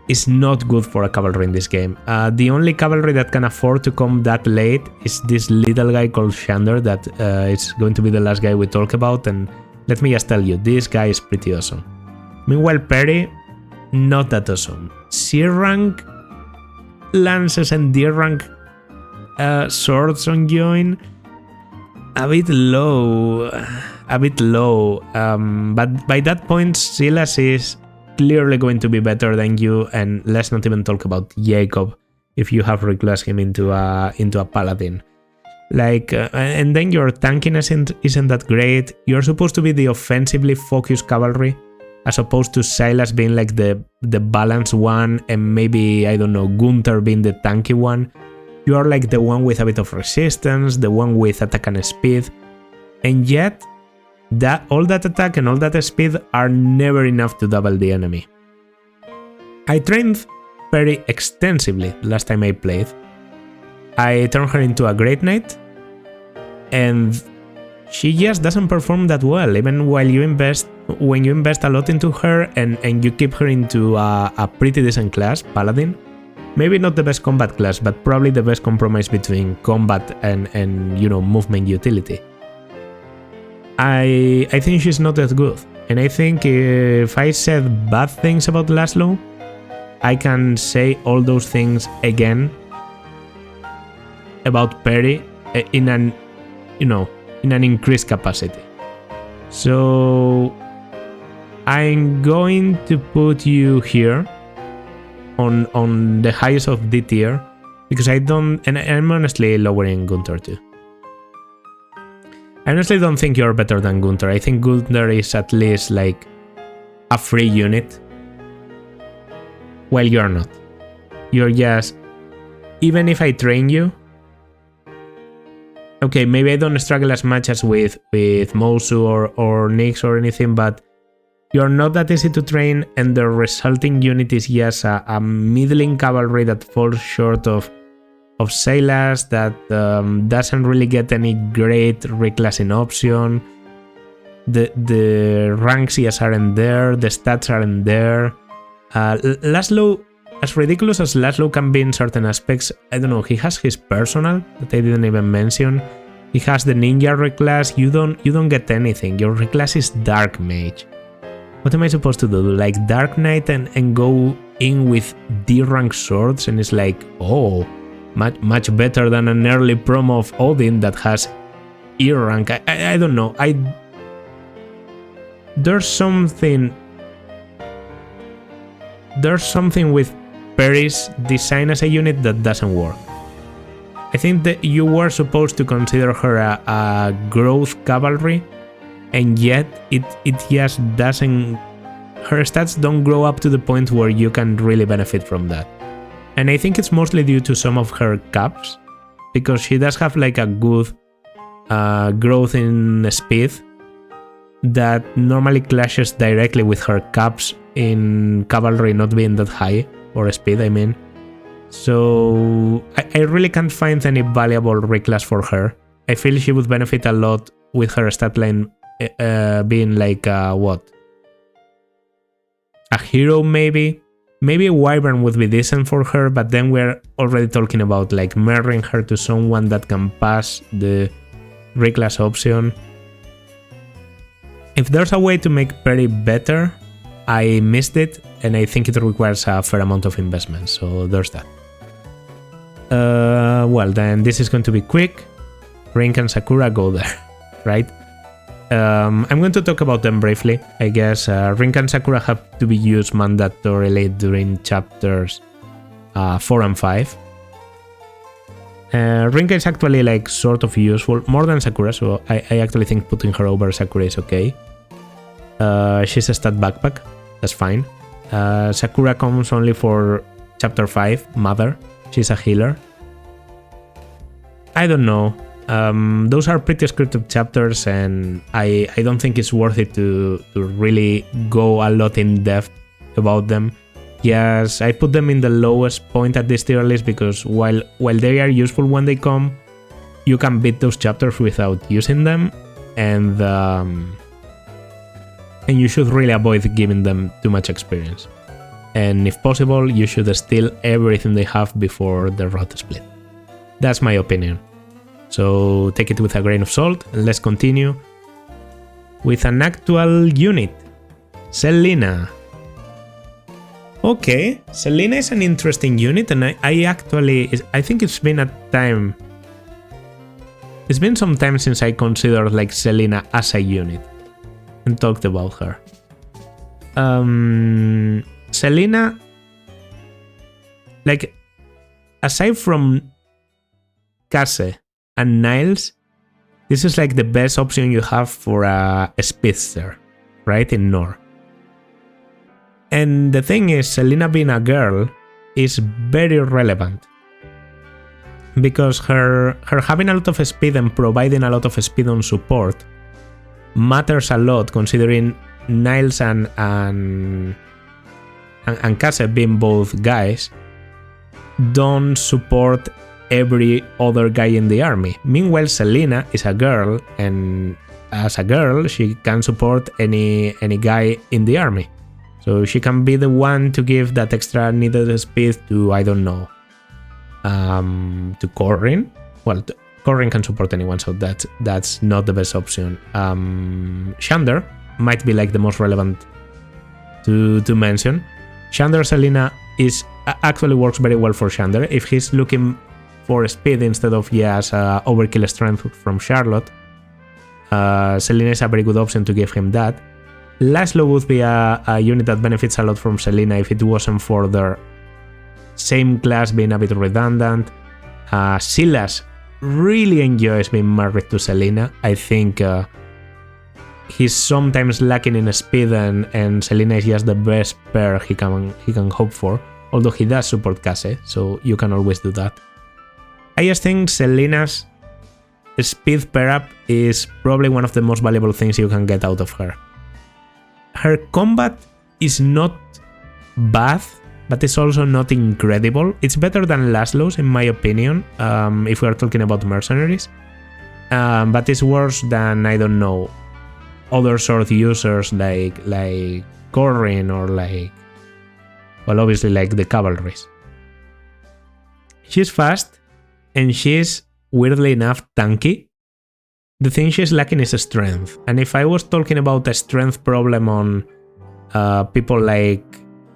[SPEAKER 1] is not good for a cavalry in this game. The only cavalry that can afford to come that late is this little guy called Shander that is going to be the last guy we talk about, and let me just tell you, this guy is pretty awesome. Meanwhile, Peri, not that awesome. C rank lances and D rank swords on join, a bit low, but by that point Silas is clearly going to be better than you, and let's not even talk about Jakob if you have reclassed him into a paladin. Like, and then your tanking isn't that great. You're supposed to be the offensively focused cavalry, as opposed to Silas being like the balanced one, and maybe, I don't know, Gunter being the tanky one. You are like the one with a bit of resistance, the one with attack and speed, and yet all that attack and all that speed are never enough to double the enemy. I trained Peri extensively last time I played. I turned her into a Great Knight, and she just doesn't perform that well, even when you invest a lot into her and you keep her into a pretty decent class, Paladin. Maybe not the best combat class, but probably the best compromise between combat and movement utility. I think she's not that good, and I think if I said bad things about Laslow, I can say all those things again about Peri in an increased capacity. So I'm going to put you here on the highest of D tier, because I'm honestly lowering Gunter too. I honestly don't think you're better than Gunter. I think Gunter is at least like a free unit. Well, you're not. You're just, even if I train you, okay, maybe I don't struggle as much as with Mozu or Nyx or anything, but you're not that easy to train, and the resulting unit is just a middling cavalry that falls short of Silas, that doesn't really get any great reclassing option. The ranks just aren't there, the stats aren't there. Laslow, as ridiculous as Laslow can be in certain aspects, I don't know, he has his personal that I didn't even mention. He has the ninja reclass. You don't get anything. Your reclass is Dark Mage. What am I supposed to do? Like Dark Knight and go in with D rank swords, and it's like, oh, much better than an early promo of Odin that has E rank. I don't know. There's something with Peri's design as a unit that doesn't work. I think that you were supposed to consider her a growth cavalry, and yet it just doesn't. Her stats don't grow up to the point where you can really benefit from that. And I think it's mostly due to some of her caps, because she does have like a good growth in speed, that normally clashes directly with her caps in cavalry not being that high, or speed, I mean. So I really can't find any valuable reclass for her. I feel she would benefit a lot with her stat line being like, what? A hero maybe? Maybe a wyvern would be decent for her, but then we're already talking about like marrying her to someone that can pass the reclass option. If there's a way to make Peri better, I missed it, and I think it requires a fair amount of investment, so there's that. Well, then this is going to be quick. Rinkah and Sakura go there, right? I'm going to talk about them briefly, I guess. Rinkah and Sakura have to be used mandatorily during chapters 4 and 5. Rinkah is actually like sort of useful, more than Sakura, so I actually think putting her over Sakura is okay. She's a stat backpack, that's fine. Sakura comes only for chapter 5, Mother. She's a healer. I don't know. Those are pretty scripted chapters, and I don't think it's worth it to really go a lot in depth about them. Yes, I put them in the lowest point at this tier list because while they are useful when they come, you can beat those chapters without using them, and you should really avoid giving them too much experience. And if possible, you should steal everything they have before the route split. That's my opinion. So take it with a grain of salt, and let's continue with an actual unit. Selena. Okay, Selena is an interesting unit, and I think it's been a time. It's been some time since I considered like Selena as a unit and talked about her. Selena, like, aside from Kaze and Niles, this is like the best option you have for a speedster, right, in Nor. And the thing is, Selena being a girl is very relevant because her having a lot of speed and providing a lot of speed on support matters a lot, considering Niles and Kaze, being both guys, don't support every other guy in the army. Meanwhile, Selena is a girl, and as a girl, she can support any guy in the army. So she can be the one to give that extra needed speed to, I don't know, to Corrin. Well, Corrin can support anyone, so that's not the best option. Xander might be like the most relevant to mention. Xander Selena actually works very well for Xander. If he's looking for speed instead of overkill strength from Charlotte, Selena is a very good option to give him that. Laslow would be a unit that benefits a lot from Selena if it wasn't for their same class being a bit redundant. Silas really enjoys being married to Selena. I think he's sometimes lacking in speed, and Selena is just the best pair he can hope for, although he does support Kaze, so you can always do that. I just think Selena's speed pair up is probably one of the most valuable things you can get out of her. Her combat is not bad, but it's also not incredible. It's better than Laslow's, in my opinion, if we are talking about mercenaries. But it's worse than, I don't know, other sword users like Corrin or obviously like the cavalries. She's fast, and she's, weirdly enough, tanky. The thing she's lacking is strength, and if I was talking about a strength problem on people like,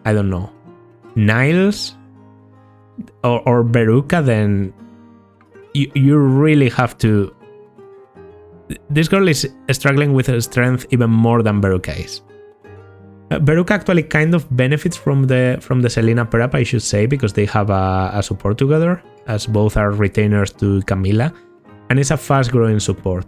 [SPEAKER 1] I don't know, Niles or Beruka, then you really have to... This girl is struggling with her strength even more than Beruka is. Beruka actually kind of benefits from the Selena prep, I should say, because they have a support together, as both are retainers to Camilla, and it's a fast-growing support.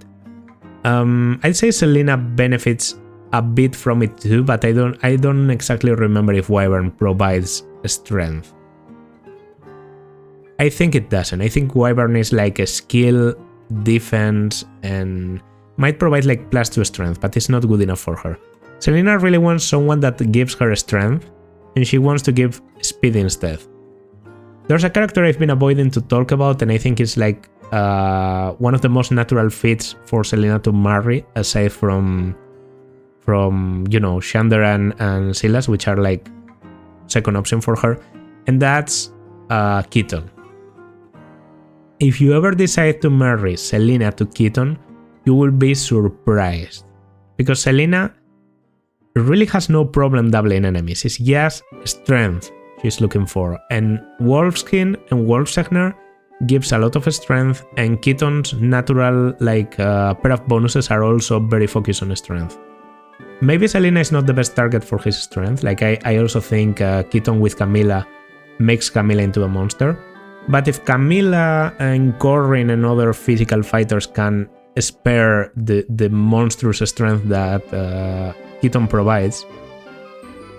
[SPEAKER 1] I'd say Selena benefits a bit from it too, but I don't exactly remember if Wyvern provides strength. I think it doesn't. I think Wyvern is like a skill, defense, and might provide like +2 strength, but it's not good enough for her. Selena really wants someone that gives her strength, and she wants to give speed instead. There's a character I've been avoiding to talk about, and I think it's like one of the most natural fits for Selena to marry, aside from you know, Xander and Silas, which are like second option for her, and that's Keaton. If you ever decide to marry Selena to Keaton, you will be surprised, because Selena really has no problem doubling enemies. It's just strength she's looking for, and Wolfskin and Wolfsegner gives a lot of strength, and Keaton's natural like pair of bonuses are also very focused on strength. Maybe Selena is not the best target for his strength, like I also think Keaton with Camilla makes Camilla into a monster, but if Camilla and Corrin and other physical fighters can spare the monstrous strength that Keaton provides,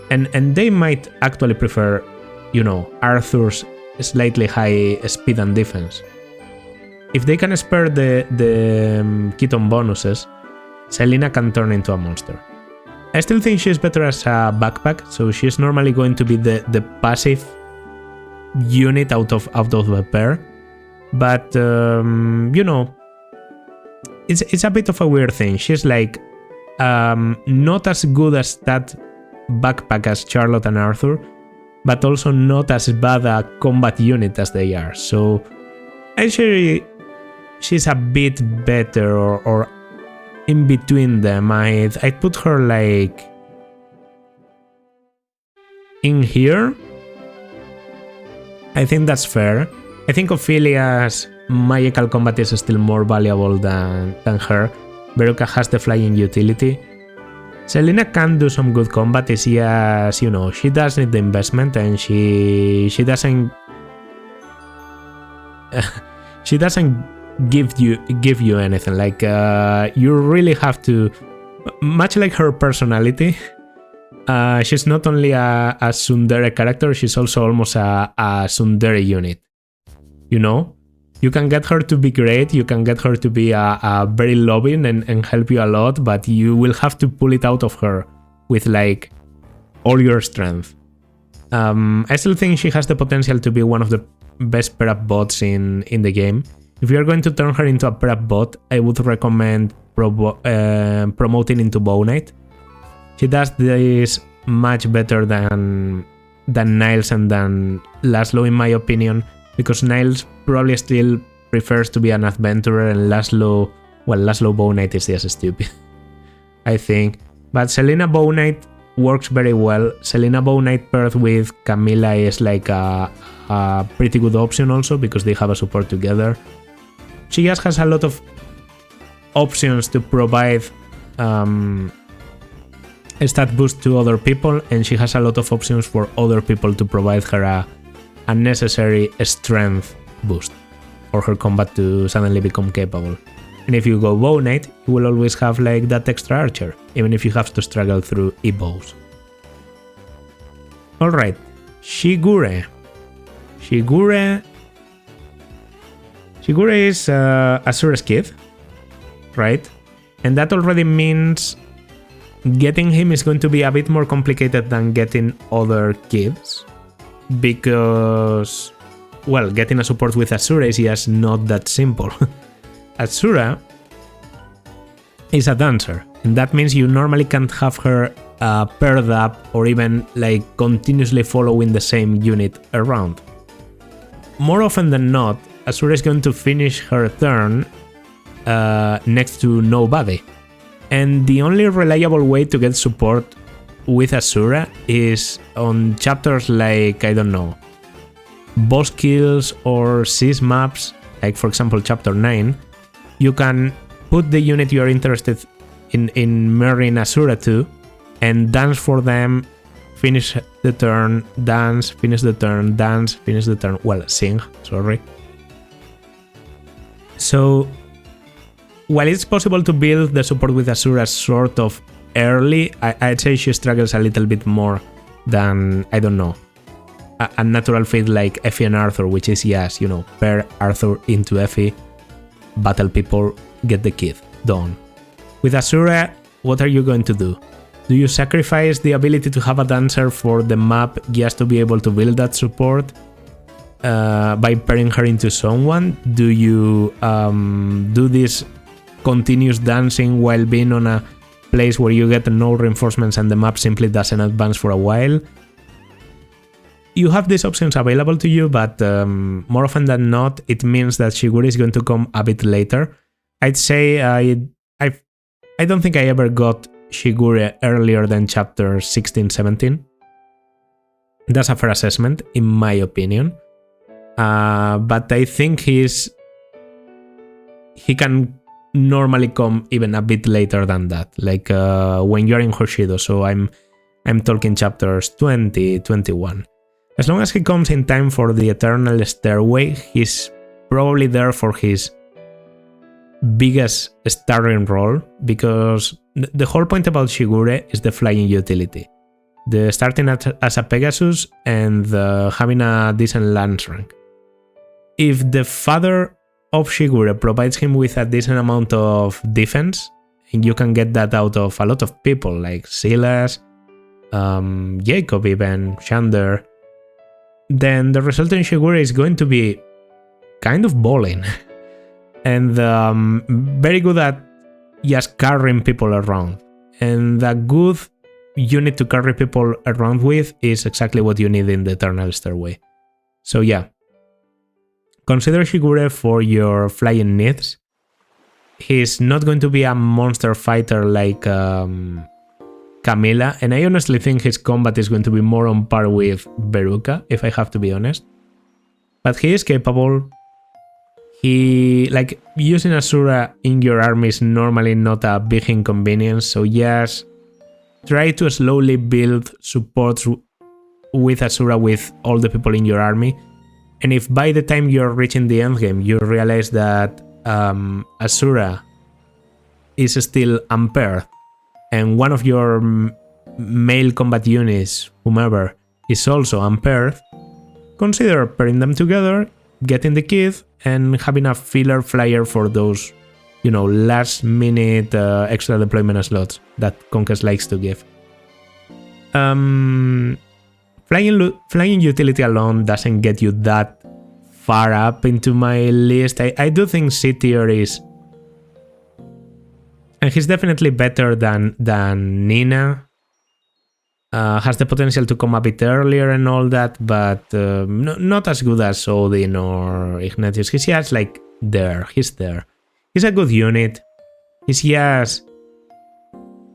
[SPEAKER 1] and they might actually prefer, you know, Arthur's slightly high speed and defense. If they can spare the Keaton bonuses, Selena can turn into a monster. I still think she's better as a backpack, so she's normally going to be the passive unit out of the pair, but you know, it's a bit of a weird thing. She's like not as good as that backpack as Charlotte and Arthur, but also not as bad a combat unit as they are. So actually she's a bit better or in between them. I'd put her like in here. I think that's fair. I think Ophelia's magical combat is still more valuable than her. Beruka has the flying utility. Selena can do some good combat, it's just, you know, she does need the investment, and she doesn't she doesn't give you anything. Like you really have to, much like her personality, she's not only a tsundere character, she's also almost a tsundere unit. You know? You can get her to be great, you can get her to be a very loving and help you a lot, but you will have to pull it out of her with like all your strength. I still think she has the potential to be one of the best pair-up bots in the game. If you're going to turn her into a pair-up bot, I would recommend promoting into Bow Knight. She does this much better than Niles and than Laslow, in my opinion, because Niles probably still prefers to be an adventurer, and Laslow Bow Knight is just stupid, I think. But Selena Bow Knight works very well. Selena Bow Knight paired with Camilla is like a pretty good option also, because they have a support together. She just has a lot of options to provide a stat boost to other people, and she has a lot of options for other people to provide her a necessary strength boost for her combat to suddenly become capable. And if you go Bow Knight, you will always have like that extra archer, even if you have to struggle through e-bows. Alright, Shigure. Shigure is Azura's kid, right? And that already means getting him is going to be a bit more complicated than getting other kids, because, well, getting a support with Azura is just not that simple. Azura is a dancer, and that means you normally can't have her paired up or even like continuously following the same unit around. More often than not, Azura is going to finish her turn next to nobody, and the only reliable way to get support with Azura is on chapters like, I don't know, boss kills or seize maps, like for example chapter 9. You can put the unit you are interested in marrying Azura to, and dance for them, finish the turn, dance, finish the turn, dance, finish the turn, well, sing, sorry. So, while it's possible to build the support with Azura sort of early, I'd say she struggles a little bit more than, I don't know, a natural fit like Effie and Arthur, which is, yes, you know, pair Arthur into Effie, battle people, get the kid, done. With Azura, what are you going to do? Do you sacrifice the ability to have a dancer for the map just to be able to build that support by pairing her into someone? Do you do this continuous dancing while being on a place where you get no reinforcements and the map simply doesn't advance for a while? You have these options available to you, but more often than not, it means that Shigure is going to come a bit later. I'd say I don't think I ever got Shigure earlier than chapter 16-17. That's a fair assessment, in my opinion. But I think he can normally come even a bit later than that, like when you're in Hoshido. So I'm talking chapters 20, 21. As long as he comes in time for the Eternal Stairway, he's probably there for his biggest starring role, because the whole point about Shigure is the flying utility. The starting as a Pegasus and having a decent lance rank. If the father of Shigure provides him with a decent amount of defense, and you can get that out of a lot of people like Silas, Jakob even, Shander, then the resulting Shigure is going to be kind of balling and very good at just carrying people around. And a good unit to carry people around with is exactly what you need in the Eternal Stairway. So yeah, consider Shigure for your flying needs. He's not going to be a monster fighter like Camilla, and I honestly think his combat is going to be more on par with Beruka, if I have to be honest. But he is capable. Like, using Azura in your army is normally not a big inconvenience, so yes, try to slowly build support with Azura with all the people in your army. And if by the time you're reaching the endgame you realize that Azura is still unpaired, and one of your male combat units, whomever, is also unpaired, consider pairing them together, getting the kit, and having a filler flyer for those, last minute extra deployment slots that Conquest likes to give. Flying utility alone doesn't get you that far up into my list. I do think C tier is... And he's definitely better than Nina. Has the potential to come a bit earlier and all that, but not as good as Odin or Ignatius. He's just like there. He's there. He's a good unit. He's just...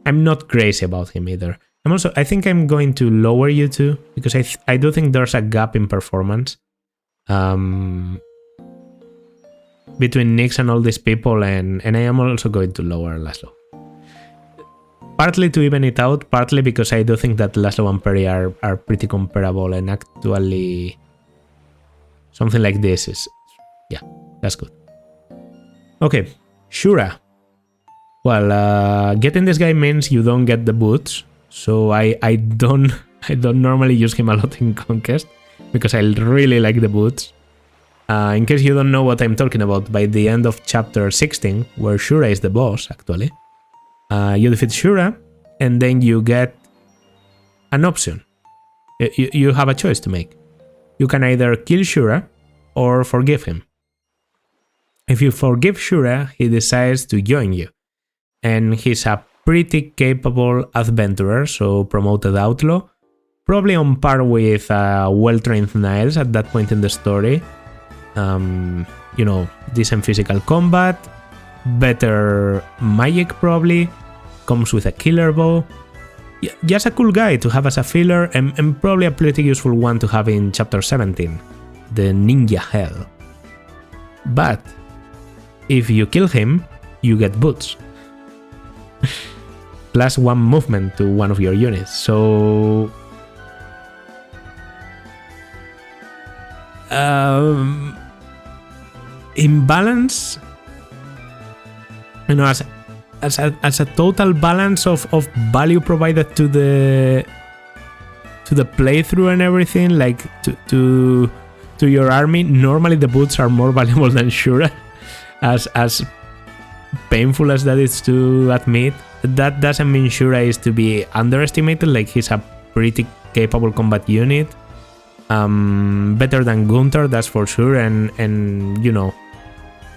[SPEAKER 1] I'm not crazy about him either. I think I'm going to lower you two, because I do think there's a gap in performance between Nyx and all these people, and I am also going to lower Laslow. Partly to even it out, partly because I do think that Laslow and Peri are pretty comparable, and actually something like this is... Yeah, that's good. Okay, Shura. Well, getting this guy means you don't get the boots, so I don't normally use him a lot in Conquest, because I really like the boots. In case you don't know what I'm talking about, by the end of chapter 16, where Shura is the boss, actually, you defeat Shura, and then you get an option. You have a choice to make. You can either kill Shura or forgive him. If you forgive Shura, he decides to join you, and he's a pretty capable adventurer, so promoted outlaw, probably on par with well-trained Niles at that point in the story. Decent physical combat, better magic probably, comes with a killer bow. Just a cool guy to have as a filler, and probably a pretty useful one to have in chapter 17, the Ninja Hell. But if you kill him, you get boots. Plus 1 movement to one of your units, so... in balance, as a total balance of value provided to the playthrough and everything, like to your army, normally the boots are more valuable than Shura, as painful as that is to admit, that doesn't mean Shura is to be underestimated. Like, he's a pretty capable combat unit. Better than Gunter, that's for sure. And you know,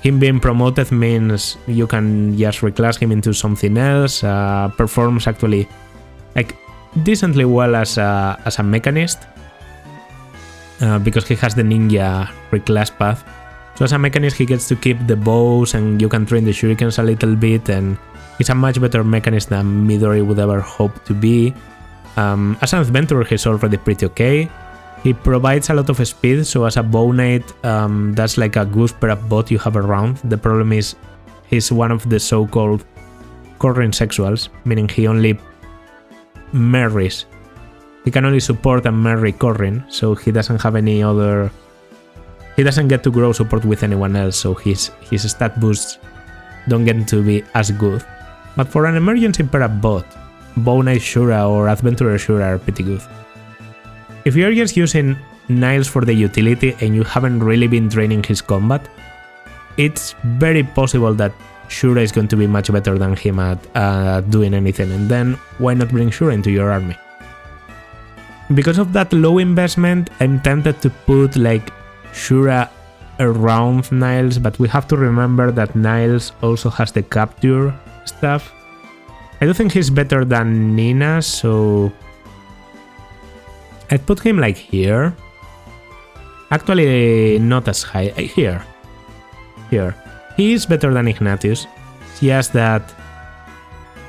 [SPEAKER 1] him being promoted means you can just reclass him into something else. Performs actually like decently well as a mechanist, because he has the ninja reclass path. So as a mechanist, he gets to keep the bows, and you can train the shurikens a little bit, and he's a much better mechanist than Midori would ever hope to be. As an adventurer, he's already pretty okay. He provides a lot of speed, so as a bow knight, that's like a good pair of bot you have around. The problem is he's one of the so-called Corrin sexuals, meaning he only marries. He can only support and marry Corrin, so he doesn't have any other... He doesn't get to grow support with anyone else, so his stat boosts don't get to be as good. But for an emergency pair of bot, Bow Knight Shura or Adventurer Shura are pretty good. If you're just using Niles for the utility and you haven't really been training his combat, it's very possible that Shura is going to be much better than him at doing anything, and then why not bring Shura into your army? Because of that low investment, I'm tempted to put like Shura around Niles, but we have to remember that Niles also has the capture stuff. I do think he's better than Nina, so I'd put him like here. Actually, not as high. Here. He is better than Ignatius. It's just that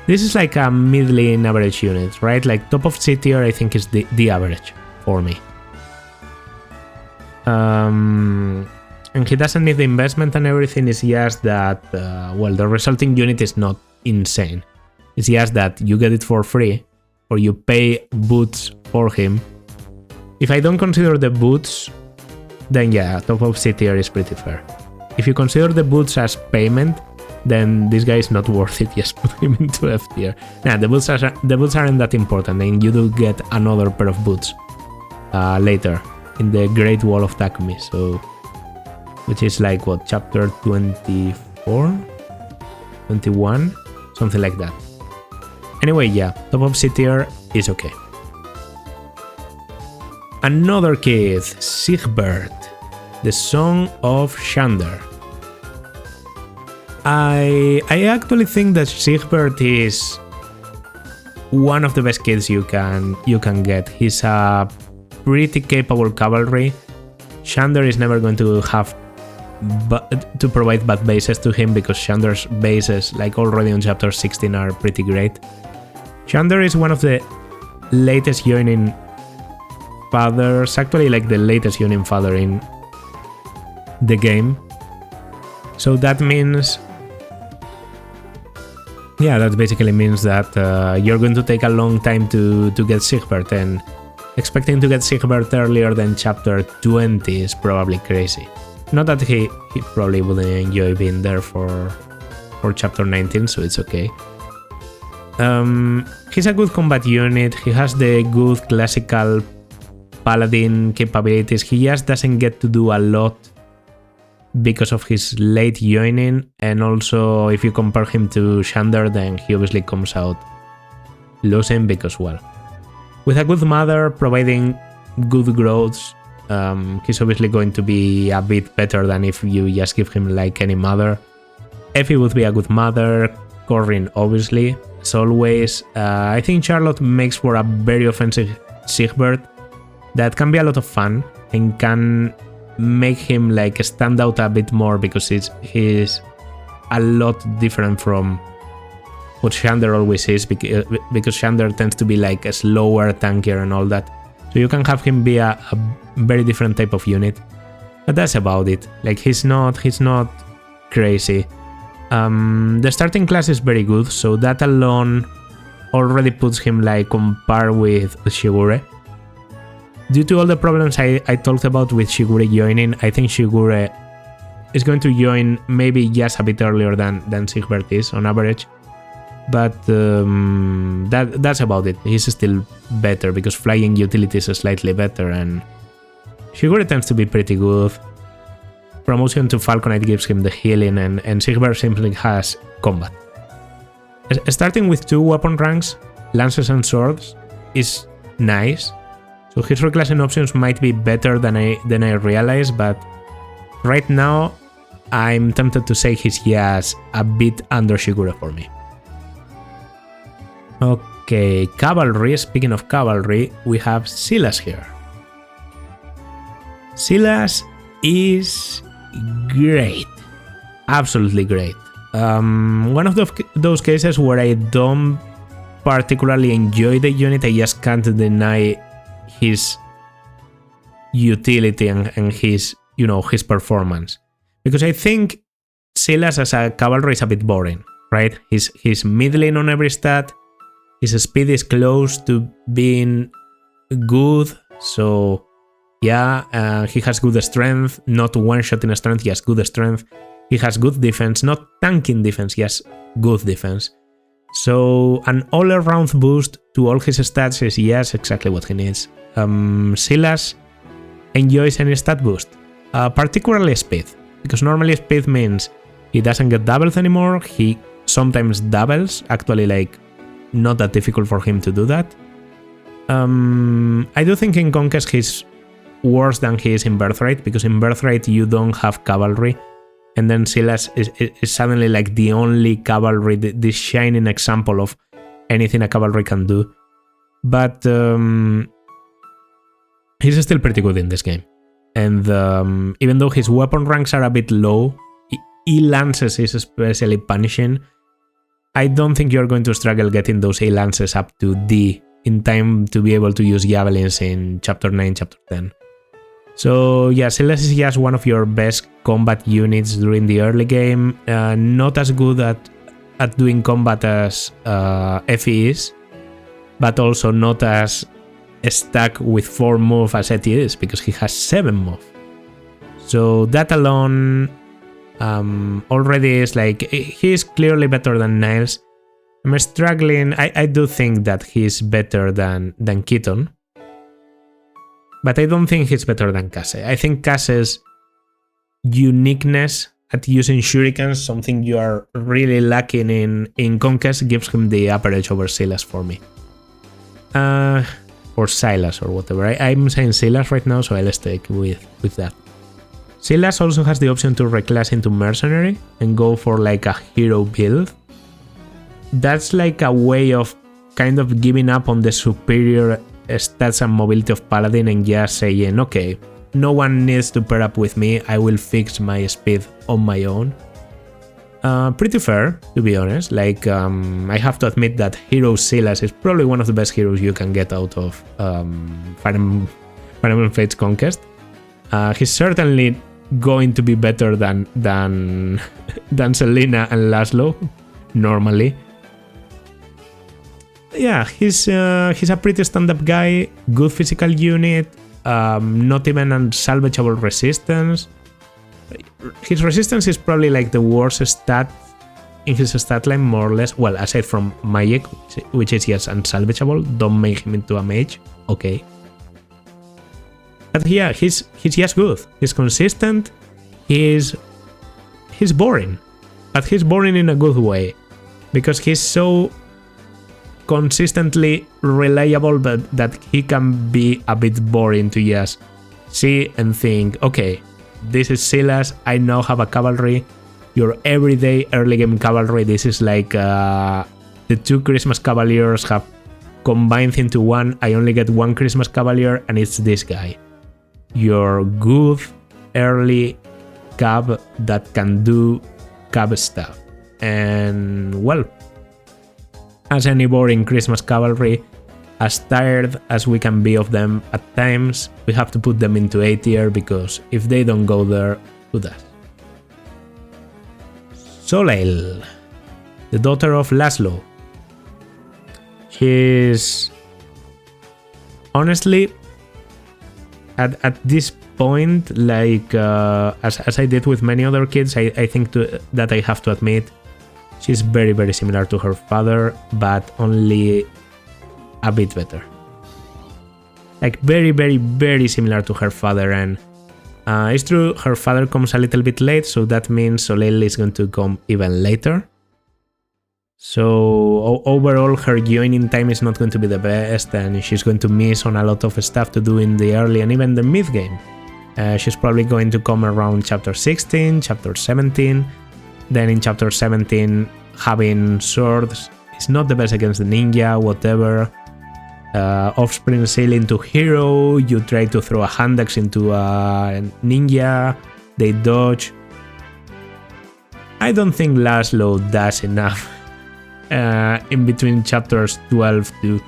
[SPEAKER 1] this is like a middling average unit, right? Like top of C tier, I think is the average for me. And he doesn't need the investment and everything. It's just that, well, the resulting unit is not insane. It's just that you get it for free, or you pay boots for him. If I don't consider the boots, then yeah, top of C tier is pretty fair. If you consider the boots as payment, then this guy is not worth it. Just put him into F tier. Nah, the boots aren't that important, and you do get another pair of boots later in the Great Wall of Takumi, so which is like what, chapter 24? 21? Something like that. Anyway, yeah, top of C tier is okay. Another kid, Siegbert, the Song of Xander. I actually think that Siegbert is one of the best kids you can get. He's a pretty capable cavalry. Xander is never going to have to provide bad bases to him, because Xander's bases, like already on chapter 16, are pretty great. Xander is one of the latest joining fathers, actually like the latest joining father in the game. So that means, yeah, that basically means that you're going to take a long time to get Siegbert, and expecting to get Siegbert earlier than chapter 20 is probably crazy. Not that he probably wouldn't enjoy being there for chapter 19, so it's okay. He's a good combat unit, he has the good classical paladin capabilities, he just doesn't get to do a lot because of his late joining, and also if you compare him to Xander, then he obviously comes out losing because, well, with a good mother providing good growths, he's obviously going to be a bit better than if you just give him like any mother. Effie would be a good mother, Corrin obviously, as always. I think Charlotte makes for a very offensive Siegbert that can be a lot of fun and can make him like stand out a bit more, because he's a lot different from what Xander always is, because Xander tends to be like a slower, tankier and all that. So you can have him be a very different type of unit. But that's about it. Like he's not crazy. The starting class is very good, so that alone already puts him like on par with Shigure. Due to all the problems I talked about with Shigure joining, I think Shigure is going to join maybe just a bit earlier than Siegbert is on average. But that's about it. He's still better because flying utilities is slightly better, and Shigure tends to be pretty good. promotion to Falconite gives him the healing, and Siegbert simply has combat. Starting with 2 weapon ranks, lances and swords, is nice. So his reclassing options might be better than I realized, but right now I'm tempted to say he's just a bit under Shigure for me. Okay, cavalry. Speaking of cavalry, we have Silas here. Silas is great. Absolutely great. One of those cases where I don't particularly enjoy the unit, I just can't deny his utility and his, his performance. Because I think Silas as a cavalry is a bit boring, right? He's middling on every stat. His speed is close to being good, so yeah, he has good strength, not one-shot in strength, he has good strength. He has good defense, not tanking defense, he has good defense. So an all-around boost to all his stats is yes, exactly what he needs. Silas enjoys any stat boost, particularly speed, because normally speed means he doesn't get doubles anymore, he sometimes doubles, actually like not that difficult for him to do that. I do think in Conquest he's worse than he is in Birthright, because in Birthright you don't have cavalry, and then Silas is suddenly like the only cavalry, this shining example of anything a cavalry can do. But he's still pretty good in this game. And even though his weapon ranks are a bit low, E-Lances is especially punishing. I don't think you're going to struggle getting those E-Lances up to D in time to be able to use Javelins in Chapter 9, Chapter 10. So yeah, Silas is just one of your best combat units during the early game. Not as good at doing combat as Effie is, but also not as stuck with 4 move as Effie is, because he has 7 move. So that alone already is like, he's clearly better than Niles. I'm struggling. I do think that he's better than Keaton, but I don't think he's better than Kaze. I think Kaze's uniqueness at using shurikens, something you are really lacking in Conquest, gives him the upper edge over Silas for me. Or Silas or whatever. I'm saying Silas right now, so I'll stick with that. Silas also has the option to reclass into Mercenary and go for like a hero build. That's like a way of kind of giving up on the superior stats and mobility of Paladin and just saying, okay, no one needs to pair up with me, I will fix my speed on my own. Pretty fair, to be honest. Like, I have to admit that Hero Silas is probably one of the best heroes you can get out of Fire Emblem Fates Conquest. He's certainly going to be better than Selena and Laslow, normally. Yeah, he's a pretty stand-up guy, good physical unit, not even unsalvageable resistance. His resistance is probably like the worst stat in his stat line, more or less. Well, aside from magic, which is yes, unsalvageable. Don't make him into a mage. Okay. But yeah, he's just good. He's consistent. He's boring. But he's boring in a good way. Because he's so consistently reliable, but that he can be a bit boring to just see and think, okay, this is Silas, I now have a cavalry, your everyday early game cavalry. This is like the 2 Christmas Cavaliers have combined into one. I only get 1 Christmas Cavalier, and it's this guy. Your good early cab that can do cab stuff. And well, as any boring Christmas cavalry, as tired as we can be of them at times, we have to put them into A tier, because if they don't go there, who does? Soleil, the daughter of Laslow. She's honestly at this point, like as I did with many other kids, I think that I have to admit she's very, very similar to her father, but only a bit better. Like very, very, very similar to her father, and It's true, her father comes a little bit late, so that means Soleil is going to come even later. So overall, her joining time is not going to be the best, and she's going to miss on a lot of stuff to do in the early and even the mid game. She's probably going to come around chapter 16, chapter 17. Then in chapter 17, having swords is not the best against the ninja, whatever. Offspring sail into hero, you try to throw a hand axe into a ninja, they dodge. I don't think Laslow does enough in between chapters 12 to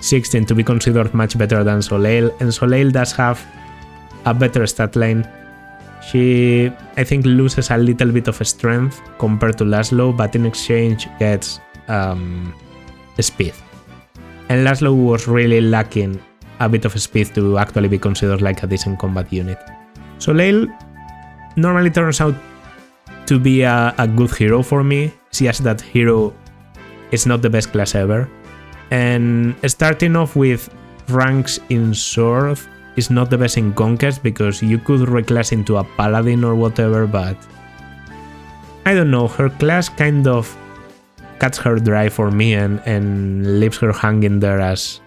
[SPEAKER 1] 16 to be considered much better than Soleil, and Soleil does have a better stat line. She, I think, loses a little bit of strength compared to Laslow, but in exchange gets speed. And Laslow was really lacking a bit of speed to actually be considered like a decent combat unit. Soleil normally turns out to be a good hero for me. It's just that hero is not the best class ever. And starting off with ranks in sword is not the best in Conquest, because you could reclass into a paladin or whatever, but I don't know, her class kind of cuts her dry for me and leaves her hanging there as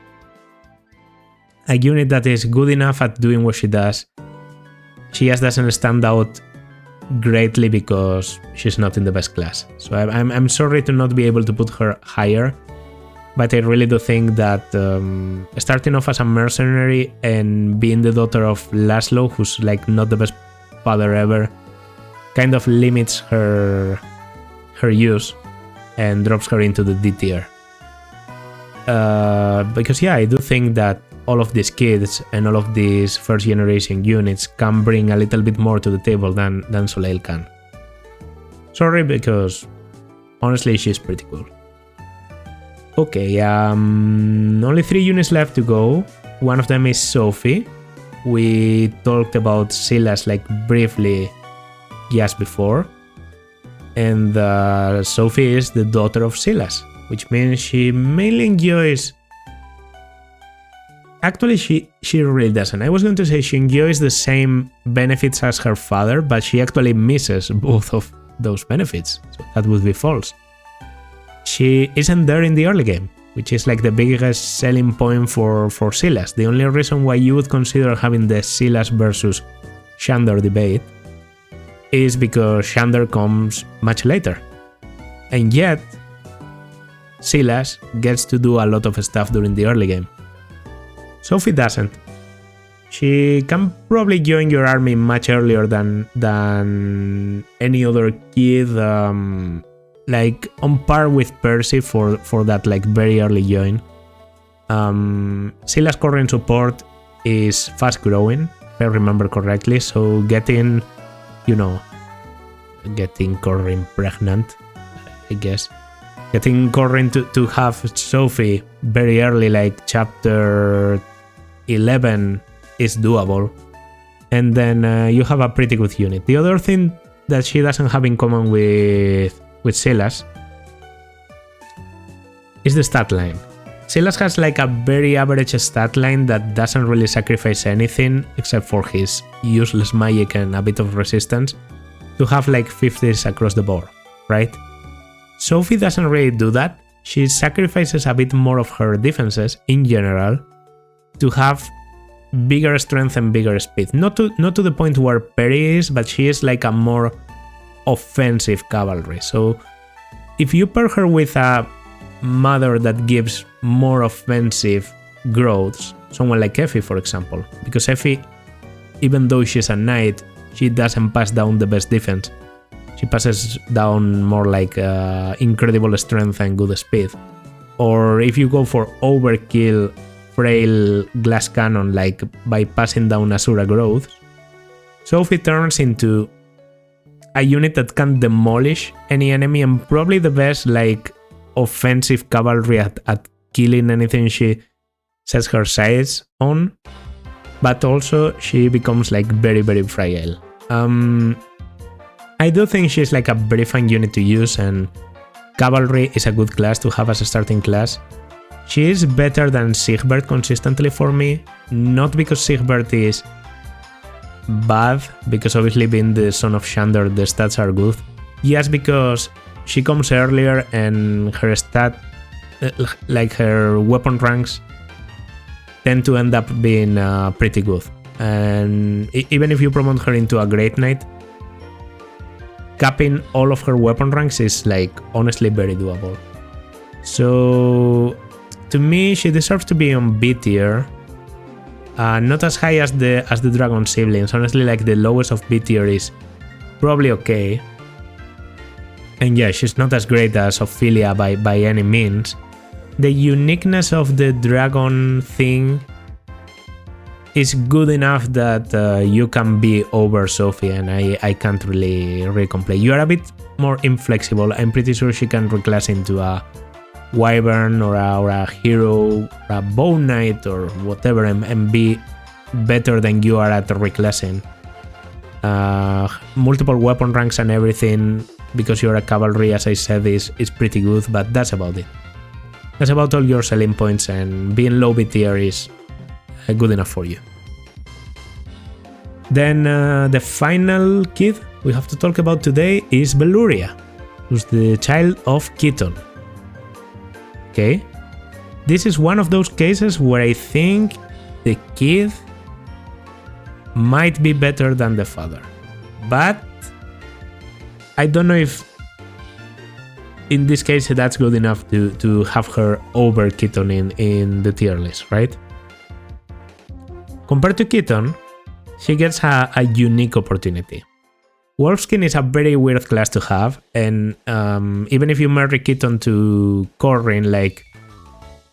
[SPEAKER 1] a unit that is good enough at doing what she does. She just doesn't stand out greatly because she's not in the best class. So I'm sorry to not be able to put her higher, but I really do think that starting off as a mercenary and being the daughter of Laslow, who's like not the best father ever, kind of limits her use and drops her into the D tier. Because yeah, I do think that all of these kids and all of these first generation units can bring a little bit more to the table than Soleil can. Sorry, because honestly she's pretty cool. Okay, only 3 units left to go. One of them is Sophie. We talked about Silas like briefly just before. And Sophie is the daughter of Silas, which means she mainly enjoys... Actually, she really doesn't. I was going to say she enjoys the same benefits as her father, but she actually misses both of those benefits, so that would be false. She isn't there in the early game, which is like the biggest selling point for Silas. The only reason why you would consider having the Silas versus Xander debate is because Xander comes much later. And yet, Silas gets to do a lot of stuff during the early game. Sophie doesn't. She can probably join your army much earlier than any other kid, like on par with Percy for that like very early join. Silas' Corrin support is fast growing, if I remember correctly, so getting Corrin pregnant, I guess. Getting Corrin to have Sophie very early, like chapter 11, is doable. And then you have a pretty good unit. The other thing that she doesn't have in common with Silas is the stat line. Silas has like a very average stat line that doesn't really sacrifice anything except for his useless magic and a bit of resistance to have like 50s across the board, right? Sophie doesn't really do that. She sacrifices a bit more of her defenses in general to have bigger strength and bigger speed. Not to the point where Peri is, but she is like a more offensive cavalry. So if you pair her with a mother that gives more offensive growths, someone like Effie, for example, because Effie, even though she's a knight, she doesn't pass down the best defense. She passes down more like incredible strength and good speed. Or if you go for overkill frail glass cannon, like by passing down Azura growth, Sophie turns into a unit that can demolish any enemy and probably the best like offensive cavalry at killing anything she sets her sights on, but also she becomes like very, very fragile. I do think she's like a very fun unit to use, and cavalry is a good class to have as a starting class. She is better than Siegbert consistently for me, not because Siegbert is bad, because obviously being the son of Shander, the stats are good. Yes, because she comes earlier and her like her weapon ranks tend to end up being pretty good. And even if you promote her into a Great Knight, capping all of her weapon ranks is like honestly very doable. So to me, she deserves to be on B tier. Not as high as the dragon siblings. Honestly, like the lowest of B tier is probably okay. And yeah, she's not as great as Ophelia by any means. The uniqueness of the dragon thing is good enough that you can be over Sophie, and I can't really complain. You are a bit more inflexible. I'm pretty sure she can reclass into a Wyvern or a hero, or a bow knight or whatever, and be better than you are at reclassing. Multiple weapon ranks and everything, because you're a cavalry, as I said, is pretty good, but that's about it. That's about all your selling points, and being low B tier is good enough for you. Then the final kid we have to talk about today is Beluria, who's the child of Keaton. Okay, this is one of those cases where I think the kid might be better than the father, but I don't know if in this case that's good enough to have her over Keaton in the tier list, right? Compared to Keaton, she gets a unique opportunity. Wolfskin is a very weird class to have, and even if you marry Keaton to Corrin, like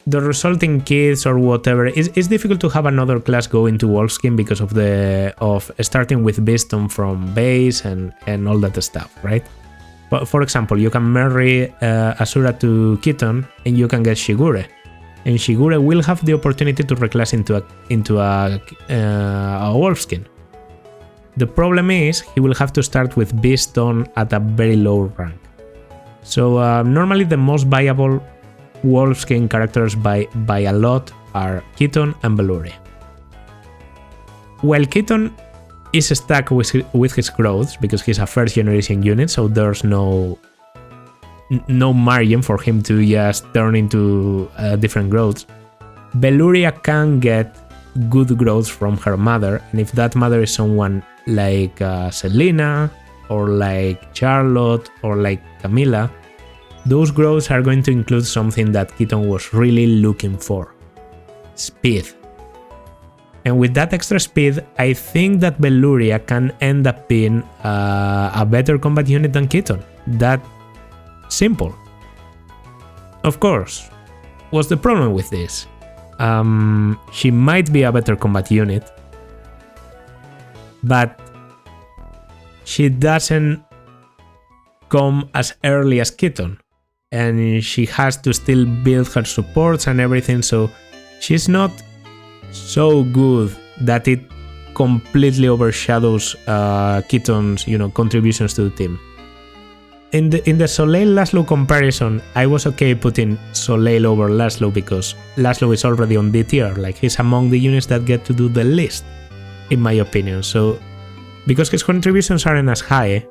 [SPEAKER 1] the resulting kids or whatever, it's difficult to have another class go into Wolfskin because of starting with wisdom from base and all that stuff, right? But for example, you can marry Azura to Keaton and you can get Shigure. And Shigure will have the opportunity to reclass into a Wolfskin. The problem is he will have to start with Beastone at a very low rank. So normally the most viable Wolfskin characters by a lot are Keaton and Beluria. While Keaton is stuck with his growths because he's a first generation unit, so there's no margin for him to just turn into different growths, Beluria can get good growths from her mother, and if that mother is someone like Selena or like Charlotte or like Camilla, those growths are going to include something that Keaton was really looking for: speed. And with that extra speed, I think that Beluria can end up being a better combat unit than Keaton. That simple. Of course, what's the problem with this? She might be a better combat unit, but she doesn't come as early as Keaton, and she has to still build her supports and everything, so she's not so good that it completely overshadows Keaton's, contributions to the team. In the Soleil-Laslow comparison, I was okay putting Soleil over Laslow because Laslow is already on D tier, like he's among the units that get to do the least, in my opinion. So, because his contributions aren't as high,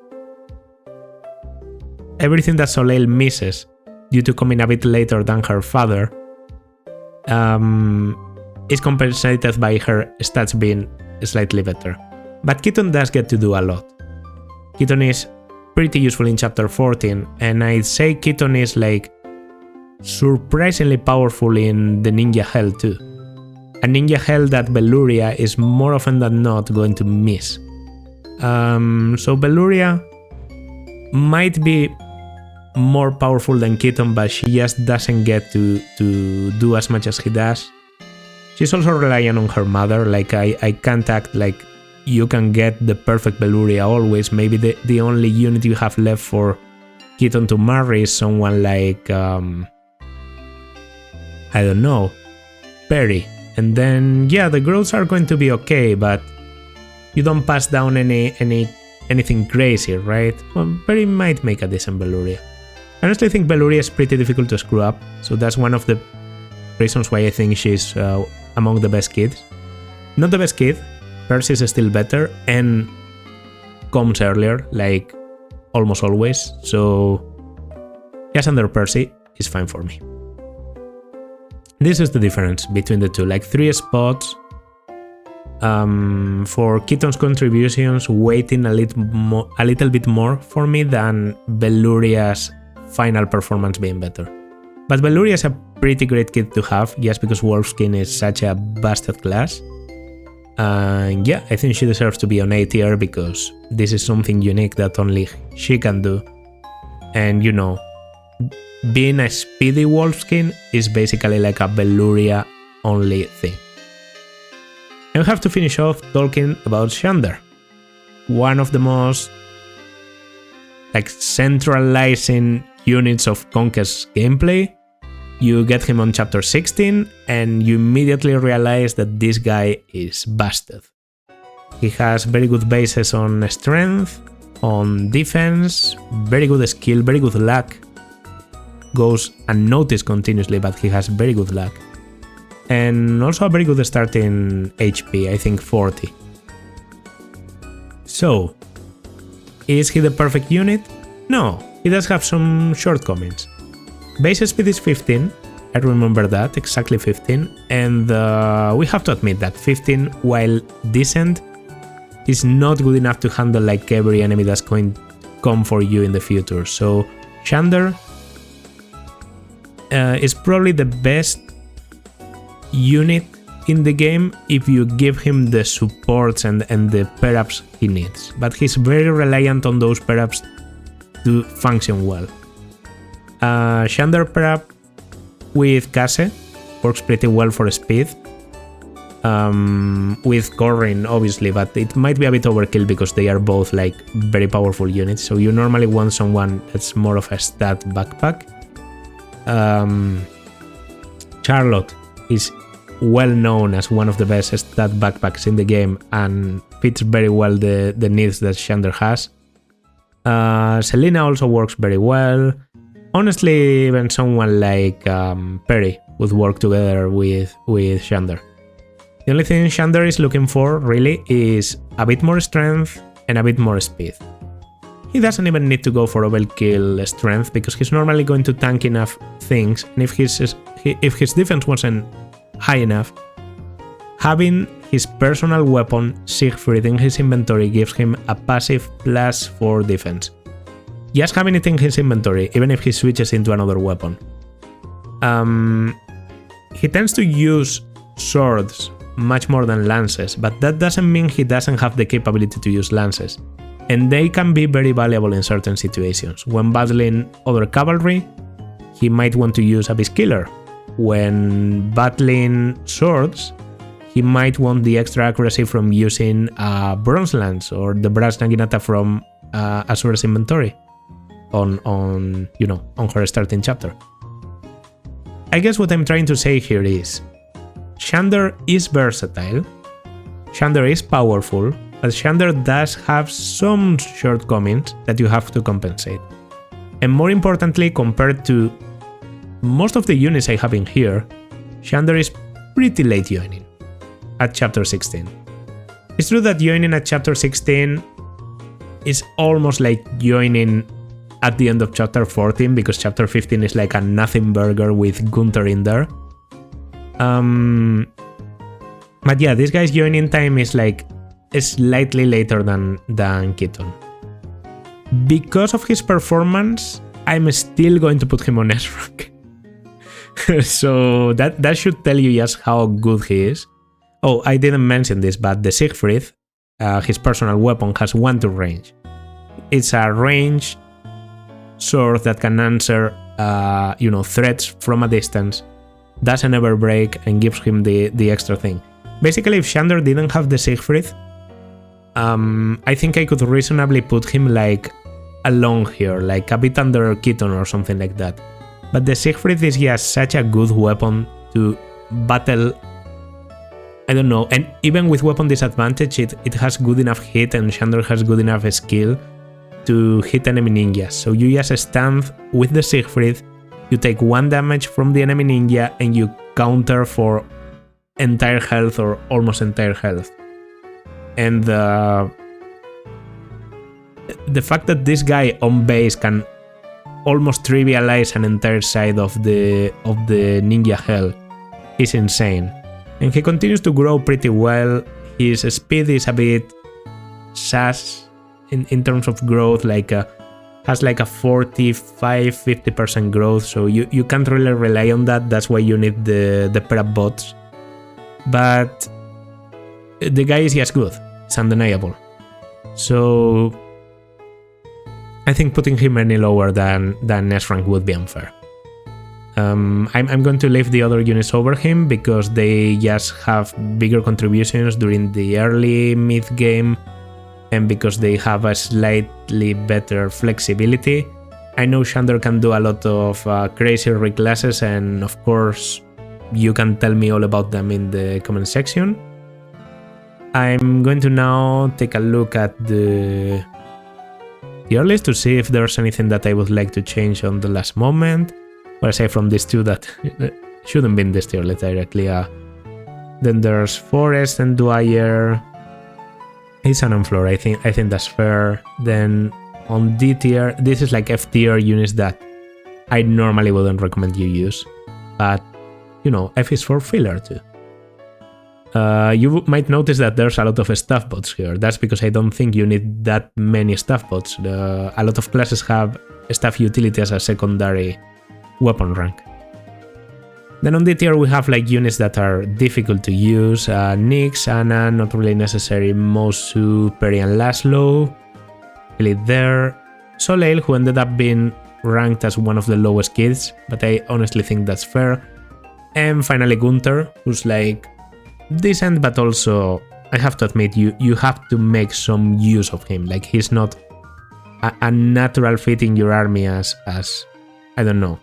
[SPEAKER 1] everything that Soleil misses due to coming a bit later than her father is compensated by her stats being slightly better. But Keaton does get to do a lot. Keaton is pretty useful in chapter 14, and I'd say Keaton is like surprisingly powerful in the Ninja Hell too. A Ninja Hell that Beluria is more often than not going to miss. So Beluria might be more powerful than Keaton, but she just doesn't get to do as much as he does. She's also relying on her mother. Like I can't act like you can get the perfect Beluria always. Maybe the only unit you have left for Keaton to marry is someone like I don't know, Peri. And then yeah, the growths are going to be okay, but you don't pass down anything crazy, right? Well, Peri might make a decent Beluria. I honestly think Beluria is pretty difficult to screw up, so that's one of the reasons why I think she's among the best kids. Not the best kid, Percy is still better and comes earlier, like almost always. So just under Percy is fine for me. This is the difference between the two, like 3 spots. For Keaton's contributions, waiting a little bit more for me than Belluria's final performance being better. But Beluria is a pretty great kid to have, just because Wolfskin is such a busted class. Yeah, I think she deserves to be on A tier because this is something unique that only she can do. And you know, being a speedy Wolfskin is basically like a Beluria only thing. And we have to finish off talking about Xander, one of the most like centralizing units of Conquest gameplay. You get him on chapter 16 and you immediately realize that this guy is busted. He has very good bases on strength, on defense, very good skill, very good luck. Goes unnoticed continuously, but he has very good luck. And also a very good starting HP, I think 40. So, is he the perfect unit? No, he does have some shortcomings. Base speed is 15, I remember that, exactly 15, and we have to admit that 15, while decent, is not good enough to handle like every enemy that's going to come for you in the future. So Xander is probably the best unit in the game if you give him the supports and the pair-ups he needs, but he's very reliant on those pair-ups to function well. Xander pair-up with Kaze works pretty well for speed, with Corrin obviously, but it might be a bit overkill because they are both like very powerful units, so you normally want someone that's more of a stat backpack. Charlotte is well known as one of the best stat backpacks in the game and fits very well the needs that Xander has. Selena also works very well. Honestly, even someone like Peri would work together with Xander. The only thing Xander is looking for, really, is a bit more strength and a bit more speed. He doesn't even need to go for overkill strength because he's normally going to tank enough things, and if his defense wasn't high enough, having his personal weapon Siegfried in his inventory gives him a passive +4 defense. Just having it in his inventory, even if he switches into another weapon. He tends to use swords much more than lances, but that doesn't mean he doesn't have the capability to use lances. And they can be very valuable in certain situations. When battling other cavalry, he might want to use a beast killer. When battling swords, he might want the extra accuracy from using a bronze lance or the brass naginata from Azura's inventory on her starting chapter. I guess what I'm trying to say here is Xander is versatile, Xander is powerful, but Xander does have some shortcomings that you have to compensate. And more importantly, compared to most of the units I have in here, Xander is pretty late joining at chapter 16. It's true that joining at chapter 16 is almost like joining at the end of chapter 14 because chapter 15 is like a nothing burger with Gunter in there. But yeah, this guy's joining time is like slightly later than Keaton. Because of his performance, I'm still going to put him on S rank. So that should tell you just how good he is. Oh, I didn't mention this, but the Siegfried, his personal weapon, has 1-2 range. It's a range sword that can answer threats from a distance, doesn't ever break, and gives him the extra thing. Basically, if Xander didn't have the Siegfried, I think I could reasonably put him like along here, like a bit under Keaton or something like that. But the Siegfried is just such a good weapon to battle. I don't know, and even with weapon disadvantage, it has good enough hit and Xander has good enough skill to hit enemy ninjas. So you just stand with the Siegfried, you take 1 damage from the enemy ninja and you counter for entire health or almost entire health. And the fact that this guy on base can almost trivialize an entire side of the ninja hell is insane. And he continues to grow pretty well. His speed is a bit sass in terms of growth, has like a 45-50% growth, so you can't really rely on that. That's why you need the prep bots. But the guy is just good. It's undeniable. So I think putting him any lower than S rank would be unfair. I'm going to leave the other units over him because they just have bigger contributions during the early mid game, and because they have a slightly better flexibility. I know Xander can do a lot of crazy reclasses, and of course you can tell me all about them in the comment section. I'm going to now take a look at the tier list to see if there's anything that I would like to change on the last moment, or aside from these two that shouldn't be in this tier list directly. Then there's Forrest and Dwyer, Izana and Flora. I think that's fair. Then on D tier, this is like F tier units that I normally wouldn't recommend you use, but F is for filler too. You might notice that there's a lot of staff bots here. That's because I don't think you need that many staff bots. A lot of classes have staff utility as a secondary weapon rank. Then on D tier we have like units that are difficult to use. Nyx, Ana, not really necessary. Mozu, Peri and Laslow, really there. Soleil, who ended up being ranked as one of the lowest kids, but I honestly think that's fair. And finally Gunter, who's like decent, but also I have to admit you have to make some use of him. Like he's not a natural fit in your army as I don't know,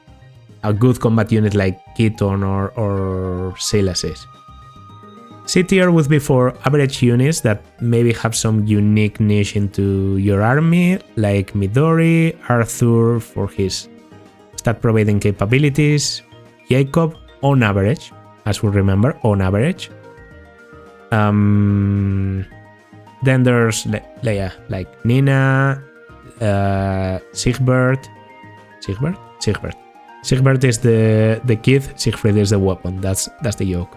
[SPEAKER 1] a good combat unit like Keaton or Silas is. C tier would be for average units that maybe have some unique niche into your army, like Midori, Arthur for his stat providing capabilities, Jakob on average, as we remember, on average. Then there's like Nina, Siegbert. Siegbert is the kid, Siegfried is the weapon. That's the joke.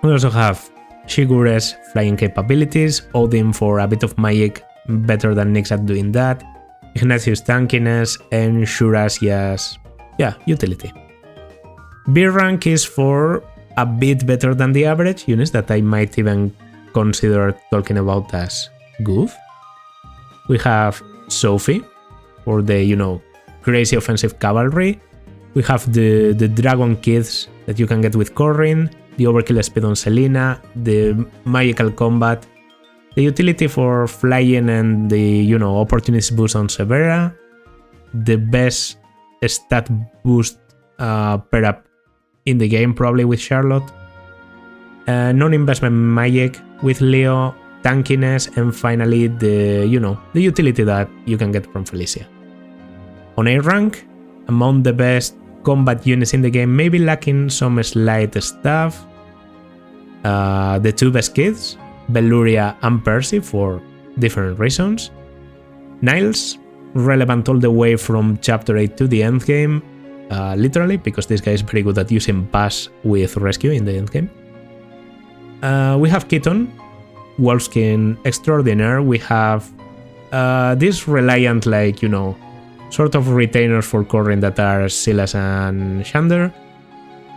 [SPEAKER 1] We also have Shigure's flying capabilities, Odin for a bit of magic, better than Nyx at doing that, Ignatius tankiness, and Shura's utility. B rank is for a bit better than the average units that I might even consider talking about as good. We have Sophie for the crazy offensive cavalry. We have the dragon kids that you can get with Corrin, the overkill speed on Selena, the magical combat, the utility for flying and the opportunity boost on Severa, the best stat boost per up in the game probably with Charlotte, non-investment magic with Leo, tankiness, and finally the utility that you can get from Felicia. On A rank, among the best combat units in the game, maybe lacking some slight stuff, the two best kids, Beluria and Percy for different reasons. Niles, relevant all the way from chapter 8 to the end game, literally, because this guy is very good at using pass with rescue in the end game. We have Keaton, Wolfskin extraordinaire. We have this reliant, sort of retainers for Corrin that are Silas and Xander,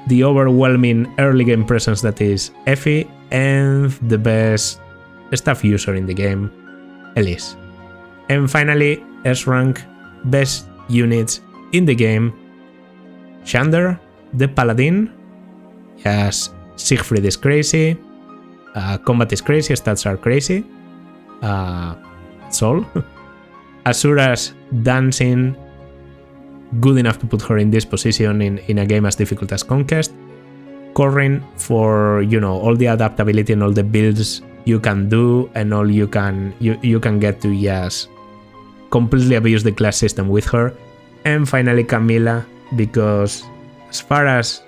[SPEAKER 1] the overwhelming early game presence that is Effie, and the best staff user in the game, Elise. And finally, S rank, best units in the game, Xander, the Paladin. Yes, Siegfried is crazy, combat is crazy, stats are crazy, that's all. Azura's dancing, good enough to put her in this position in a game as difficult as Conquest. Corrin for all the adaptability and all the builds you can do and all you can get to just completely abuse the class system with her. And finally Camilla, because as far as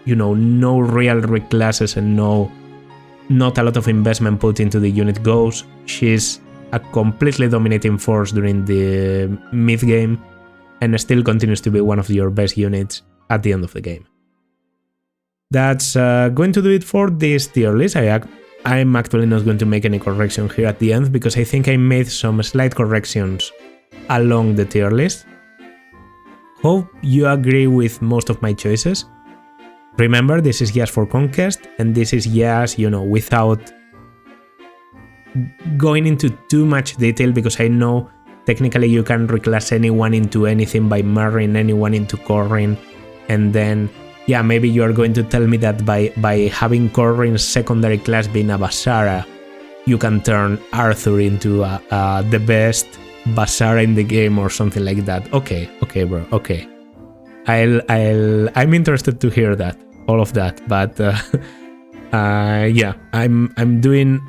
[SPEAKER 1] no real reclasses and no not a lot of investment put into the unit goes. She's a completely dominating force during the mid game and still continues to be one of your best units at the end of the game. That's going to do it for this tier list. I'm actually not going to make any correction here at the end because I think I made some slight corrections along the tier list. Hope you agree with most of my choices. Remember, this is just for Conquest, and this is just, without going into too much detail, because I know technically you can reclass anyone into anything by marrying anyone into Corrin, and then, yeah, maybe you are going to tell me that by having Corrin's secondary class being a Basara, you can turn Arthur into the best Basara in the game or something like that. Okay, bro, okay. I'm interested to hear that, all of that, but yeah, I'm doing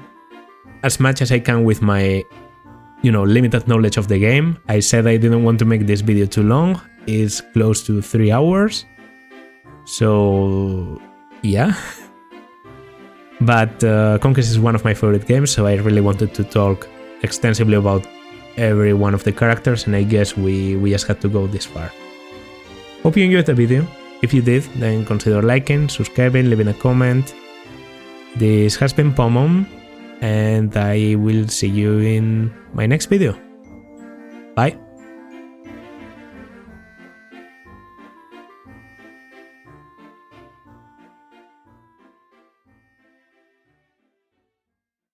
[SPEAKER 1] as much as I can with my, limited knowledge of the game. I said I didn't want to make this video too long. It's close to 3 hours, so yeah. But Conquest is one of my favorite games, so I really wanted to talk extensively about every one of the characters, and I guess we just had to go this far. Hope you enjoyed the video. If you did, then consider liking, subscribing, leaving a comment. This has been Pomon, and I will see you in my next video. Bye!